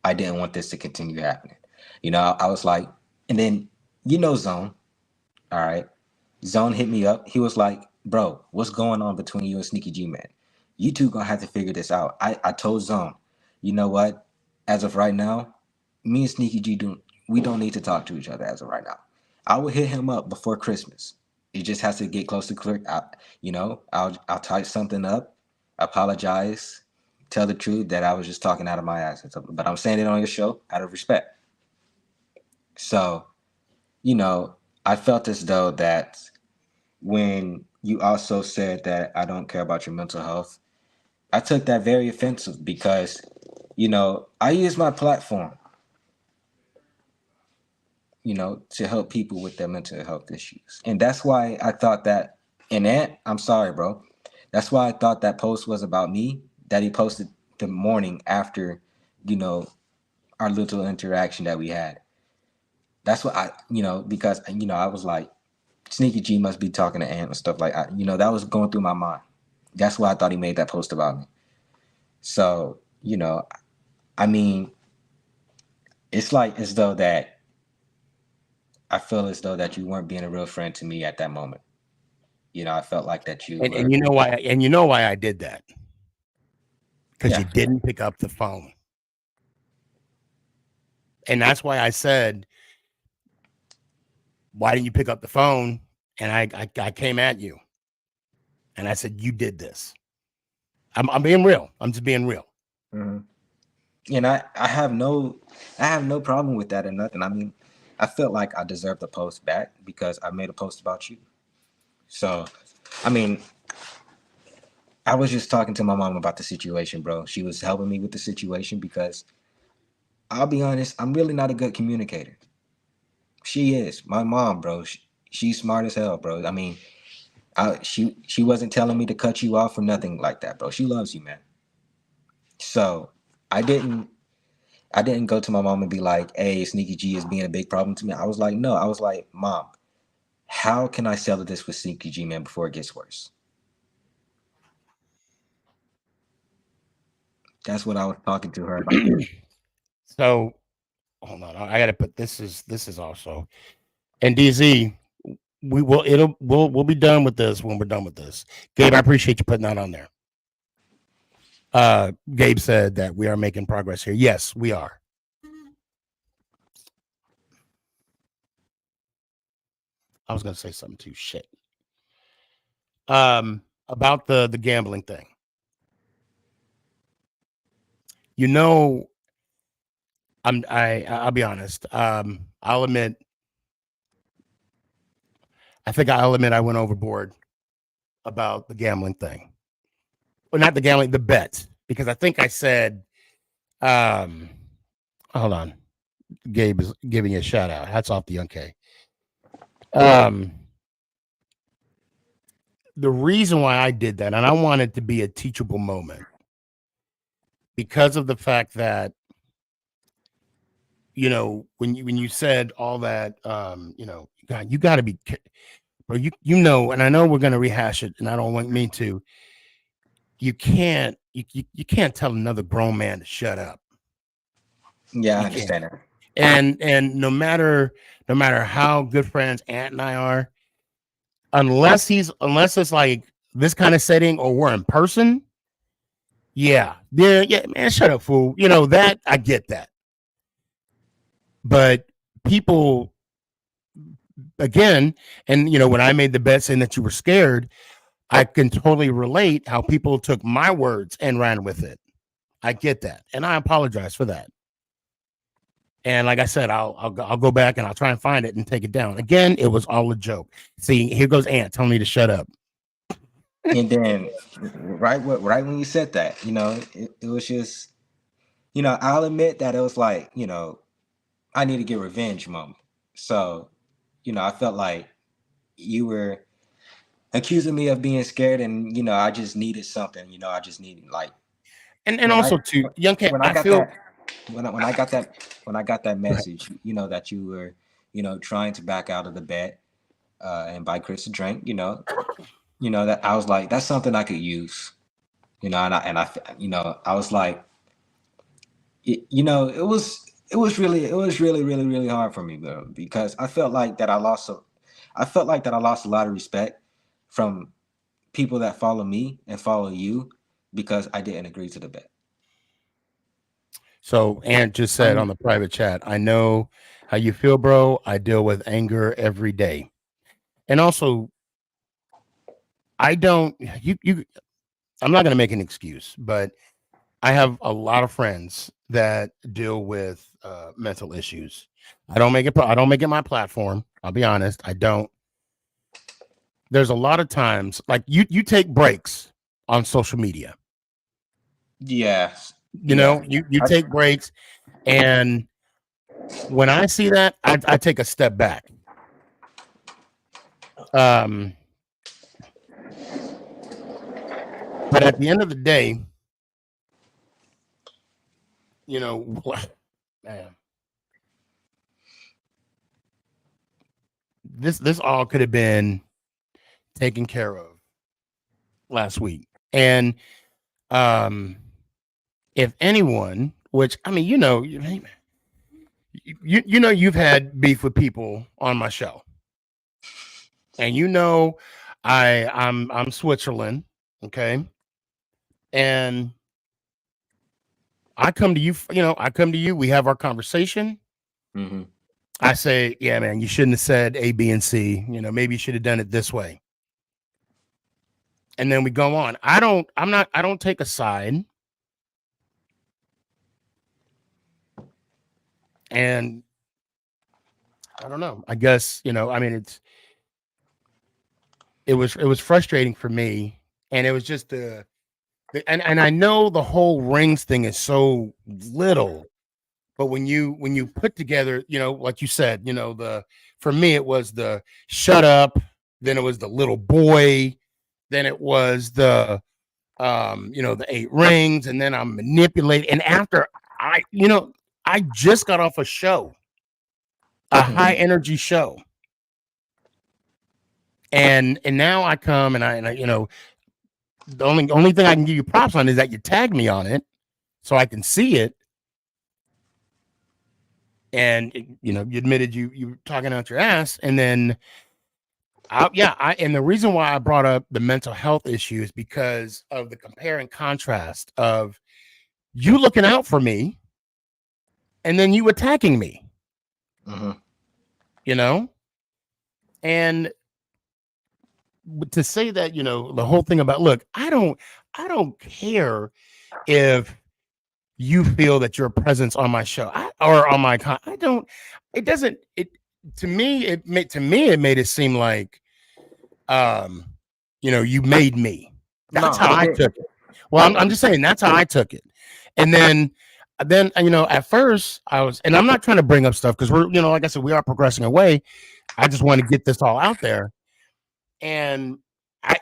K: I didn't want this to continue happening. I was like, and then Zone, all right. Zone hit me up. He was like, bro, what's going on between you and SneakyG, man? You two gonna have to figure this out. I told Zone, you know what? As of right now, me and SneakyG we don't need to talk to each other as of right now. I will hit him up before Christmas. It just has to get close to clear. I'll type something up, apologize, tell the truth that I was just talking out of my ass. But I'm saying it on your show out of respect. So, I felt as though that when you also said that I don't care about your mental health, I took that very offensive because, I use my platform, to help people with their mental health issues. And that's why I thought that, I'm sorry, bro. That's why I thought that post was about me, that he posted the morning after, our little interaction that we had. That's what because, I was like, SneakyG must be talking to Ant and stuff like that. That was going through my mind. That's why I thought he made that post about me. So, I mean, it's like as though that I feel as though that you weren't being a real friend to me at that moment. I felt like that you
A: and you know why I did that? Because you didn't pick up the phone. And that's why I said, why didn't you pick up the phone? And I came at you. And I said, you did this. I'm being real. I'm just being real.
K: Mm-hmm. And I have no problem with that or nothing. I mean, I felt like I deserved the post back because I made a post about you. So, I mean, I was just talking to my mom about the situation, bro. She was helping me with the situation because I'll be honest, I'm really not a good communicator. She is. My mom, bro. She's smart as hell, bro. I mean, she wasn't telling me to cut you off or nothing like that, bro. She loves you, man. So I didn't go to my mom and be like, hey, SneakyG is being a big problem to me. I was like, no. I was like, Mom, how can I settle this with SneakyG, man, before it gets worse? That's what I was talking to her about.
A: So, hold on. I got to put this is also. And DZ, we'll be done with this when we're done with this. Gabe, I appreciate you putting that on there. Gabe said that we are making progress here. Yes, we are. I was gonna say something too. Shit. About the gambling thing. I'll be honest. I'll admit. I'll admit I went overboard about the gambling thing. Well, not the gambling, the bet. Because I think I said, hold on. Gabe is giving you a shout out. Hats off to Young K. The reason why I did that, and I wanted to be a teachable moment, because of the fact that, you know, when you said all that, God, you got to be, bro. You know, and I know we're gonna rehash it, and I don't want me to. You can't you can't tell another grown man to shut up.
K: Yeah, I
A: You can't.
K: understand that.
A: And no matter how good friends Ant and I are, unless it's like this kind of setting or we're in person, yeah, man, shut up, fool. You know that I get that, but people again, and you know when I made the bet saying that you were scared, I can totally relate how people took my words and ran with it. I get that, and I apologize for that. And like I said, I'll go back and I'll try and find it and take it down. Again, it was all a joke. See, here goes Ant telling me to shut up.
K: And then right when you said that, you know, it was just, you know, I'll admit that it was like, you know, I need to get revenge moment. So, you know, I felt like you were accusing me of being scared, and you know, I just needed something. You know, I just needed like,
A: And
K: when
A: also
K: I
A: too, young cat,
K: when I
A: I
K: got
A: feel
K: that when I got that message, you know, that you were, you know, trying to back out of the bet and buy Chris a drink. You know that I was like, that's something I could use. You know, and I you know, I was like, you know, it was really hard for me, bro, because I felt like that I felt like that I lost a lot of respect from people that follow me and follow you because I didn't agree to the bet.
A: so. Ant just
K: I
A: said on
K: mean,
A: the private chat, I know how you feel, bro. I deal with anger every day, and also I don't. You. I'm not gonna make an excuse, but I have a lot of friends that deal with mental issues. I don't make it my platform. I'll be honest. I don't. There's a lot of times like you take breaks on social media.
K: yeah,
A: You know,
K: yeah.
A: you take breaks, and when I see that, I take a step back. Um, but at the end of the day, you know, man, this all could have been taken care of last week, and um, if anyone, which I mean, you know, you've had beef with people on my show, and you know, I'm Switzerland, okay, and I come to you, you know, I come to you. We have our conversation.
K: Mm-hmm.
A: I say, yeah, man, you shouldn't have said A, B, and C. You know, maybe you should have done it this way. And then we go on. I don't take a side. And I don't know. I guess, you know, I mean, it was frustrating for me. And it was just and I know the whole rings thing is so little, but when you put together, you know, like you said, you know, for me it was the shut up, then it was the little boy, then it was the you know, the 8 rings, and then I'm manipulating. And after I just got off a show, a high energy show, and now I come and I you know, the only thing I can give you props on is that you tagged me on it so I can see it. And you know, you admitted you were talking out your ass, and then and the reason why I brought up the mental health issue is because of the compare and contrast of you looking out for me and then you attacking me.
K: Mm-hmm.
A: You know, and to say that, you know, the whole thing about, look, I don't care if you feel that your presence on my show or on my I don't, it doesn't, it to me it made it seem like you know, you made me. That's
K: No,
A: how
K: it
A: I
K: didn't.
A: took it. Well, I'm just saying that's how I took it. And then you know, at first I was, and I'm not trying to bring up stuff because we're, you know, like I said, we are progressing away. I just want to get this all out there. And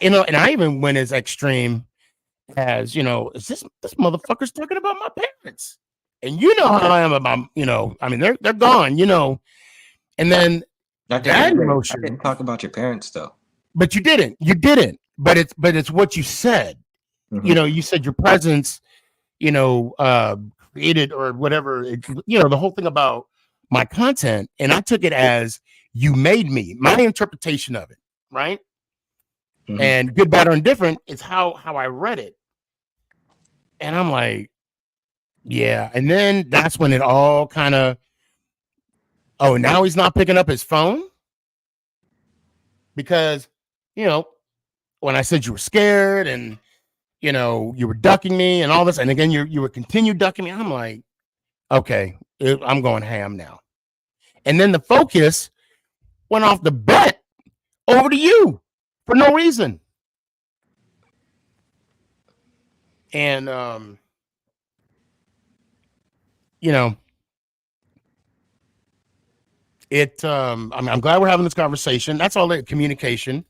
A: you know, and I even went as extreme as, you know, is this motherfucker's talking about my parents? And you know how I am about, I mean, they're gone, and then
K: I
A: that
K: didn't
A: emotion,
K: talk about your parents though.
A: but you didn't, but it's what you said, you said your presence, created or whatever, the whole thing about my content. And I took it as you made me, my interpretation of it. Right. And good, bad, or indifferent is how I read it. And I'm like, yeah. And then that's when it all kind of, oh, now he's not picking up his phone because, when I said you were scared and, you were ducking me and all this. And again, you were continue ducking me. I'm like, okay, I'm going ham now. And then the focus went off the bet over to you for no reason. And, I'm glad we're having this conversation. That's all that communication.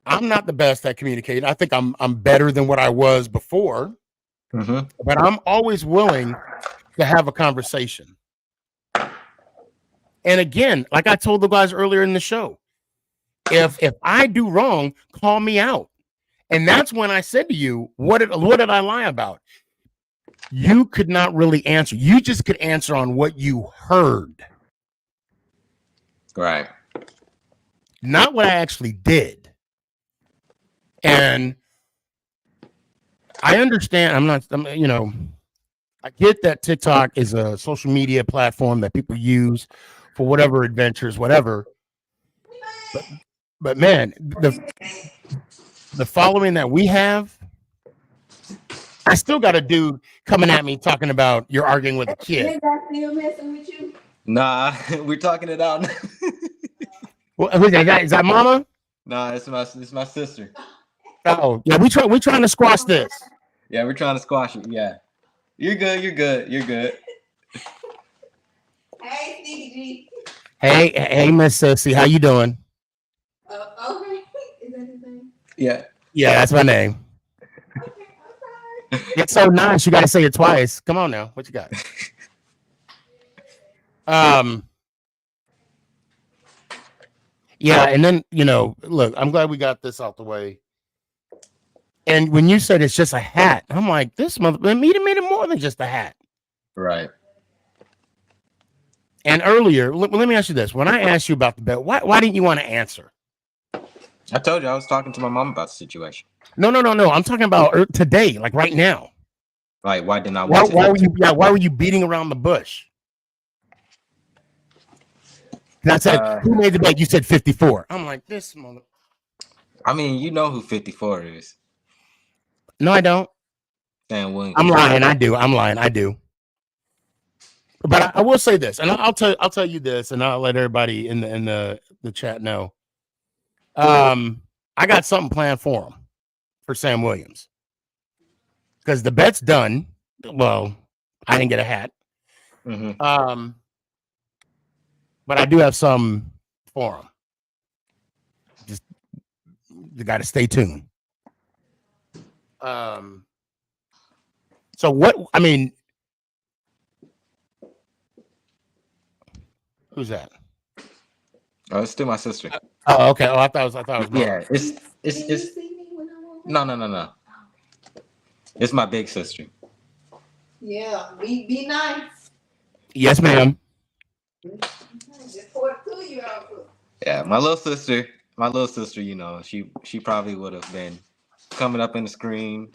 A: I'm not the best at communicating. I think I'm better than what I was before, but I'm always willing to have a conversation. And again, like I told the guys earlier in the show, if I do wrong, call me out. And that's when I said to you, what did I lie about? You could not really answer. You just could answer on what you heard.
K: Right.
A: Not what I actually did. And I understand, I get that TikTok is a social media platform that people use for whatever adventures, whatever. But man, the following that we have, I still got a dude coming at me talking about you're arguing with a kid.
K: Nah, we're talking it out.
A: Well, is that mama?
K: Nah, it's my sister.
A: Oh, yeah, we're trying to squash this.
K: Yeah, we're trying to squash it. Yeah. You're good.
M: Hey, SneakyG.
A: Hey, Miss Sissy, how you doing?
M: Okay. Is that his name?
K: Yeah.
A: Yeah, that's my name. It's so nice. You got to say it twice. Come on now. What you got? Yeah, and then, look, I'm glad we got this out the way. And when you said it's just a hat, I'm like, this made it more than just a hat.
K: Right.
A: And earlier, let me ask you this. When I asked you about the bet, why didn't you want to answer?
K: I told you I was talking to my mom about the situation.
A: No. I'm talking about today, like right now.
K: Like, why didn't I
A: want why were you beating around the bush? And I said, who made the bet? You said 54. I'm like, this mother.
K: I mean, you know who 54 is.
A: No, I don't.
K: Sam Williams.
A: I'm lying. I do. But I will say this, and I'll tell you this, and I'll let everybody in the chat know. I got something planned for him, for Sam Williams, because the bet's done. Well, I didn't get a hat. But I do have some for him. Just you got to stay tuned. So what? I mean, who's that?
K: Oh, it's still my sister.
A: Oh, okay. Oh, I thought it was.
K: Yeah, it's. No. It's my big sister.
M: Yeah, be nice.
A: Yes, ma'am.
M: Just pour it to you.
K: Yeah, my little sister. She probably would have been coming up in the screen,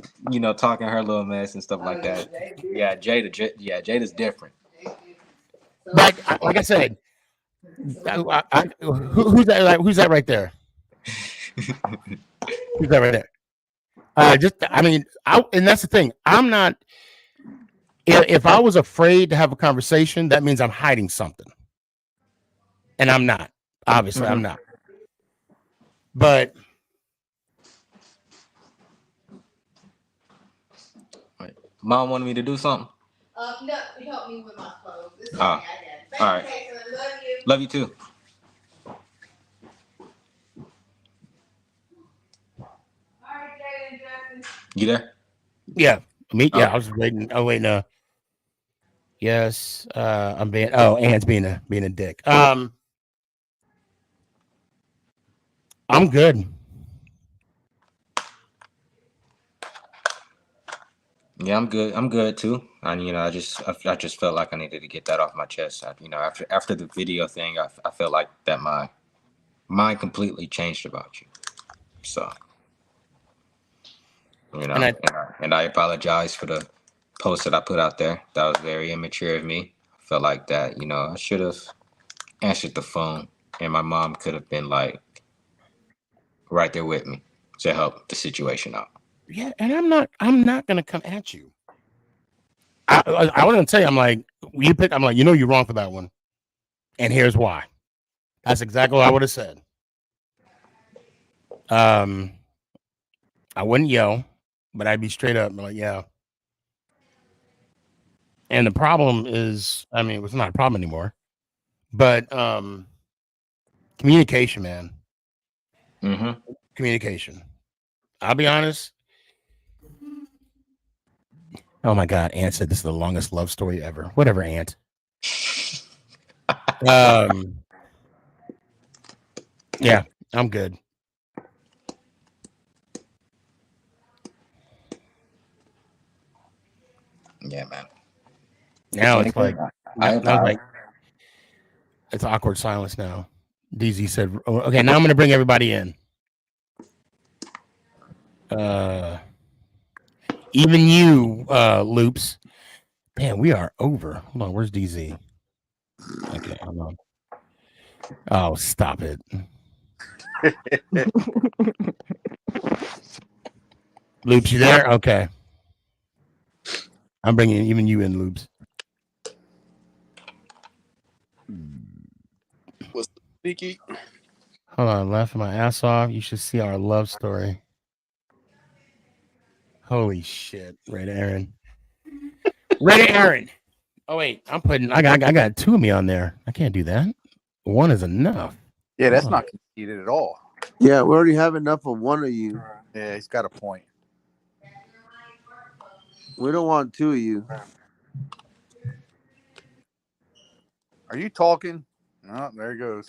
K: talking her little mess and stuff like that. Yeah, Jada's different.
A: Like I said, who's that? Who's that right there? Who's that right there? And that's the thing. I'm not. If I was afraid to have a conversation, that means I'm hiding something, and I'm not. Obviously, I'm not. But
K: Mom wanted me to do something.
M: No, help me with my clothes.
K: Oh, all right. Love you too.
M: All right, Jada and Justin.
K: You there?
A: Yeah, I was waiting. Yes. I'm being. Oh, Ant's being a dick. I'm good.
K: Yeah, I'm good. I'm good too. And I just felt like I needed to get that off my chest. After the video thing, I felt like that my mind completely changed about you. So, and I apologize for the post that I put out there. That was very immature of me. I felt like that, I should have answered the phone, and my mom could have been like right there with me to help the situation out.
A: Yeah, and I'm not gonna come at you. I was gonna tell you, I'm like, I'm like, you're wrong for that one, and here's why. That's exactly what I would have said. I wouldn't yell, but I'd be straight up, like, yeah. And the problem is, I mean, it's not a problem anymore, but communication, man.
K: Mm-hmm.
A: Communication. I'll be honest. Oh my God, Ant said this is the longest love story ever. Whatever, Ant. Yeah, I'm good.
K: Yeah, man.
A: Now it's like, it's awkward silence now. DZ said, okay, now I'm going to bring everybody in. Even you, Loops. Man, we are over. Hold on, where's DZ? Okay, hold on. Oh, stop it. Loops, you there? Okay. I'm bringing even you in, Loops.
D: What's the sneaky?
A: Hold on, laughing my ass off. You should see our love story. Holy shit. Right, Aaron. Right, Aaron. Oh, wait. I got two of me on there. I can't do that. One is enough.
D: Yeah, that's not conceited at all.
J: Yeah, we already have enough of one of you.
D: Yeah, he's got a point.
J: We don't want two of you.
D: Are you talking? Oh, there he goes.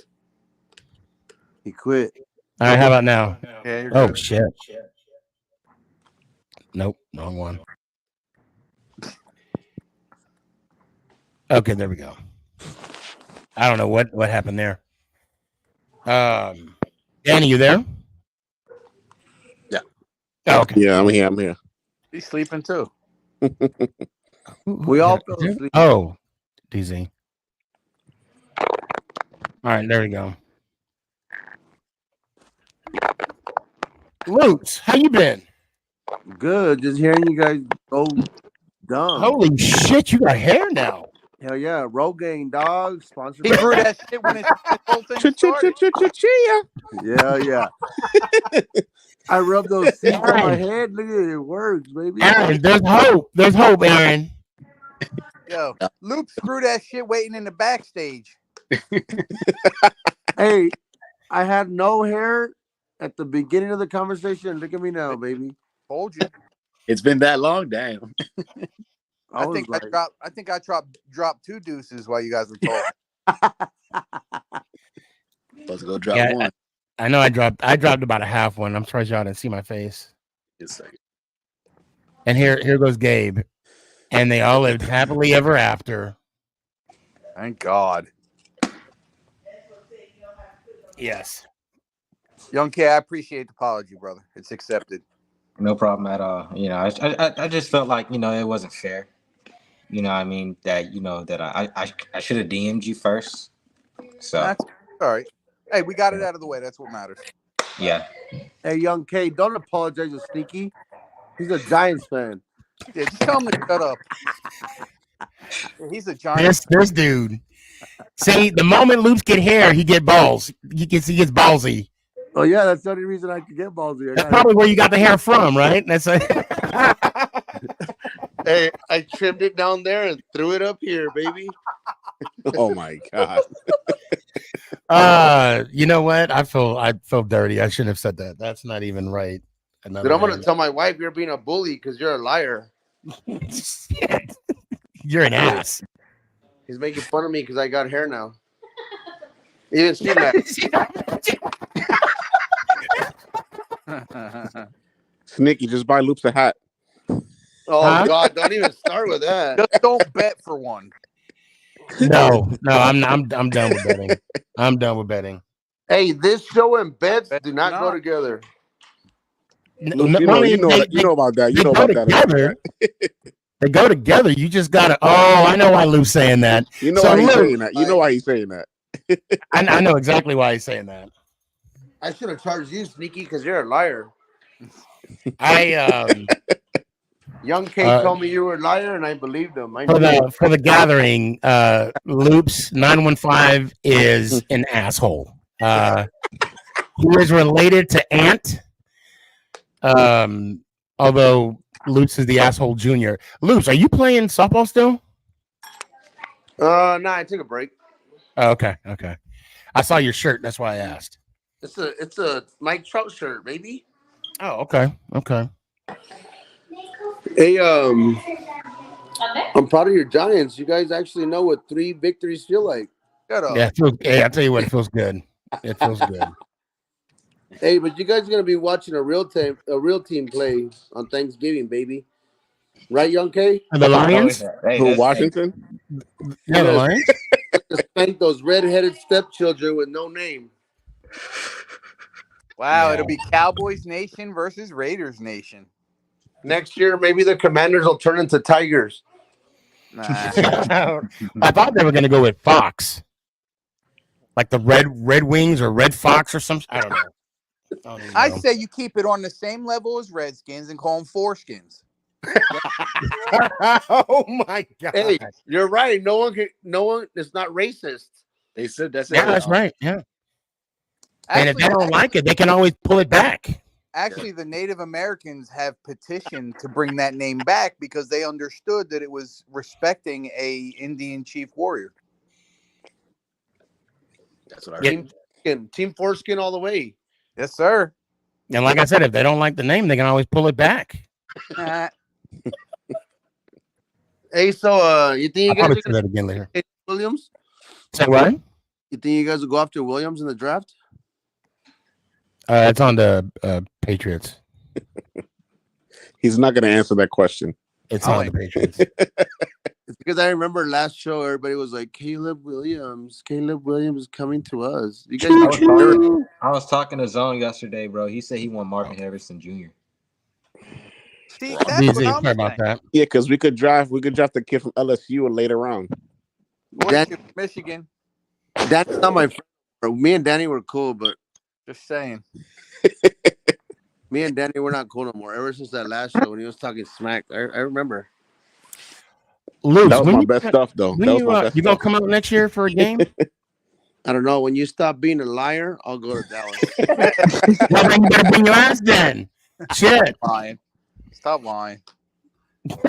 J: He quit.
A: All right, how about now?
D: Yeah, you're
A: Oh,
D: good.
A: shit. Nope, wrong one. Okay, there we go. I don't know what happened there. Danny, you there?
J: Yeah.
A: Oh, okay.
J: Yeah, I'm here.
D: He's sleeping too.
J: We all fell asleep.
A: Oh, DZ. All right, there we go. Loops, how you been?
J: Good. Just hearing you guys go dumb.
A: Holy shit, you got hair now.
J: Hell yeah. Rogaine dog. Sponsored
D: He grew that shit when this whole thing started.
J: Yeah. I rub those seeds on my head. Look at it. It works, baby.
A: Aaron, there's hope. There's hope, Aaron.
D: Yo, Luke screwed that shit waiting in the backstage.
J: Hey, I had no hair at the beginning of the conversation. Look at me now, baby.
D: Told you.
N: It's been that long, damn.
D: I think I dropped two deuces while you guys were talking.
N: Let's go drop one.
A: I know I dropped about a half one. I'm surprised y'all didn't see my face.
N: Just a second.
A: And here goes Gabe. And they all lived happily ever after.
D: Thank God.
A: Yes.
D: Young K, I appreciate the apology, brother. It's accepted.
K: No problem at all. I just felt like, it wasn't fair. I mean, that, that I should have DM'd you first. So
D: that's all right. Hey, we got it out of the way. That's what matters.
K: Yeah.
J: Hey, Young K, don't apologize to Sneaky. He's a Giants fan.
D: Yeah, just tell him to shut up. Yeah, he's a Giants.
A: This dude. See, the moment Loops get hair, he get balls. He gets ballsy.
J: Oh yeah, that's the only reason I could get ballsy.
A: That's probably where you got the hair from, right? That's
J: Hey, I trimmed it down there and threw it up here, baby.
N: Oh my God.
A: You know what? I feel dirty. I shouldn't have said that. That's not even right.
J: Dude, I'm gonna tell my wife you're being a bully because you're a liar.
A: You're an ass.
J: He's making fun of me because I got hair now. Even she laughed.
N: Sneaky, just buy Loops a hat.
J: Oh God! Don't even start with that.
D: Just don't bet for one.
A: No, I'm done with betting. I'm done with betting.
J: Hey, this show and bets do not go together.
N: Loops, you know about that. You know about that.
A: They go together. You just gotta. Oh, I know why Lou's saying that.
N: You know why he's saying that. You know why he's saying that.
A: I know exactly why he's saying that.
J: I should have charged you, Sneaky, because you're a liar. Young K told me you were a liar, and I believed him.
A: For the gathering, Loops 915 is an asshole. Who is related to Ant? Although Loops is the asshole junior. Loops, are you playing softball still?
J: Nah, I took a break.
A: Oh, okay. I saw your shirt. That's why I asked.
J: It's a Mike Trout shirt, baby.
A: Oh, okay.
J: Hey, I'm proud of your Giants. You guys actually know what 3 victories feel like.
D: Shut up.
A: Yeah, I'll tell you what, it feels good. It feels good.
J: Hey, but you guys are gonna be watching a real team play on Thanksgiving, baby. Right, Young K?
A: The Lions?
N: Who, Washington?
A: Yeah, the Lions?
J: Just thank those redheaded stepchildren with no name.
D: Wow, it'll be Cowboys Nation versus Raiders Nation.
J: Next year, maybe the Commanders will turn into Tigers.
D: Nah.
A: I thought they were going to go with Fox, like the Red Wings or Red Fox or something. I don't know.
D: I say you keep it on the same level as Redskins and call them Foreskins.
A: Oh my God!
J: Hey, you're right. No one is not racist.
N: They said that's
A: yeah, that's right. Yeah.
D: Actually,
A: and if they don't like it, they can always pull it back.
D: Actually, the Native Americans have petitioned to bring that name back because they understood that it was respecting a Indian chief warrior.
N: That's what I heard.
J: Team Foreskin all the way.
D: Yes, sir.
A: And like I said, if they don't like the name, they can always pull it back.
J: Hey, so you think you guys
A: I'll
J: are
A: say that again later.
J: Williams?
A: Say what?
J: You think you guys will go after Williams in the draft?
A: It's on the Patriots.
N: He's not going to answer that question.
A: It's on the Patriots.
J: It's because I remember last show, everybody was like, Caleb Williams is coming to us. You guys
K: I was talking to Zone yesterday, bro. He said he want Marvin Harrison Jr.
D: See, that's what I'm
A: about
D: saying.
A: that.
N: Yeah, because we could draft the kid from LSU later on.
D: Michigan.
J: That's not my friend. Me and Danny were cool, but
D: Just saying.
J: me and Danny were not cool no more. Ever since that last show when he was talking smack, I remember.
A: Luke,
N: that was my best stuff, though.
A: You gonna come out next year for a game?
J: I don't know. When you stop being a liar, I'll go to Dallas.
A: Well, then you better bring your ass then. Shit.
D: Stop lying.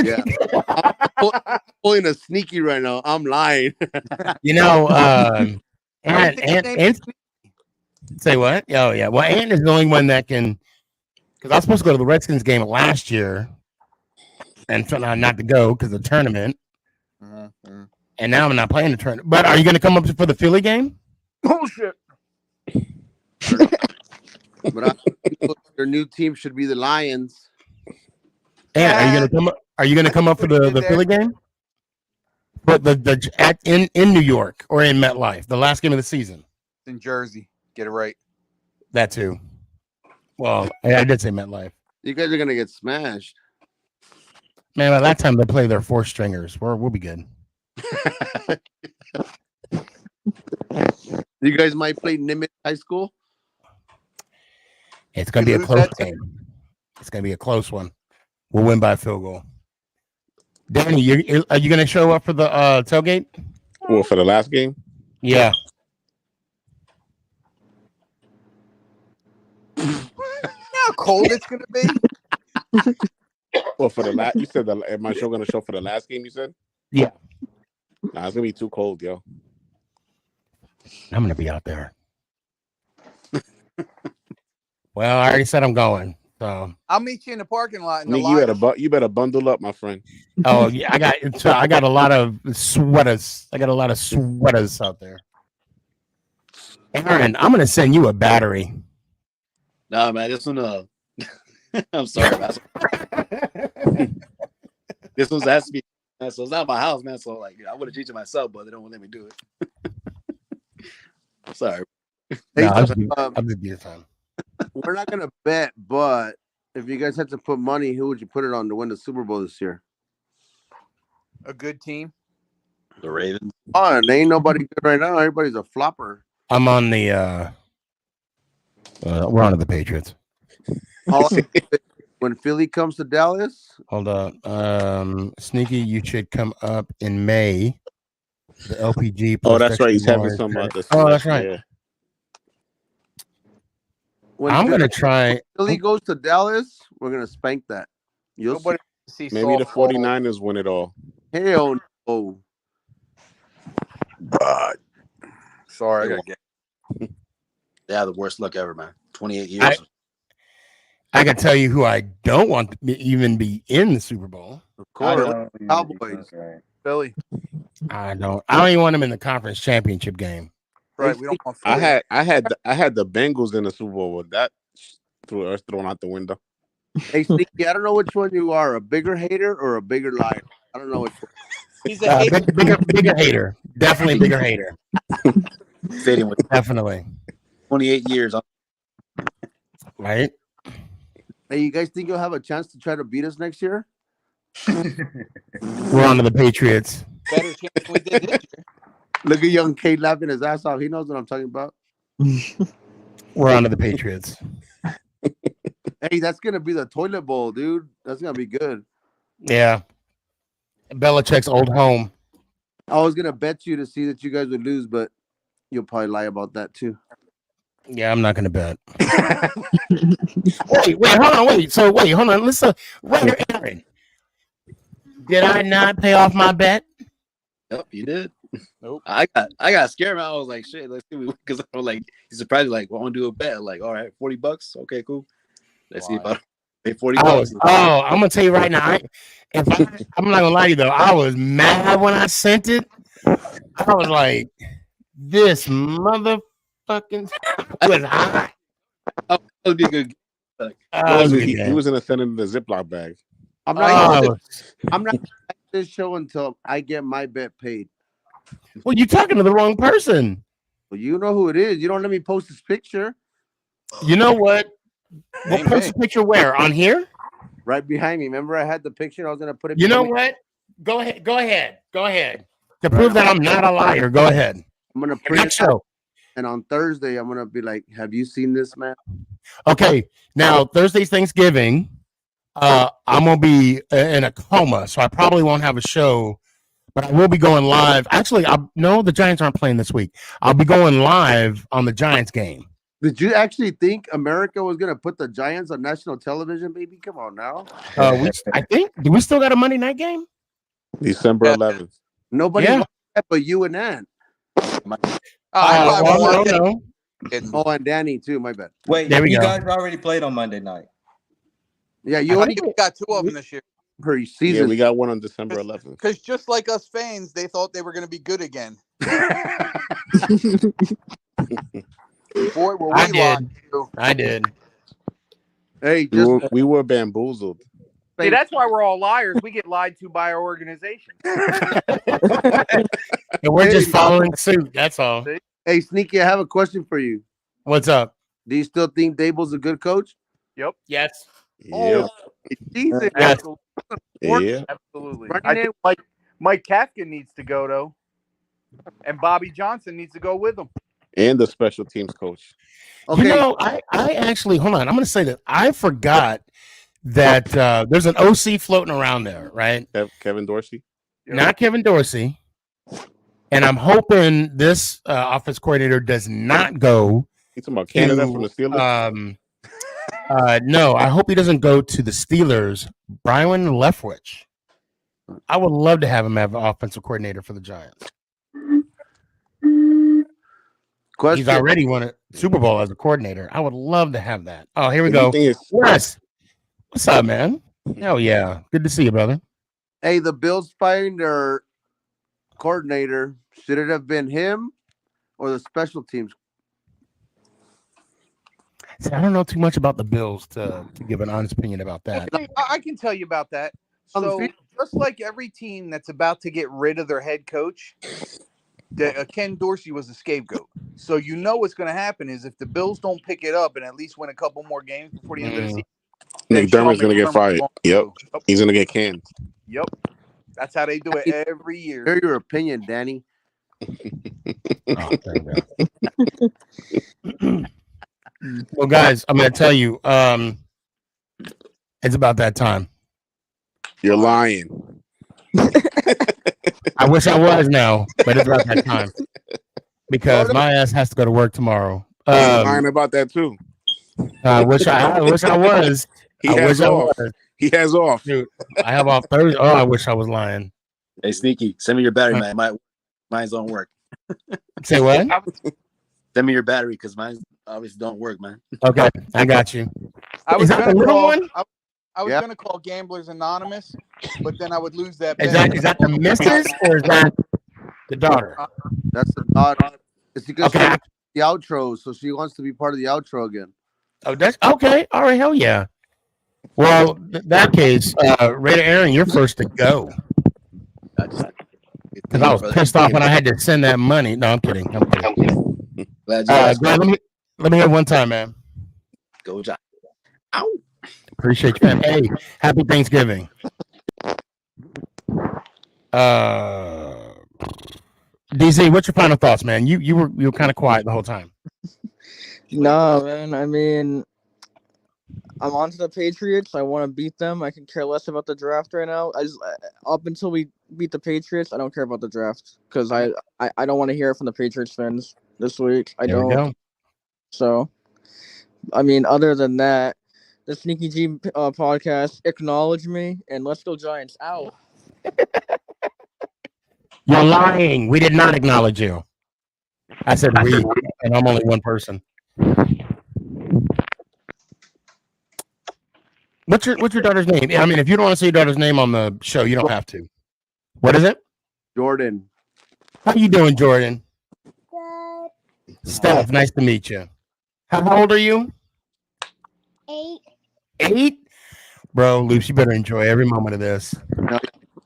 J: Yeah. I'm pulling a sneaky right now. I'm lying.
A: You know, and say what? Oh yeah. Well, Ant is the only one that can, because I was supposed to go to the Redskins game last year, and turned out not to go because of the tournament.
D: Mm-hmm.
A: And now I'm not playing the tournament. But are you going to come up for the Philly game?
D: Bullshit.
J: But your new team should be the Lions.
A: Ant, are you going to come up for the Philly game? But in New York or in MetLife, the last game of the season.
D: In Jersey. Get it right.
A: That too. Well, I did say MetLife.
J: You guys are gonna get smashed.
A: Man, by that time they play their 4 stringers. We'll be good.
J: You guys might play Nimitz High School.
A: It's gonna be a close game. It's gonna be a close one. We'll win by a field goal. Danny, are you gonna show up for the tailgate?
N: Well, for the last game?
A: Yeah.
D: How cold it's gonna be?
N: Well, for the last, you said am I gonna show for the last game? You said?
A: Yeah.
N: Nah, it's gonna be too cold, yo.
A: I'm gonna be out there. Well, I already said I'm going. So
D: I'll meet you in the parking lot. In the
N: Sneak, you better bundle up, my friend.
A: oh yeah, I got a lot of sweaters. I got a lot of sweaters out there. Aaron, I'm gonna send you a battery.
O: Nah, man, this one. I'm sorry, man. This one's has to be. Man, so it's not my house, man. So like, I would have cheated myself, but they don't want to let me do it. Sorry.
A: No, I'm just being fun.
P: We're not gonna bet, but if you guys had to put money, who would you put it on to win the Super Bowl this year?
D: A good team.
O: The Ravens.
P: Oh, there ain't nobody good right now. Everybody's a flopper.
A: I'm on the. We're on to the Patriots.
P: When Philly comes to Dallas,
A: Hold on. Sneaky, you should come up in May. The LPG.
N: Oh, that's right. He's having some other.
A: Oh, that's right.
N: Yeah.
P: when
A: I'm
P: Philly,
A: gonna try.
P: when Philly goes to Dallas, we're gonna spank that. You'll see.
N: Maybe the 49ers win it all.
P: Hell no.
D: Sorry, I got
O: They have the worst luck ever, man. 28 years.
A: I can tell you who I don't want to even be in the Super Bowl.
P: Of course, Cowboys.
D: Philly.
A: I don't even want them in the conference championship game.
D: Right, we don't want
N: I
D: Philly.
N: had the Bengals in the Super Bowl. With that thrown out the window.
P: Hey, Sneaky, I don't know which one you are, a bigger hater or a bigger liar. I don't know which one.
D: He's a hater.
A: Bigger hater. Definitely bigger hater.
O: Stadium with
A: Definitely.
O: 28 years.
A: Right?
P: Hey, you guys think you'll have a chance to try to beat us next year?
A: We're on to the Patriots.
D: Better chance than we did this year.
P: Look at young Kate laughing his ass off. He knows what I'm talking about.
A: We're on to the Patriots.
P: Hey, that's gonna be the toilet bowl, dude. That's gonna be good.
A: Yeah. Belichick's old home.
P: I was gonna bet you to see that you guys would lose, but you'll probably lie about that too.
A: Yeah, I'm not gonna bet. wait, hold on. Listen, wait, Aaron. Did I not pay off my bet?
O: Yep, you did.
D: Nope.
O: I got scared, man. I was like, shit, let's see, because I'm like, he's surprised, like, well, I want to do a bet. Like, all right, $40. Okay, cool. Let's see if I pay $40.
A: I'm gonna tell you right now. I'm not gonna lie to you though. I was mad when I sent it. I was like, this motherfucking was high.
O: That would be a good.
N: He was in a sending the Ziploc bag.
P: I'm not this show until I get my bet paid.
A: Well, you're talking to the wrong person.
P: Well, you know who it is. You don't let me post this picture.
A: You know what? We'll post a picture where? On here?
P: Right behind me. Remember, I had the picture. I was gonna put it.
A: You know what? Go ahead. To prove that I'm not a liar, go ahead.
P: I'm gonna print it out, and on Thursday, I'm gonna be like, "Have you seen this, man?"
A: Okay. Now Thursday's Thanksgiving. I'm gonna be in a coma, so I probably won't have a show. But I will be going live. Actually, no, the Giants aren't playing this week. I'll be going live on the Giants game.
P: Did you actually think America was gonna put the Giants on national television, baby? Come on now.
A: I think. Do we still got a Monday night game?
N: December 11th.
P: Nobody watched that but you and Ann.
A: No.
P: Oh, and Danny too. My bad.
K: Wait,
A: There we
K: you
A: go.
K: guys already played on Monday night.
P: Yeah, you only
D: got two of them this year.
P: per
N: Yeah,
P: season.
N: we got one on December 11th.
D: Because just like us fans, they thought they were going to be good again. Boy, were we lied to.
A: I did.
P: Hey,
N: we were bamboozled.
D: See, that's why we're all liars. We get lied to by our organization.
A: And we're just following suit. That's all.
P: Hey, Sneaky, I have a question for you.
A: What's up?
P: Do you still think Dable's a good coach?
D: Yep.
A: Yes.
P: Oh, decent.
A: Yes.
N: Yeah.
D: Absolutely.
P: Running
D: I think Mike Kafka needs to go, though. And Bobby Johnson needs to go with him.
N: And the special teams coach.
P: Okay.
A: You know, I actually, hold on. I'm going to say that I forgot that there's an OC floating around there, right?
N: Kevin Dorsey?
A: Not Kevin Dorsey. And I'm hoping this offense coordinator does not go.
N: You talking about Canada from the Steelers?
A: No, I hope he doesn't go to the Steelers. Brian Leftwich. I would love to have him have an offensive coordinator for the Giants.
P: Question.
A: He's already won a Super Bowl as a coordinator. I would love to have that. Oh, here we go.
N: Anything is-
A: Wes, What's up, man? Hell yeah. Good to see you, brother.
P: Hey, the Bills firing their coordinator. Should it have been him or the special teams?
A: See, I don't know too much about the Bills to give an honest opinion about that.
D: I can tell you about that. So just like every team that's about to get rid of their head coach, Ken Dorsey was the scapegoat. So you know what's going to happen is if the Bills don't pick it up and at least win a couple more games before the end of the season,
N: McDermott's going to get fired. Yep. He's going to get canned.
D: Yep. That's how they do it every year.
P: Hear your opinion, Danny.
A: Well, guys, I'm going to tell you, it's about that time.
N: You're lying.
A: I wish I was now, but it's about that time because my ass has to go to work tomorrow.
N: He's lying about that too.
A: I wish I was.
N: He has off.
A: Dude, I have off Thursday. Oh, I wish I was lying.
O: Hey, Sneaky, send me your battery, man. Mine's don't work.
A: Say what?
O: Send me your battery because mine obviously don't work, man.
A: Okay, I got you.
D: I was
A: Is that the
D: gonna
A: little
D: call,
A: one?
D: I was gonna call Gamblers Anonymous, but then I would lose that.
A: Is that the missus or is that the daughter?
P: That's the daughter. It's because she wants the outro, so she wants to be part of the outro again.
A: Oh, that's okay. All right, hell yeah. Well, that case, Raider Aaron, you're first to go. Because I was pissed off when I had to send that money. No, I'm kidding. Let me have one time, man.
O: Go, John. Ow.
A: Appreciate you, man. Hey, happy Thanksgiving. DZ, what's your final thoughts, man? You were kind of quiet the whole time.
I: No, man. I mean, I'm on to the Patriots. I want to beat them. I can care less about the draft right now. Up until we beat the Patriots, I don't care about the draft because I don't want to hear it from the Patriots fans this week. I
A: There we
I: don't.
A: go.
I: So, I mean, other than that, the Sneaky G podcast, acknowledge me and let's go Giants. Ow.
A: You're lying. We did not acknowledge you. I said we, and I'm only one person. What's your daughter's name? I mean, if you don't want to say your daughter's name on the show, you don't have to. What is it?
P: Jordan.
A: How you doing, Jordan?
M: Good.
A: Steph, nice to meet you. How old are you?
M: 8.
A: 8? Bro, Luce, you better enjoy every moment of this.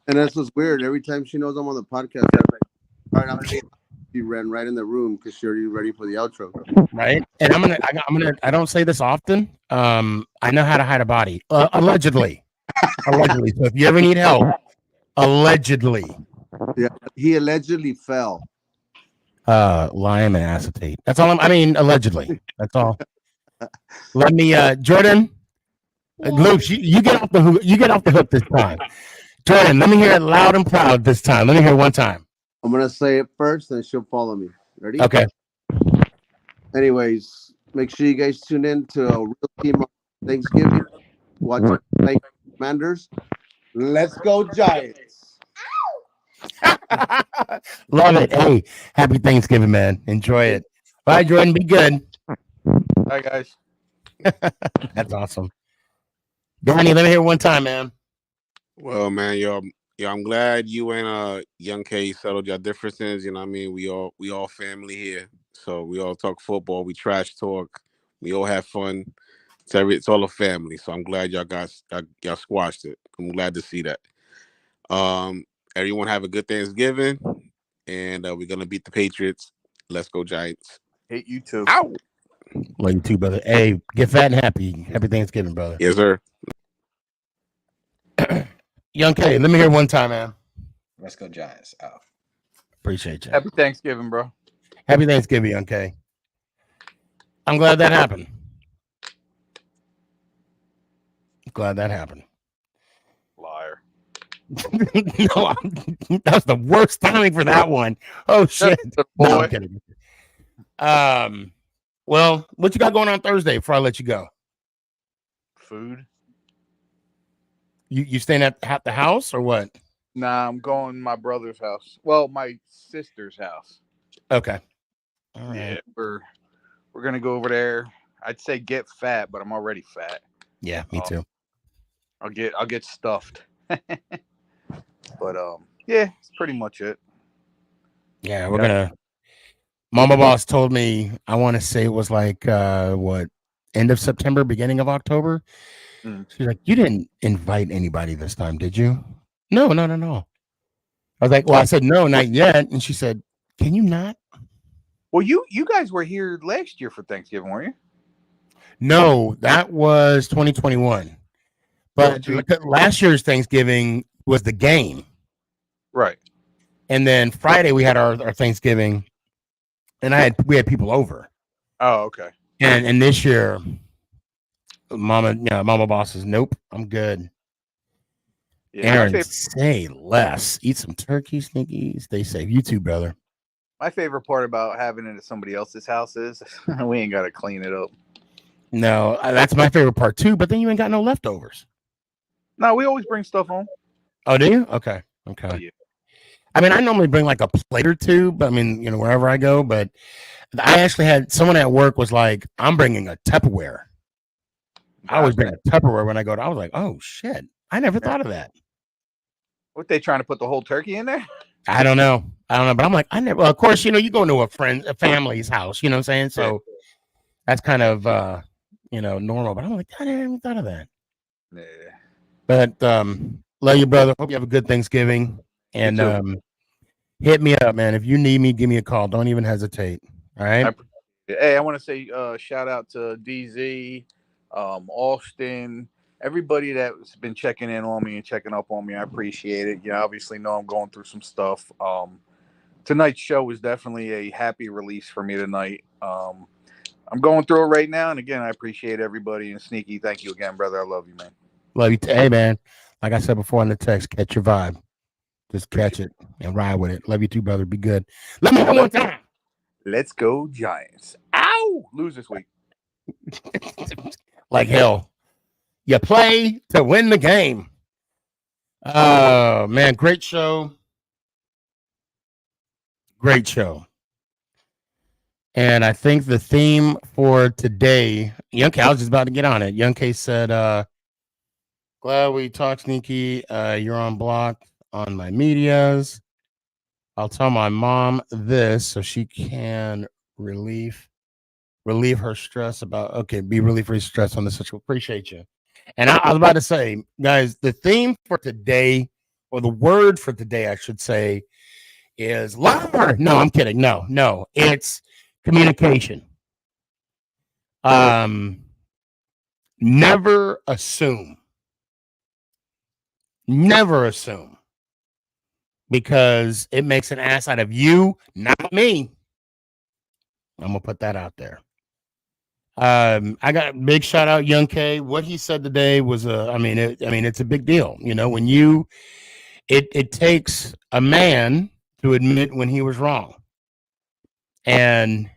P: And that's what's weird. Every time she knows I'm on the podcast, I'm like, all right, I'm gonna she ran right in the room because she's already ready for the outro.
A: Right? And I'm gonna I don't say this often. I know how to hide a body. Allegedly. Allegedly. So if you ever need help, allegedly.
P: Yeah, he allegedly fell.
A: Lime and acetate. That's all allegedly. That's all. Let me Jordan. Luke, you get off the hook. You get off the hook this time. Jordan, let me hear it loud and proud this time. Let me hear it one time.
P: I'm gonna say it first, and she'll follow me. Ready?
A: Okay.
P: Anyways, make sure you guys tune in to a real team on Thanksgiving. Watch Thank Commanders. Let's go Giants.
A: Love it. Hey, happy Thanksgiving, man. Enjoy it. Bye, Jordan. Be good.
D: Bye, guys.
A: That's awesome. Danny, let me hear it one time, man.
N: Well, man, I'm glad you and Young K settled your differences. You know what I mean? We all family here. So we all talk football, we trash talk, we all have fun. It's all a family. So I'm glad y'all squashed it. I'm glad to see that. Everyone have a good Thanksgiving, and we're gonna beat the Patriots. Let's go Giants.
D: Hate you too.
N: Ow!
A: Love you too, brother. Hey, get fat and happy. Happy Thanksgiving, brother.
N: Yes, sir.
A: Young K, let me hear one time, man.
K: Let's go Giants. Oh.
A: Appreciate you.
D: Happy Thanksgiving, bro.
A: Happy Thanksgiving, Young K. I'm glad that happened. Glad that happened.
D: Liar.
A: No, that was the worst timing for that one. Oh shit. No, I'm kidding. Well, what you got going on Thursday before I let you go?
D: Food.
A: You staying at the house or what?
D: Nah, I'm going to my brother's house. Well, my sister's house.
A: Okay. All right.
D: Yeah, we're gonna go over there. I'd say get fat, but I'm already fat.
A: Yeah, me too.
D: I'll get stuffed. But yeah, it's pretty much it.
A: Yeah, we're gonna. Mama Boss told me, I want to say it was like what, end of September, beginning of October.
D: Mm.
A: She's like, you didn't invite anybody this time, did you? No. I was like, well, I said no, not yet, and she said, can you not?
D: Well, you guys were here last year for Thanksgiving, weren't you?
A: No, that was 2021. But last year's Thanksgiving was the game.
D: Right.
A: And then Friday we had our Thanksgiving, and we had people over.
D: Oh, okay.
A: And this year, Mama Boss says, nope, I'm good.
D: Yeah,
A: Aaron, say less. Eat some turkey, Sneaky. Stay safe. You too, brother.
D: My favorite part about having it at somebody else's house is we ain't got to clean it up.
A: No, that's my favorite part too. But then you ain't got no leftovers.
D: No, we always bring stuff home.
A: Oh, do you? Okay.
D: Oh, yeah.
A: I mean, I normally bring like a plate or two, but I mean, wherever I go. But I actually had someone at work was like, I'm bringing a Tupperware. I always bring a Tupperware when I go to, I was like, oh shit. I never thought of that.
D: What, they trying to put the whole turkey in there?
A: I don't know. But I'm like, I never, well, of course, you go into a family's house, you know what I'm saying? So that's kind of, normal, but I'm like, I never even thought of that.
D: Yeah.
A: But, love you, brother. Hope you have a good Thanksgiving. And, hit me up, man. If you need me, give me a call. Don't even hesitate. All right.
D: Hey, I want to say shout out to DZ, Austin, everybody that's been checking in on me and checking up on me. I appreciate it. You obviously know I'm going through some stuff. Tonight's show was definitely a happy release for me tonight. I'm going through it right now, and again, I appreciate everybody. And Sneaky, thank you again, brother. I love you, man.
A: Love you. Hey, man. Like I said before in the text, catch your vibe. Just catch it and ride with it. Love you too, brother. Be good. Let me know one time.
D: Let's go, Giants. Ow! Lose this week.
A: Like hell. You play to win the game. Oh, man. Great show. Great show. And I think the theme for today, Young K, I was just about to get on it. Young K said, glad we talked, Sneaky. You're on block on my medias. I'll tell my mom this so she can relieve her stress be relief her stress on the situation. Appreciate you. And I was about to say, guys, the theme for today, or the word for today, I should say, is louder. No, I'm kidding. No, it's communication. Never assume. Never assume. Because it makes an ass out of you, not me. I'm gonna put that out there. I got a big shout out, Young K. What he said today was it's a big deal. When it takes a man to admit when he was wrong. And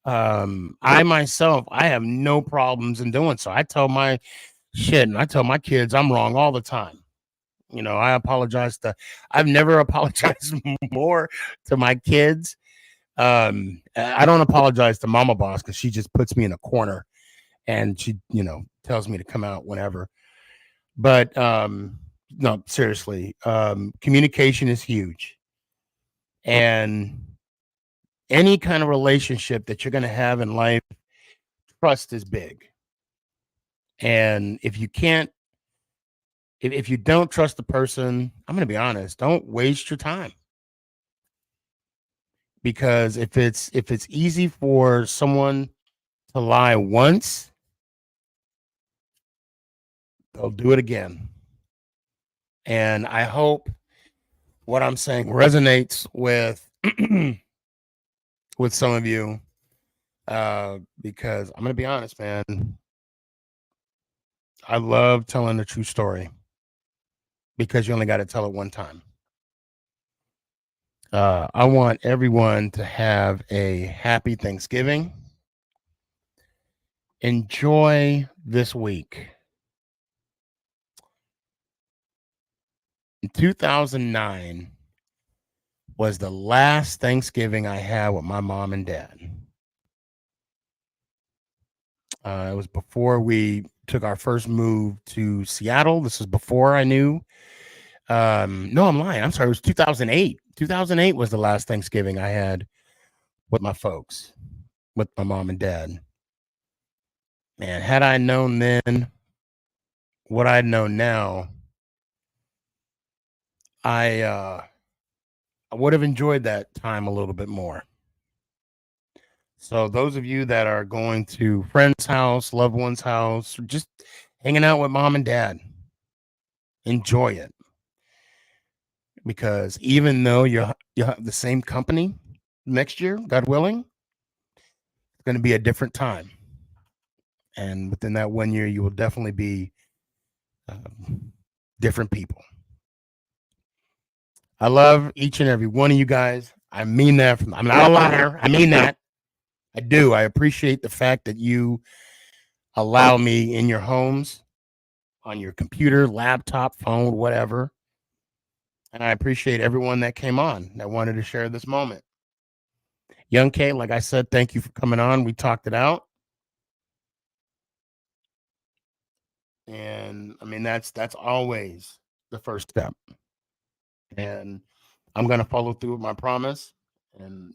A: I myself, I have no problems in doing so. I tell my kids I'm wrong all the time. I apologize I've never apologized more to my kids. I don't apologize to Mama Boss because she just puts me in a corner and she, tells me to come out whenever. But no, seriously, communication is huge. And any kind of relationship that you're going to have in life, trust is big. And if you don't trust the person, I'm going to be honest, don't waste your time. Because if it's easy for someone to lie once, they'll do it again. And I hope what I'm saying resonates with with some of you, because I'm going to be honest, man. I love telling the true story because you only got to tell it one time. I want everyone to have a happy Thanksgiving. Enjoy this week. In 2009 was the last Thanksgiving I had with my mom and dad. It was before we took our first move to Seattle. This was before I knew. No, I'm lying. I'm sorry. It was 2008. 2008 was the last Thanksgiving I had with my folks, with my mom and dad. Man, had I known then what I know now, I would have enjoyed that time a little bit more. So those of you that are going to friend's house, loved one's house, or just hanging out with mom and dad, enjoy it. Because even though you have the same company next year, God willing, it's going to be a different time. And within that 1 year, you will definitely be different people. I love each and every one of you guys. I mean that. I'm not a liar. I mean that. I do. I appreciate the fact that you allow me in your homes, on your computer, laptop, phone, whatever. And I appreciate everyone that came on that wanted to share this moment. Young K, like I said, thank you for coming on. We talked it out. And I mean, that's always the first step. And I'm going to follow through with my promise and,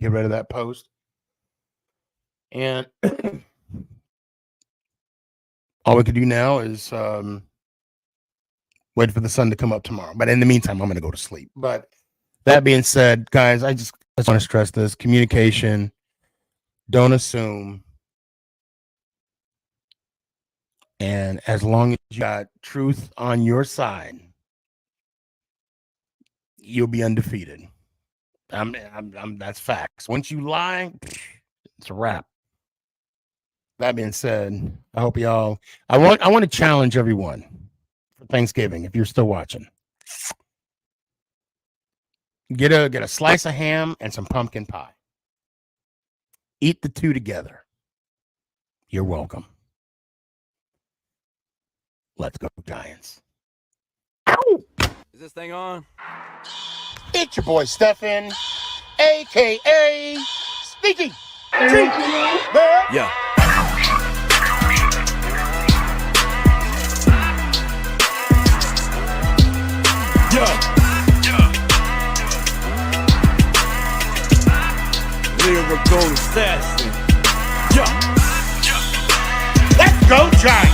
A: get rid of that post. And all we can do now is wait for the sun to come up tomorrow. But in the meantime, I'm going to go to sleep. But that being said, guys, I just want to stress this. Communication. Don't assume. And as long as you got truth on your side, you'll be undefeated. That's facts. Once you lie, it's a wrap. That being said, I hope y'all. I want to challenge everyone for Thanksgiving. If you're still watching, get a slice of ham and some pumpkin pie. Eat the two together. You're welcome. Let's go, Giants. Ow!
C: Is this thing on?
A: It's your boy Stefan, a.k.a. SneakyG.
C: Yeah. Lyrical assassin.
A: Let's go, Giants.